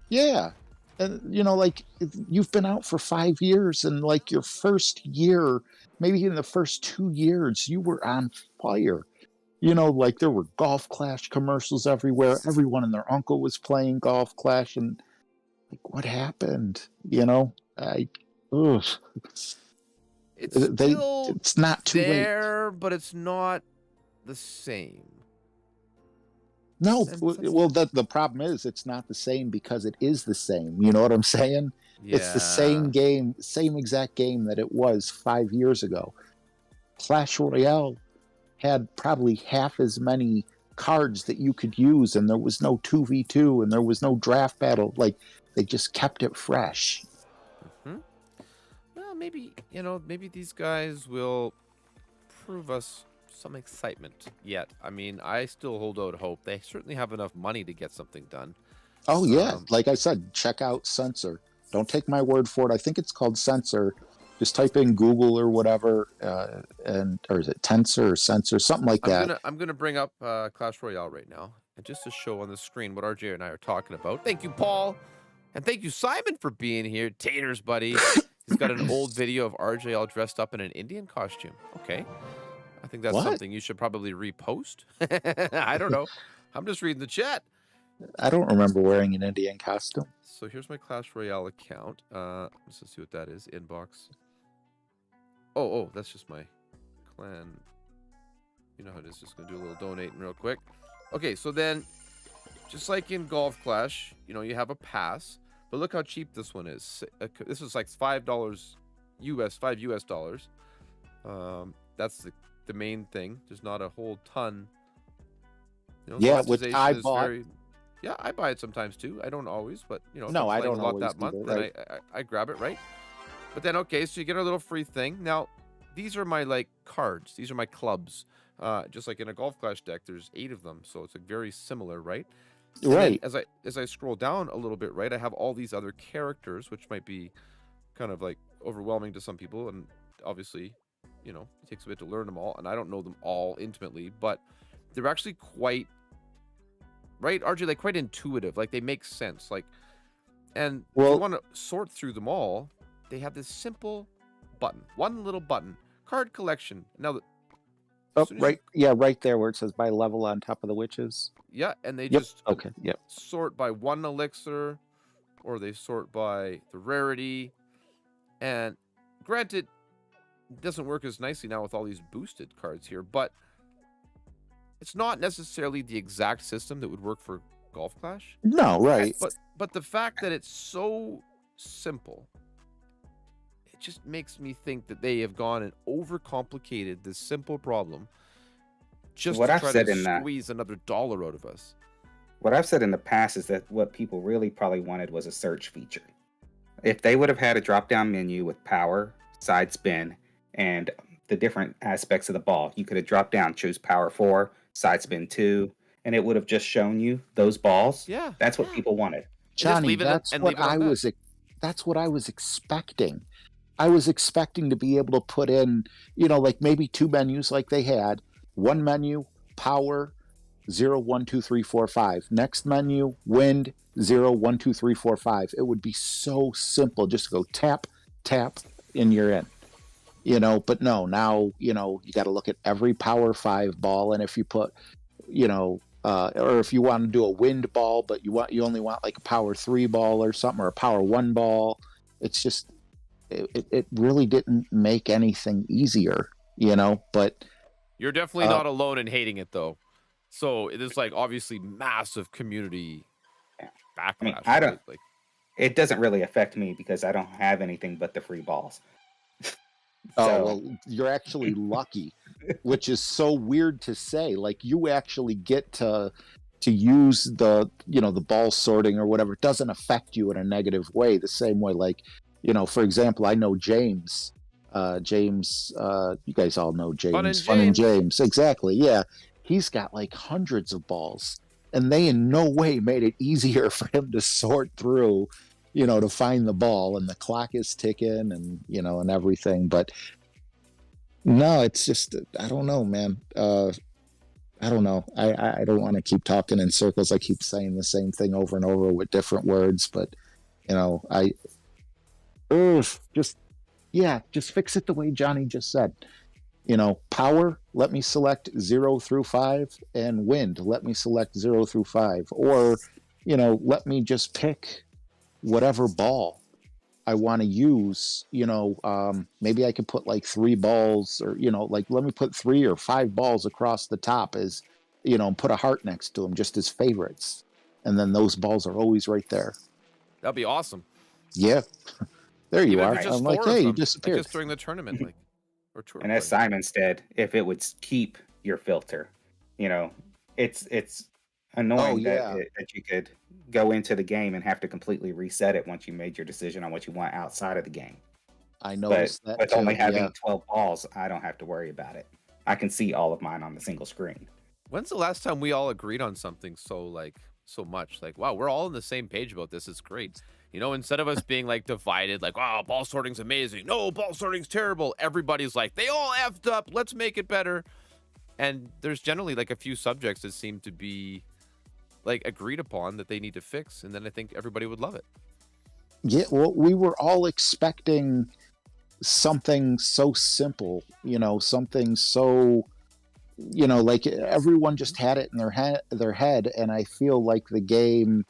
yeah. And you know, like you've been out for 5 years, and like your first year, maybe in the first 2 years, you were on fire. You know, like there were Golf Clash commercials everywhere. Everyone and their uncle was playing Golf Clash, and like, what happened? You know, it's not too there, late. but it's not the same. No, well, the problem is it's not the same because it is the same. You know what I'm saying? Yeah. It's the same game, same exact game that it was 5 years ago. Clash Royale had probably half as many cards that you could use, and there was no 2v2, and there was no draft battle. Like, they just kept it fresh. Mm-hmm. Well, maybe, you know, maybe these guys will prove us some excitement yet. I mean, I still hold out hope. They certainly have enough money to get something done. Oh yeah, Um, like I said, check out Sensor. Don't take my word for it. I think it's called Sensor. Just type in Google or whatever, or is it Tensor or Sensor, something like that. I'm gonna bring up Clash Royale right now, and just to show on the screen what RJ and I are talking about. Thank you, Paul, and thank you, Simon, for being here. Taters, buddy. He's got an old video of RJ all dressed up in an Indian costume. Okay, I think that's What? something you should probably repost. I don't know. I'm just reading the chat. I don't remember wearing an Indian costume. So here's my Clash Royale account. Let's just see what that is. Inbox. Oh, that's just my clan. You know how it is. Just gonna do a little donating real quick. Okay, so then, just like in Golf Clash, you know, you have a pass, but look how cheap this one is. This is like $5 US, $5 US. That's the main thing. There's not a whole ton. You know, Yeah, which monetization I is bought. yeah, I buy it sometimes too. I don't always, but you know, if No, I'm I playing don't a lot always that month, either, then right. I grab it, right? But then okay, so you get a little free thing. Now, these are my like cards. These are my clubs. Just like in a Golf Clash deck, there's 8 of them, so it's like very similar, right? And then Right. as I scroll down a little bit, right, I have all these other characters, which might be kind of like overwhelming to some people, and obviously, you know, it takes a bit to learn them all, and I don't know them all intimately, but they're actually quite right, RJ, like quite intuitive. Like they make sense. Like, and if you Well, want to sort through them all, they have this simple button, one little button, card collection. Now, as oh, soon as you right. Yeah, right there where it says by level on top of the witches. yeah, and they Yep. just Okay. Yep. sort by 1 elixir, or they sort by the rarity. And granted, it doesn't work as nicely now with all these boosted cards here, but it's not necessarily the exact system that would work for Golf Clash. No, right. But the fact that it's so simple, it just makes me think that they have gone and overcomplicated this simple problem just What to I've try said to in the squeeze another dollar out of us. what I've said in the past is that what people really probably wanted was a search feature. If they would have had a drop-down menu with power, side spin, and the different aspects of the ball, you could have dropped down, choose power 4, side spin 2, and it would have just shown you those balls. Yeah, That's what yeah. people wanted. Just Johnny, leave it that's and what leave it on I that. was. That's what I was expecting. I was expecting to be able to put in, like maybe 2 menus like they had. One menu, power, 0, 1, 2, 3, 4, 5. Next menu, wind, 0, 1, 2, 3, 4, 5. It would be so simple just to go tap, tap, and you're in. But no, now, you got to look at every power 5 ball. And if you put, or if you want to do a wind ball, but you only want like a power 3 ball or something, or a power 1 ball, it's just, it really didn't make anything easier, but You're definitely not alone in hating it, though. So it is like obviously massive community backlash. I mean, I don't. right? Like, It doesn't really affect me because I don't have anything but the free balls. oh, well, you're actually lucky, which is so weird to say. Like, you actually get to use the ball sorting or whatever. It doesn't affect you in a negative way, the same way, like, for example, I know James, you guys all know James, Fun and James, exactly, yeah. He's got like hundreds of balls, and they in no way made it easier for him to sort through, to find the ball, and the clock is ticking, and and everything. But no, it's just, I don't know, man. I don't know. I don't want to keep talking in circles. I keep saying the same thing over and over with different words, but just fix it the way Johnny just said. Power, let me select 0 through 5, and wind, let me select 0 through 5. Or, let me just pick whatever ball I want to use. Maybe I could put like 3 balls, or, like let me put 3 or 5 balls across the top as, and put a heart next to them just as favorites. And then those balls are always right there. that'd be awesome. Yeah. There you Even are. if it's just I'm like, 4 of hey, you them, disappeared. like just during the tournament, like or tour. And as Simon said, if it would keep your filter, it's annoying that you could go into the game and have to completely reset it once you made your decision on what you want outside of the game. I noticed that with too, only having yeah. 12 balls, I don't have to worry about it. I can see all of mine on the single screen. When's the last time we all agreed on something so much? Like, wow, we're all on the same page about this. It's great. You know, instead of us being like divided, like, wow, ball sorting's amazing. No, ball sorting's terrible. Everybody's like, they all effed up. Let's make it better. And there's generally like a few subjects that seem to be like agreed upon that they need to fix. And then I think everybody would love it. Yeah, well, we were all expecting something so simple, something so, like everyone just had it in their head, and I feel like the game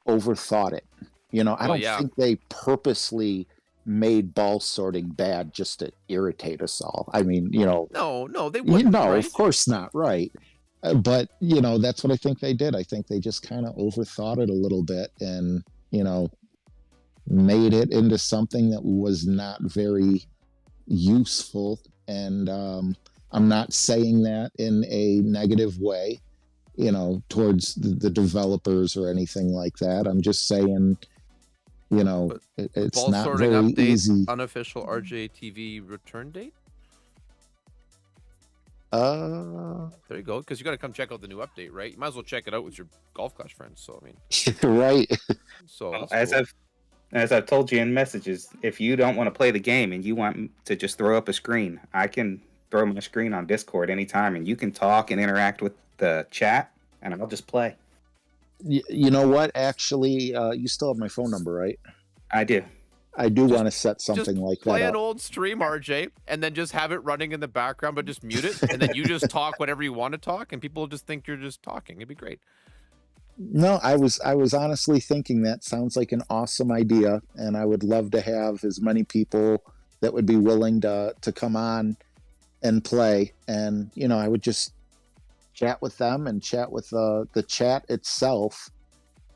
overthought it. I don't think they purposely made ball sorting bad just to irritate us all. I mean, no, they wouldn't. No, right? Of course not, right? But that's what I think they did. I think they just kind of overthought it a little bit, and made it into something that was not very useful. And I'm not saying that in a negative way, towards the developers or anything like that. I'm just saying, it's not sorting very update, easy. Unofficial RJTV return date. There you go. Because you got to come check out the new update, right? You might as well check it out with your Golf Clash friends. So I mean, right. So Well, cool. as I've told you in messages, if you don't want to play the game and you want to just throw up a screen, I can throw my screen on Discord anytime, and you can talk and interact with the chat, and I'll just play. You know what? Actually, you still have my phone number, right? I do. I do want to set something like that Play an up. old stream, RJ, and then just have it running in the background, but just mute it, and then you just talk whatever you want to talk, and people just think you're just talking. It'd be great. No, I was honestly thinking that sounds like an awesome idea, and I would love to have as many people that would be willing to come on and play. And I would just chat with them and chat with the chat itself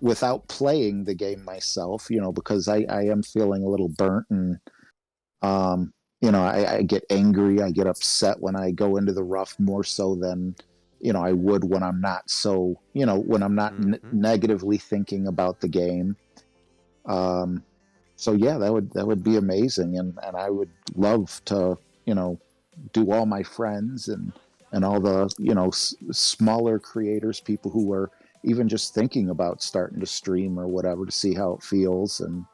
without playing the game myself, because I am feeling a little burnt, and I get angry, I get upset when I go into the rough more so than I would when I'm not so, when I'm not negatively thinking about the game. So yeah, that would be amazing, and I would love to do all my friends and all the smaller creators, people who are even just thinking about starting to stream or whatever, to see how it feels. And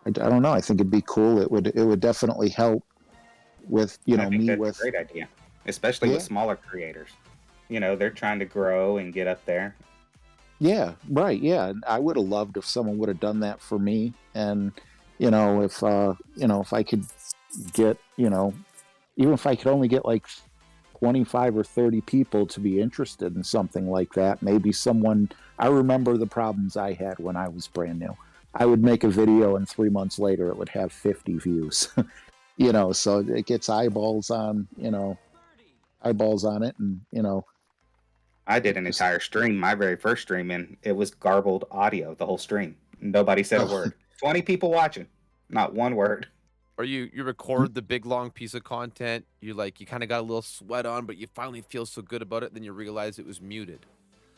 I don't know, I think it'd be cool. It would definitely help with I think that's a great idea, especially with smaller creators. They're trying to grow and get up there. Yeah, right. Yeah, and I would have loved if someone would have done that for me. And if I could get even if I could only get like 25 or 30 people to be interested in something like that, maybe someone. I remember the problems I had when I was brand new. I would make a video, and 3 months later it would have 50 views. So it gets eyeballs on it, and I did an entire stream, my very first stream, and it was garbled audio the whole stream. Nobody said a word. 20 people watching, not one word. Or you record the big long piece of content, you kind of got a little sweat on, but you finally feel so good about it, then you realize it was muted.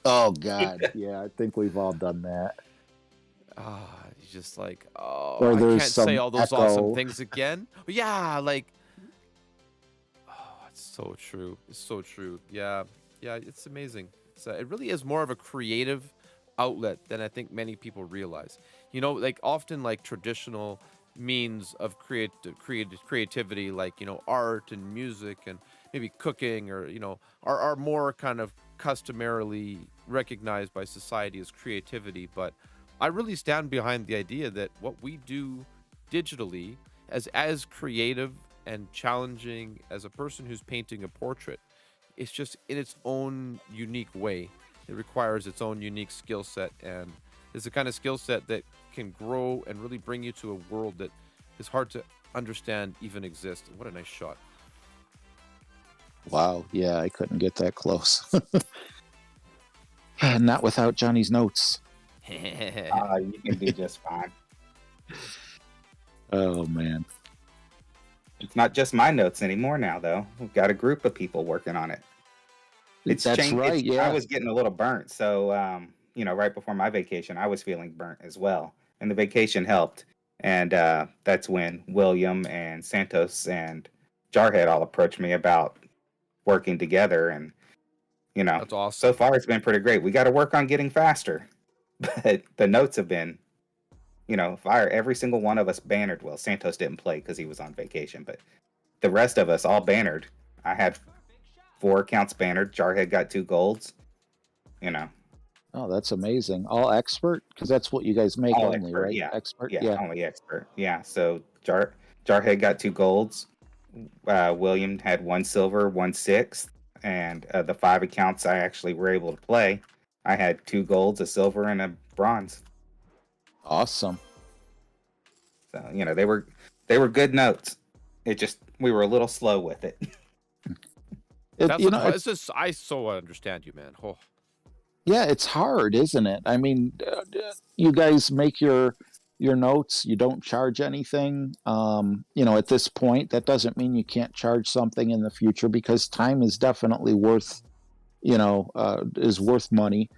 Oh God, yeah, I think we've all done that. You're just like, oh, or I can't some say all those echo. awesome things again. Yeah, it's so true. It's so true. Yeah, it's amazing. It really is more of a creative outlet than I think many people realize. Often traditional means of creativity, art and music and maybe cooking, or are more kind of customarily recognized by society as creativity. But I really stand behind the idea that what we do digitally, as creative and challenging as a person who's painting a portrait, it's just in its own unique way. It requires its own unique skill set, and it's the kind of skill set that can grow and really bring you to a world that is hard to understand even exists. What a nice shot. Wow, yeah, I couldn't get that close. Not without Johnny's notes. You can do just fine. Oh man. It's not just my notes anymore now, though. We've got a group of people working on it. That's changed. Right, yeah. I was getting a little burnt, so right before my vacation, I was feeling burnt as well, and the vacation helped. And that's when William and Santos and Jarhead all approached me about working together, and That's awesome. so far it's been pretty great. We got to work on getting faster, but the notes have been, fire. Every single one of us bannered. Well, Santos didn't play because he was on vacation, but the rest of us all bannered. I had 4 accounts bannered. Jarhead got 2 golds. Oh, that's amazing. All expert? Because that's what you guys make All only, expert, right? yeah. Expert? Yeah, only expert. Yeah, so Jarhead got 2 golds. William had 1 silver, 1 6th. And the 5 accounts I actually were able to play, I had 2 golds, a silver, and a bronze. Awesome. So, they were good notes. It just, we were a little slow with it. It's just, I so understand you, man. Oh. Yeah, it's hard, isn't it? I mean, you guys make your notes. You don't charge anything. At this point, that doesn't mean you can't charge something in the future, because time is definitely worth, is worth money.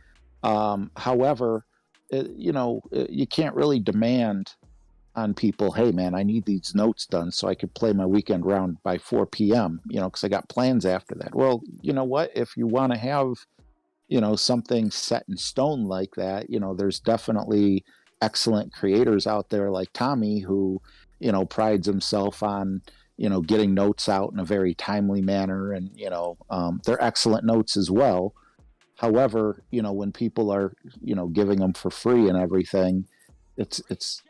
However, you can't really demand on people, hey man, I need these notes done so I could play my weekend round by 4 p.m. Because I got plans after that. Well, you know what? If you want to have something set in stone like that, there's definitely excellent creators out there like Tommy, who, prides himself on, getting notes out in a very timely manner, and, they're excellent notes as well. However, when people are, giving them for free and everything, it's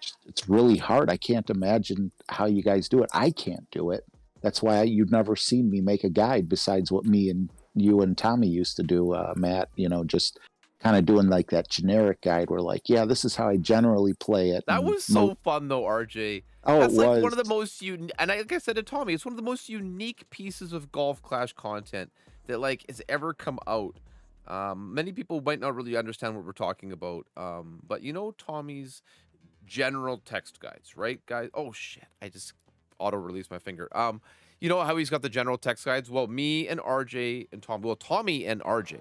really hard. I can't imagine how you guys do it. I can't do it. That's why you've never seen me make a guide besides what me and you and Tommy used to do, Matt, just kind of doing like that generic guide where like, yeah, this is how I generally play it. That was so fun though, RJ. Oh, that's it like was one of the most unique, and like I said to Tommy, it's one of the most unique pieces of Golf Clash content that like has ever come out. Many people might not really understand what we're talking about, but Tommy's general text guides, right, guys? Oh shit, I just auto-released my finger. You know how he's got the general text guides? Well, me and RJ and Tommy and RJ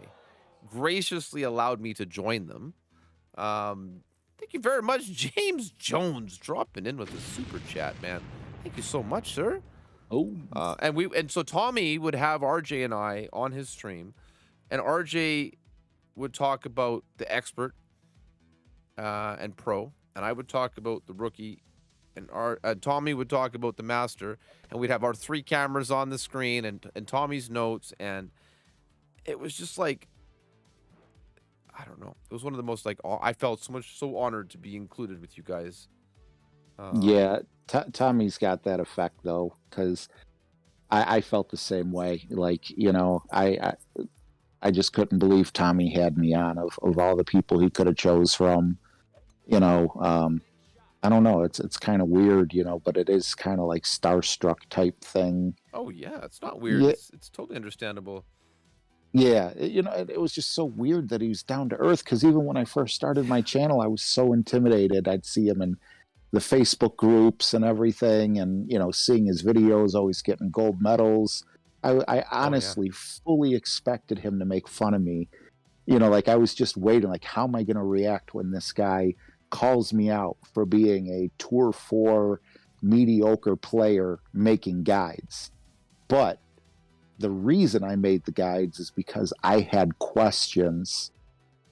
graciously allowed me to join them. Thank you very much, James Jones, dropping in with a super chat, man. Thank you so much, sir. Oh, and so Tommy would have RJ and I on his stream, and RJ would talk about the expert and pro, and I would talk about the rookie, and Tommy would talk about the master, and we'd have our 3 cameras on the screen and Tommy's notes, and it was just like, I don't know. It was one of the most like, I felt so honored to be included with you guys. Yeah, Tommy's got that effect though, because I felt the same way. Like, I just couldn't believe Tommy had me on of all the people he could have chose from. I don't know. It's kind of weird, but it is kind of like starstruck type thing. Oh yeah, it's not weird. Yeah. It's totally understandable. Yeah, it was just so weird that he was down to earth, because even when I first started my channel, I was so intimidated. I'd see him in the Facebook groups and everything, and, seeing his videos, always getting gold medals. I honestly fully expected him to make fun of me. Like I was just waiting, like, how am I going to react when this guy calls me out for being a Tour 4 mediocre player making guides? But the reason I made the guides is because I had questions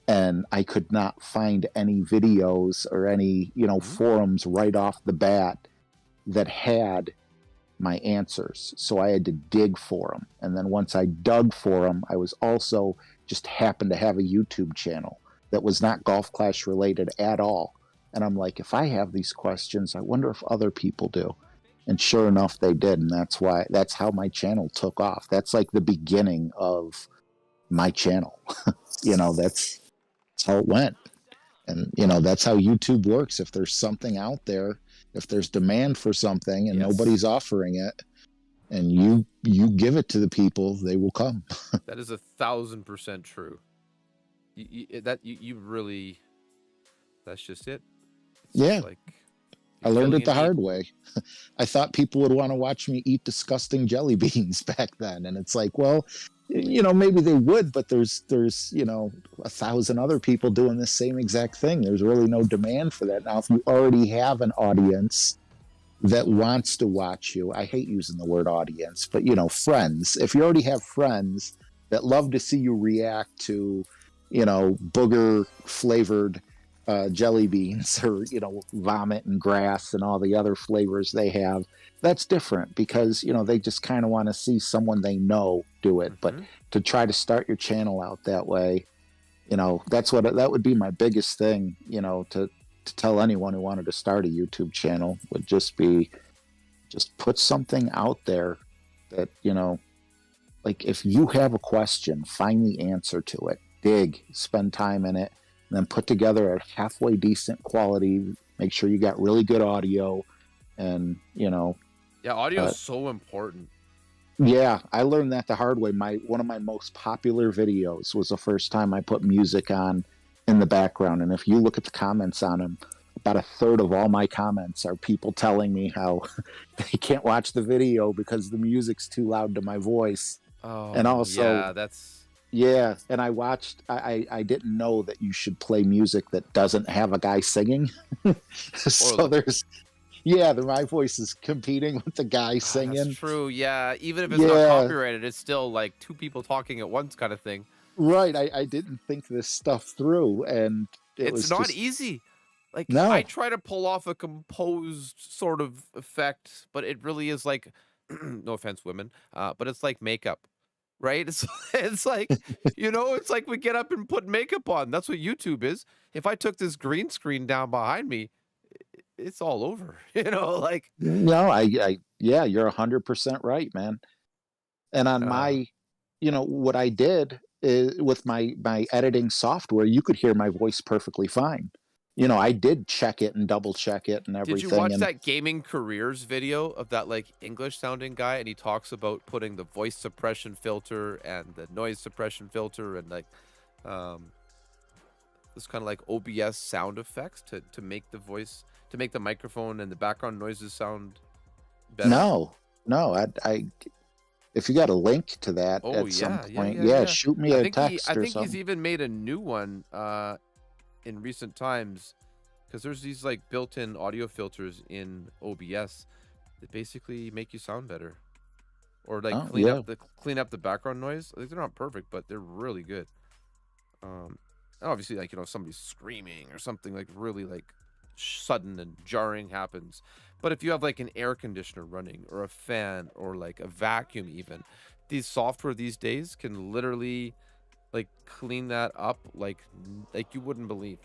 and I could not find any videos or any, forums right off the bat that had my answers. So I had to dig for them. And then once I dug for them, I was also just happened to have a YouTube channel that was not Golf Clash related at all. And I'm like, if I have these questions, I wonder if other people do. And sure enough, they did. And that's how my channel took off. That's like the beginning of my channel. That's how it went. And, that's how YouTube works. If there's something out there, if there's demand for something and nobody's offering it, and you give it to the people, they will come. That is 1,000% true. You really, that's just it. It's like, I learned it the hard way. I thought people would want to watch me eat disgusting jelly beans back then. And it's like, well, maybe they would, but there's 1,000 other people doing the same exact thing. There's really no demand for that. Now, if you already have an audience, that wants to watch you. I hate using the word audience, but you know, friends. If you already have friends that love to see you react to, you know, booger flavored jelly beans or, you know, vomit and grass and all the other flavors they have, that's different because, you know, they just kind of want to see someone they know do it. But to try to start your channel out that way, you know, that would be my biggest thing, you know, to tell anyone who wanted to start a YouTube channel would just be, just put something out there that, you know, like if you have a question, find the answer to it, dig, spend time in it, and then put together a halfway decent quality, make sure you got really good audio and, you know. Yeah, audio is so important. Yeah, I learned that the hard way. One of my most popular videos was the first time I put music on in the background. And if you look at the comments on them, about a third of all my comments are people telling me how they can't watch the video because the music's too loud to my voice. Oh, and also, yeah, and I didn't know that you should play music that doesn't have a guy singing. So my voice is competing with the guy singing. That's true. Yeah, even if it's not copyrighted, it's still like two people talking at once kind of thing. Right. I didn't think this stuff through, and it's not easy. Like, no. I try to pull off a composed sort of effect, but it really is like, no offense, women, but it's like makeup, right? It's like, you know, it's like we get up and put makeup on. That's what YouTube is. If I took this green screen down behind me, it's all over, you know, like. No, yeah, you're 100% right, man. And on my, you know, what I did is with my editing software, you could hear my voice perfectly fine. You know, I did check it and double check it and everything. Did you watch that gaming careers video of that like English sounding guy? And he talks about putting the voice suppression filter and the noise suppression filter and like this kind of like OBS sound effects to make the voice, to make the microphone and the background noises sound better. No, I if you got a link to that at some point, shoot me a text or something. I think he's even made a new one in recent times, because there's these like built-in audio filters in OBS that basically make you sound better, or like clean up the background noise. Like, they're not perfect, but they're really good. And obviously, like, you know, if somebody's screaming or something like really like sudden and jarring happens. But if you have like an air conditioner running or a fan or like a vacuum, even these software these days can literally like clean that up like you wouldn't believe.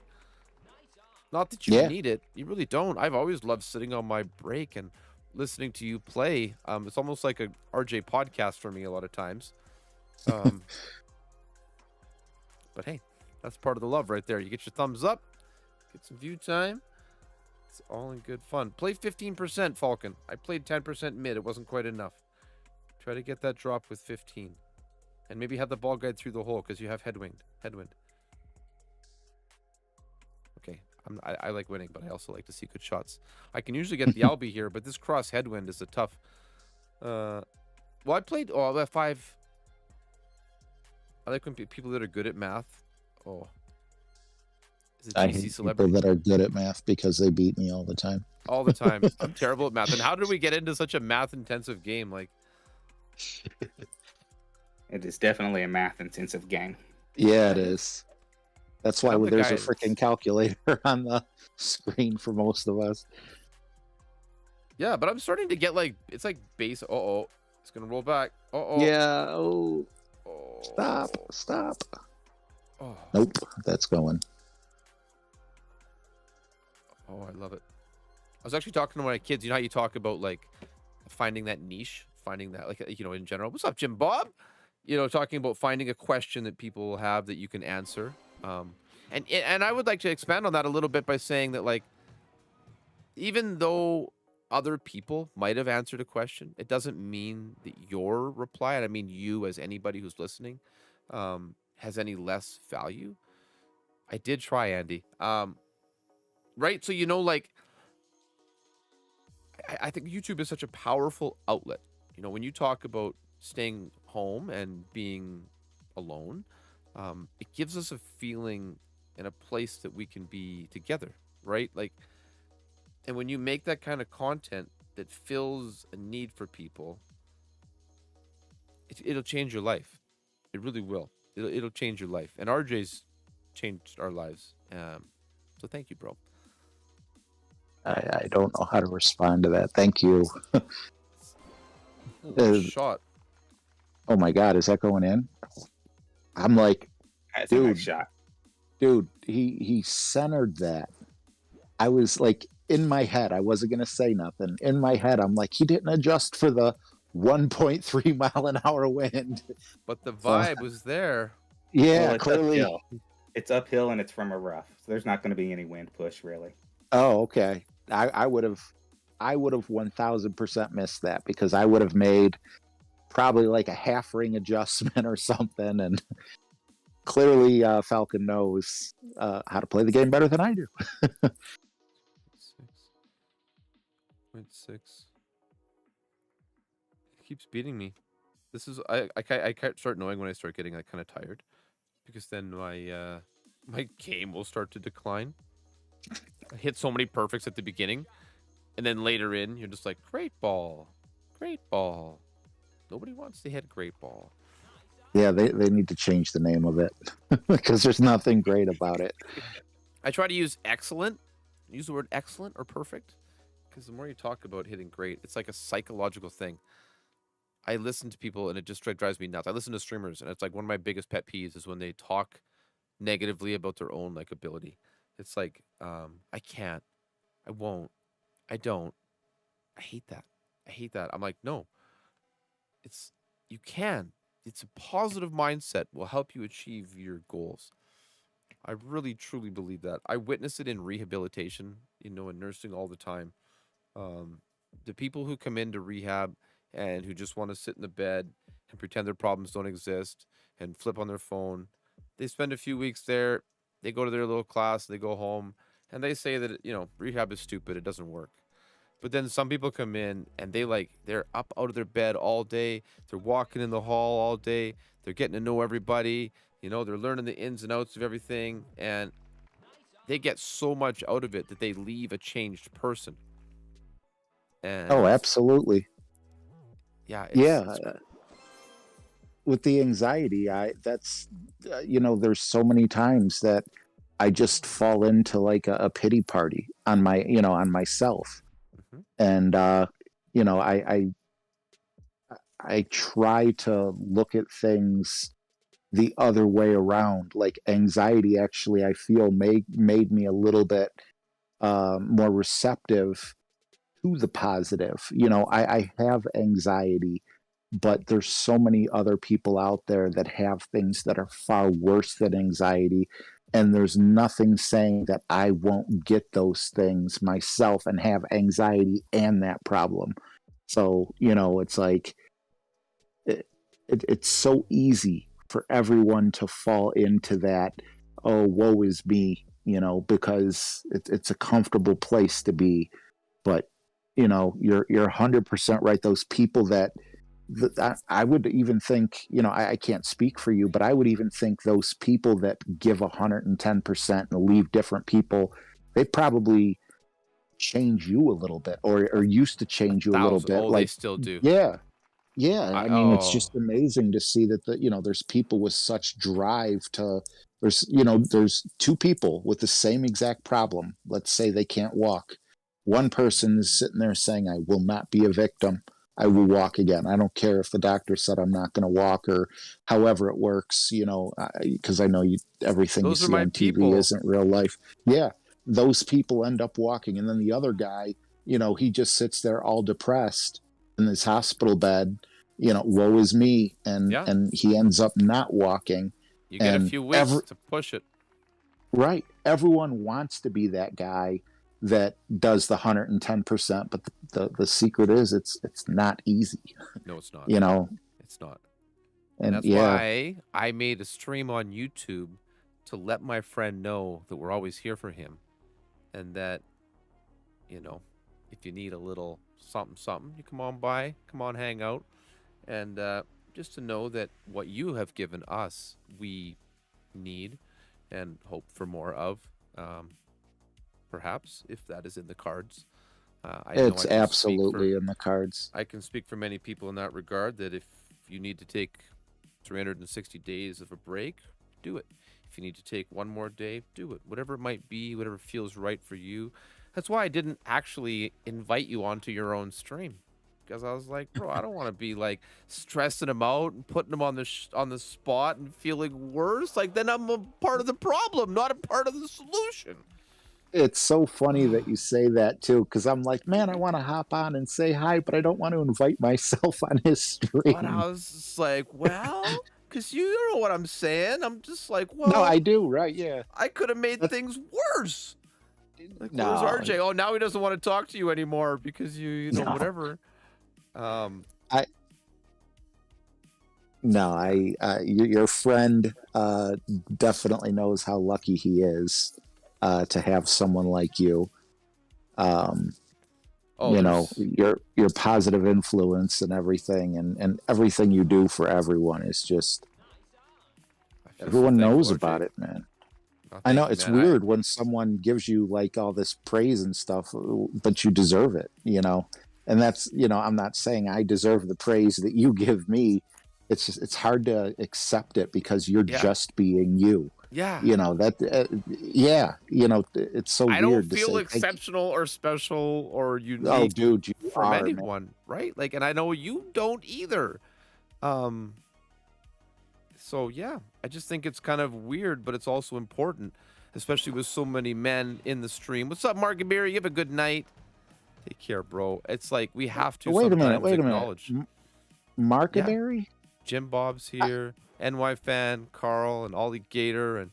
Not that you need it, you really don't. I've always loved sitting on my break and listening to you play. It's almost like a RJ podcast for me a lot of times. But hey, that's part of the love right there. You get your thumbs up, get some view time. It's all in good fun. Play 15%, Falcon. I played 10% mid. It wasn't quite enough. Try to get that drop with 15. And maybe have the ball guide through the hole because you have headwind. Okay, I like winning, but I also like to see good shots. I can usually get the Albie here, but this cross headwind is a tough. Well, I played. Oh, I have 5. I like when people that are good at math. Oh, is it I hate people that are good at math because they beat me all the time. All the time. I'm terrible at math. And how did we get into such a math-intensive game? Like. It is definitely a math-intensive game. Yeah, it is. That's why there's a freaking calculator on the screen for most of us. Yeah, but I'm starting to get like, it's like base. Uh-oh. It's going to roll back. Uh-oh. Yeah. Oh. Stop. Oh. Nope. That's going. Oh, I love it. I was actually talking to my kids. You know how you talk about like finding that niche, finding that, like, you know, in general. What's up, Jim Bob? You know, talking about finding a question that people have that you can answer. And I would like to expand on that a little bit by saying that, like, even though other people might have answered a question, it doesn't mean that your reply, and I mean you as anybody who's listening, has any less value. I did try, Andy. Right? So, you know, like, I think YouTube is such a powerful outlet. You know, when you talk about staying home and being alone, it gives us a feeling in a place that we can be together, right? Like, and when you make that kind of content that fills a need for people, it'll change your life. It really will. It'll change your life. And RJ's changed our lives. So thank you, bro. I don't know how to respond to that. Thank you. Shot. Oh my God, is that going in? I'm like, That's a nice dude, shot. dude, he centered that. I was like, in my head, I wasn't gonna say nothing. In my head, I'm like, he didn't adjust for the 1.3 mile an hour wind. But the vibe was there. Yeah, Well, it's clearly. uphill. It's uphill and it's from a rough, so there's not going to be any wind push really. Oh, okay. I would have 1000% missed that because I would have made probably like a half ring adjustment or something. And clearly, Falcon knows how to play the game better than I do. 6.6. He keeps beating me. This is I can't start knowing when I start getting like kind of tired, because then my my game will start to decline. I hit so many perfects at the beginning, and then later in, you're just like, great ball, great ball. Nobody wants to hit great ball. Yeah, they need to change the name of it because there's nothing great about it. I try to use excellent, use the word excellent or perfect, because the more you talk about hitting great, it's like a psychological thing. I listen to people and it just drives me nuts. I listen to streamers and it's like one of my biggest pet peeves is when they talk negatively about their own like ability. It's like, I can't, I won't, I don't. I hate that. I hate that. I'm like, no, you can. It's a positive mindset will help you achieve your goals. I really truly believe that. I witness it in rehabilitation, in nursing all the time. The people who come into rehab and who just want to sit in the bed and pretend their problems don't exist and flip on their phone, they spend a few weeks there, they go to their little class, they go home, and they say that rehab is stupid, it doesn't work. But then some people come in and they're up out of their bed all day, they're walking in the hall all day, they're getting to know everybody, they're learning the ins and outs of everything, and they get so much out of it that they leave a changed person. And Oh, absolutely. yeah, with the anxiety, that's there's so many times that I just fall into like a pity party on on myself. Mhm. And I try to look at things the other way around. Like anxiety actually, I feel made me a little bit more receptive to the positive. I have anxiety, but there's so many other people out there that have things that are far worse than anxiety. And there's nothing saying that I won't get those things myself and have anxiety and that problem. So, it's like, it's so easy for everyone to fall into that, oh, woe is me, because it's a comfortable place to be. But, you're 100% right. Those people that I would even think, I can't speak for you, but I would even think those people that give 110% and leave different people, they probably change you a little bit or used to change you a little bit. Oh, they still do. Yeah. I mean, it's just amazing to see that there's people with such drive to, there's two people with the same exact problem. Let's say they can't walk. One person is sitting there saying, I will not be a victim. I will walk again. I don't care if the doctor said I'm not going to walk or however it works, because I know everything Those you are see my on TV people. isn't real life. Yeah, those people end up walking. And then the other guy, he just sits there all depressed in his hospital bed, woe is me. And he ends up not walking. You get a few weeks to push it. Right. Everyone wants to be that guy that does the 110%, but the secret is it's not easy. No, it's not. It's not. And that's why I made a stream on YouTube to let my friend know that we're always here for him, and that if you need a little something, you come on by, come on hang out, and just to know that what you have given us, we need and hope for more of, perhaps, if that is in the cards. I know It's I can absolutely in the cards. I can speak for many people in that regard that if you need to take 360 days of a break, do it. If you need to take one more day, do it. Whatever it might be, whatever feels right for you. That's why I didn't actually invite you onto your own stream, because I was like, bro, I don't want to be like stressing him out and putting him on the spot and feeling worse. Like then I'm a part of the problem, not a part of the solution. It's so funny that you say that too, because I'm like, man, I want to hop on and say hi, but I don't want to invite myself on his But I stream. was just like, well, because you know what I'm saying. I'm just like, No, well, I do, right? Yeah. I could have made That's- things worse. Like, No. where's RJ? Oh, now he doesn't want to talk to you anymore because you know, No. whatever. Your friend definitely knows how lucky he is to have someone like you. Oh, You know, your positive influence and everything, and everything you do for everyone is just I feel so everyone knows thankful, about RJ. it, man. Oh, I know thank you, it's man. weird when someone gives you like all this praise and stuff, but you deserve it, you know. And that's, you know, I'm not saying I deserve the praise that you give me. It's just it's hard to accept it because you're Yeah. just being you. Yeah. You know that, yeah. You know, it's so I don't weird to feel say. exceptional or special or unique Oh, dude, you from are, man. anyone, right? Like, and I know you don't either. So yeah, I just think it's kind of weird, but it's also important, especially with so many men in the stream. What's up, Mark and Barry? You have a good night. Take care, bro. It's like we have to Wait a minute. sometimes Wait a minute. acknowledge. Markaberry? Jim Bob's here, NY Fan, Carl, and Ollie Gator,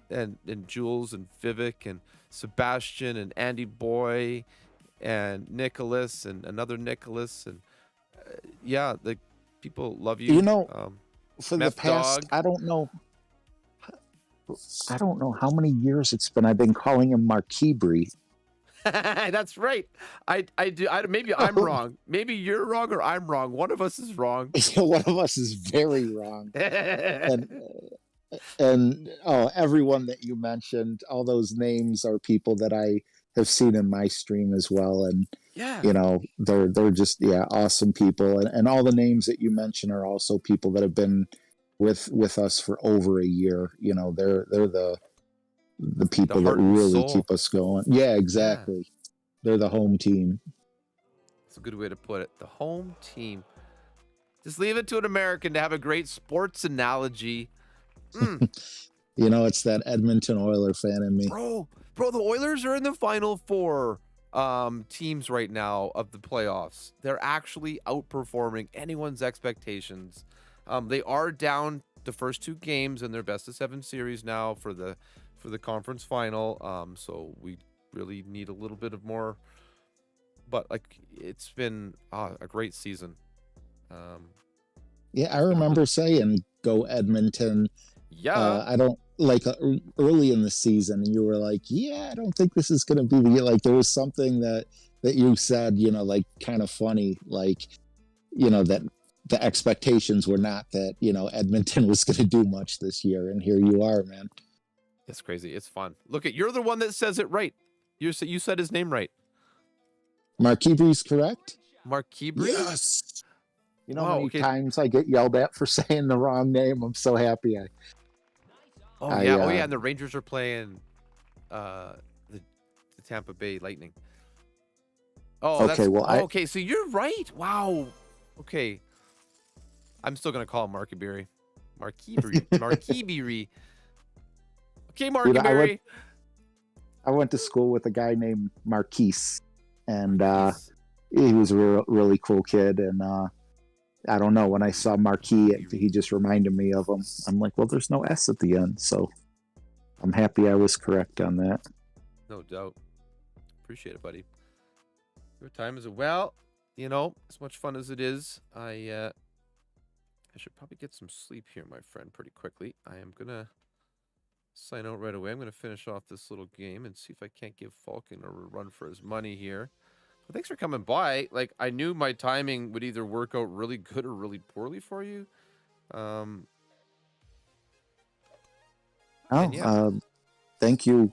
and Jules, and Vivek, and Sebastian, and Andy Boy, and Nicholas, and another Nicholas, and yeah, the people love you. You know, for the Meth past, Dog. I don't know how many years it's been. I've been calling him Marquibri. That's right. I do. Maybe I'm wrong. Maybe you're wrong or I'm wrong. One of us is wrong. One of us is very wrong. And everyone that you mentioned, all those names are people that I have seen in my stream as well. And yeah, you know, they're just awesome people. And all the names that you mentioned are also people that have been with us for over a year. You know, they're the people that heart and really soul. keep us going. Yeah, exactly. Yeah. They're the home team. That's a good way to put it. The home team. Just leave it to an American to have a great sports analogy. You know, it's that Edmonton Oiler fan in me. Bro, the Oilers are in the final four teams right now of the playoffs. They're actually outperforming anyone's expectations. They are down the first two games in their best of 7 series now for the conference final. So we really need a little bit of more, but like it's been a great season. Yeah, I remember saying go Edmonton. Yeah, I don't like early in the season, and you were like, yeah, I don't think this is going to be the, like, there was something that you said, you know, like kind of funny, like, you know, that the expectations were not that, you know, Edmonton was going to do much this year, and here you are, man. it's crazy. It's fun. Look at, you're the one that says it right. You said his name right. Marquibri's correct. Marquibri? Yes. You know Wow, how many okay. times I get yelled at for saying the wrong name? I'm so happy. Oh yeah, and the Rangers are playing the Tampa Bay Lightning. Oh, okay. okay. So you're right. Wow. Okay. I'm still gonna call him Markibiri. Markibiri. Okay, Markibiri. I went to school with a guy named Marquise, and he was a really cool kid. And I don't know, when I saw Marquis, he just reminded me of him. I'm like, well, there's no S at the end, so I'm happy I was correct on that. No doubt. Appreciate it, buddy. Your time is well. You know, as much fun as it is, I should probably get some sleep here, my friend, pretty quickly. I am gonna sign out right away. I'm gonna finish off this little game and see if I can't give Falcon a run for his money here. Well, thanks for coming by. Like, I knew my timing would either work out really good or really poorly for you. Thank you.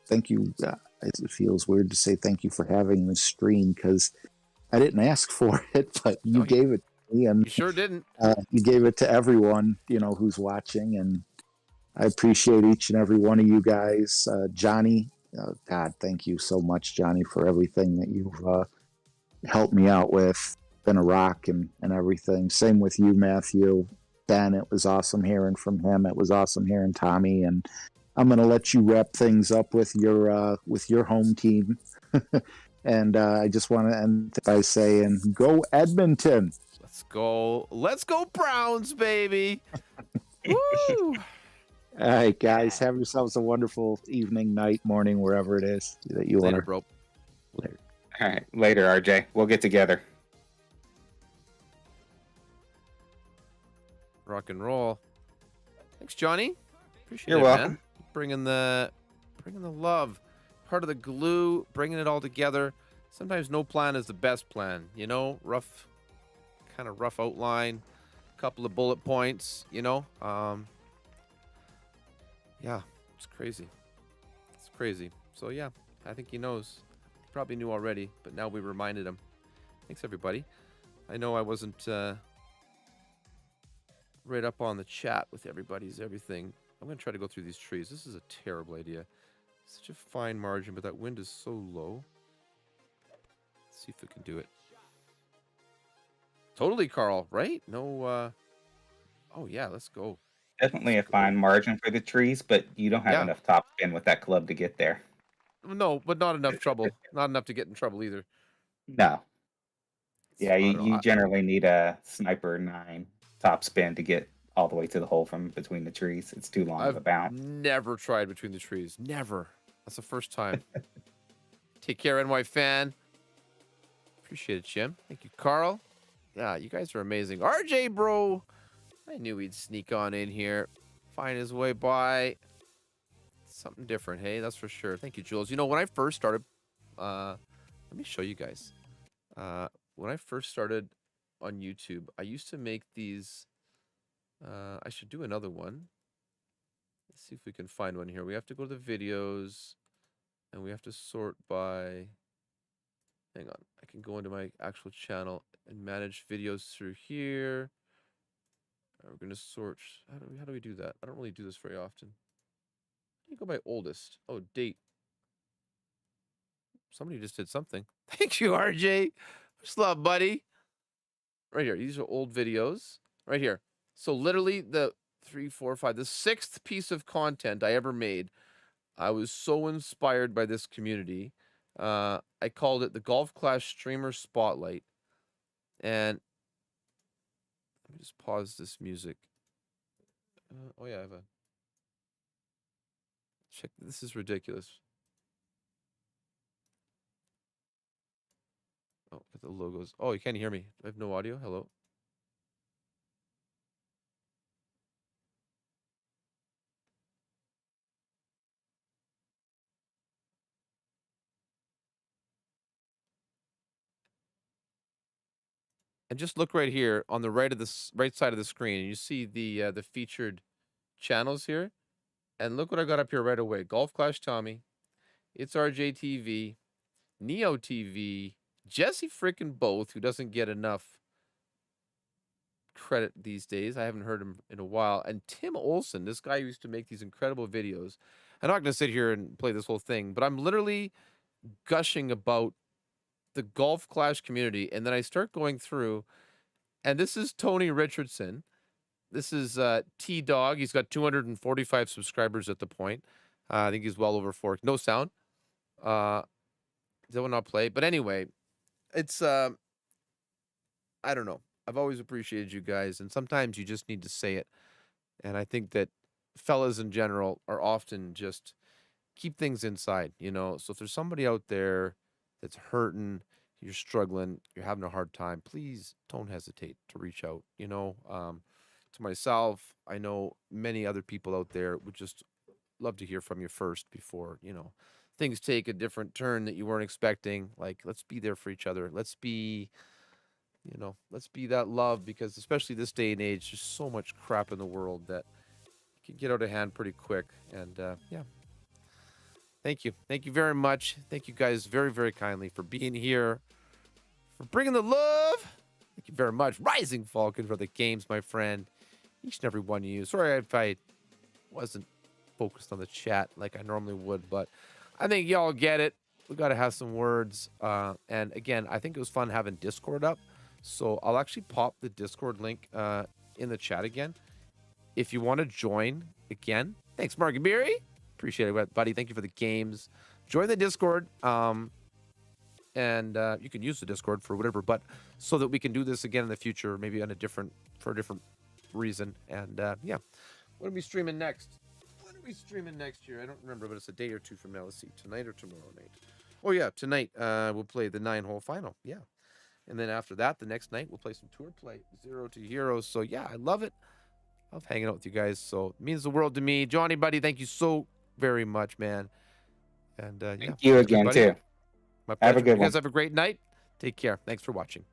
Thank you. it feels weird to say thank you for having this stream because I didn't ask for it, but you gave it to me, and You sure didn't. you gave it to everyone, who's watching, and I appreciate each and every one of you guys. Johnny, God, thank you so much, Johnny, for everything that you've helped me out with. Been a rock and everything. Same with you, Matthew. Ben, it was awesome hearing from him. It was awesome hearing Tommy, and I'm going to let you wrap things up with your home team. And I just want to end by saying, go Edmonton. Let's go Browns, baby. Woo! All right, guys, have yourselves a wonderful evening, night, morning, wherever it is that you want Later, to. bro. Later. All right, later, RJ. We'll get together. Rock and roll. Thanks, Johnny. Appreciate You're it, welcome. man. Bringing the love, part of the glue, bringing it all together. Sometimes no plan is the best plan. Rough outline, couple of bullet points. Yeah, it's crazy. It's crazy. So yeah, I think he knows. He probably knew already, but now we reminded him. Thanks, everybody. I know I wasn't right up on the chat with everybody's everything. I'm going to try to go through these trees. This is a terrible idea. Such a fine margin, but that wind is so low. Let's see if we can do it. Totally, Carl, right? No, oh yeah, let's go. Definitely a fine margin for the trees, but you don't have enough top spin with that club to get there. No, but not enough trouble. Not enough to get in trouble either. No. Yeah, I don't know. you generally need a sniper 9 top spin to get all the way to the hole from between the trees. It's too long of a bounce. Never tried between the trees. Never. That's the first time. Take care, NY fan. Appreciate it, Jim. Thank you, Carl. Yeah, you guys are amazing. RJ, bro. I knew he'd sneak on in here. Find his way by. Something different, hey? That's for sure. Thank you, Jules. When I first started... let me show you guys. When I first started on YouTube, I used to make these... I should do another one. Let's see if we can find one here. We have to go to the videos, and we have to sort by... Hang on. I can go into my actual channel and manage videos through here. We're going to sort... How do we do that? I don't really do this very often. How do you go by oldest? Oh, date. Somebody just did something. Thank you, RJ. Much love, buddy. Right here. These are old videos. Right here. So literally the 3, 4, 5, the 6th piece of content I ever made. I was so inspired by this community. I called it the Golf Clash Streamer Spotlight. And let me just pause this music. Oh yeah, I have a... Check. This is ridiculous. Oh, got the logos. Oh, you can't hear me. I have no audio. Hello. And just look right here on the right side of the screen, and you see the featured channels here. And look what I got up here right away: Golf Clash Tommy, ItsRJTV, Neo TV, Jesse frickin' Both, who doesn't get enough credit these days. I haven't heard him in a while. And Tim Olson, this guy who used to make these incredible videos. I'm not going to sit here and play this whole thing, but I'm literally gushing about the Golf Clash community. And then I start going through, and this is Tony Richardson. This is T-Dog. He's got 245 subscribers at the point. I think he's well over 4. No sound. That will not play. But anyway, it's, I don't know. I've always appreciated you guys, and sometimes you just need to say it. And I think that fellas in general are often just keep things inside, So if there's somebody out there that's hurting, you're struggling, you're having a hard time, please don't hesitate to reach out, to myself. I know many other people out there would just love to hear from you first before, things take a different turn that you weren't expecting. Like, let's be there for each other. Let's be that love, because especially this day and age, there's so much crap in the world that can get out of hand pretty quick. And yeah, Thank you. Thank you very much. Thank you guys very, very kindly for being here, for bringing the love. Thank you very much. Rising Falcon for the games, my friend. Each and every one of you. Sorry if I wasn't focused on the chat like I normally would, but I think y'all get it. We got to have some words. And again, I think it was fun having Discord up. So I'll actually pop the Discord link in the chat again. If you want to join again, thanks, Marky Beery. Appreciate it, buddy. Thank you for the games. Join the Discord. And you can use the Discord for whatever, but so that we can do this again in the future, maybe on for a different reason. And yeah, what are we streaming next? What are we streaming next year? I don't remember, but it's a day or two from now. Let's see, tonight or tomorrow night. Oh yeah, tonight we'll play the 9-hole final. Yeah, and then after that, the next night we'll play some tour play, 0 to Heroes. So yeah, I love it. I love hanging out with you guys. So it means the world to me, Johnny, buddy. Thank you so very much, man. And yeah, Thank you again, buddy. too. My pleasure. Have a good You guys one. have a great night. Take care. Thanks for watching.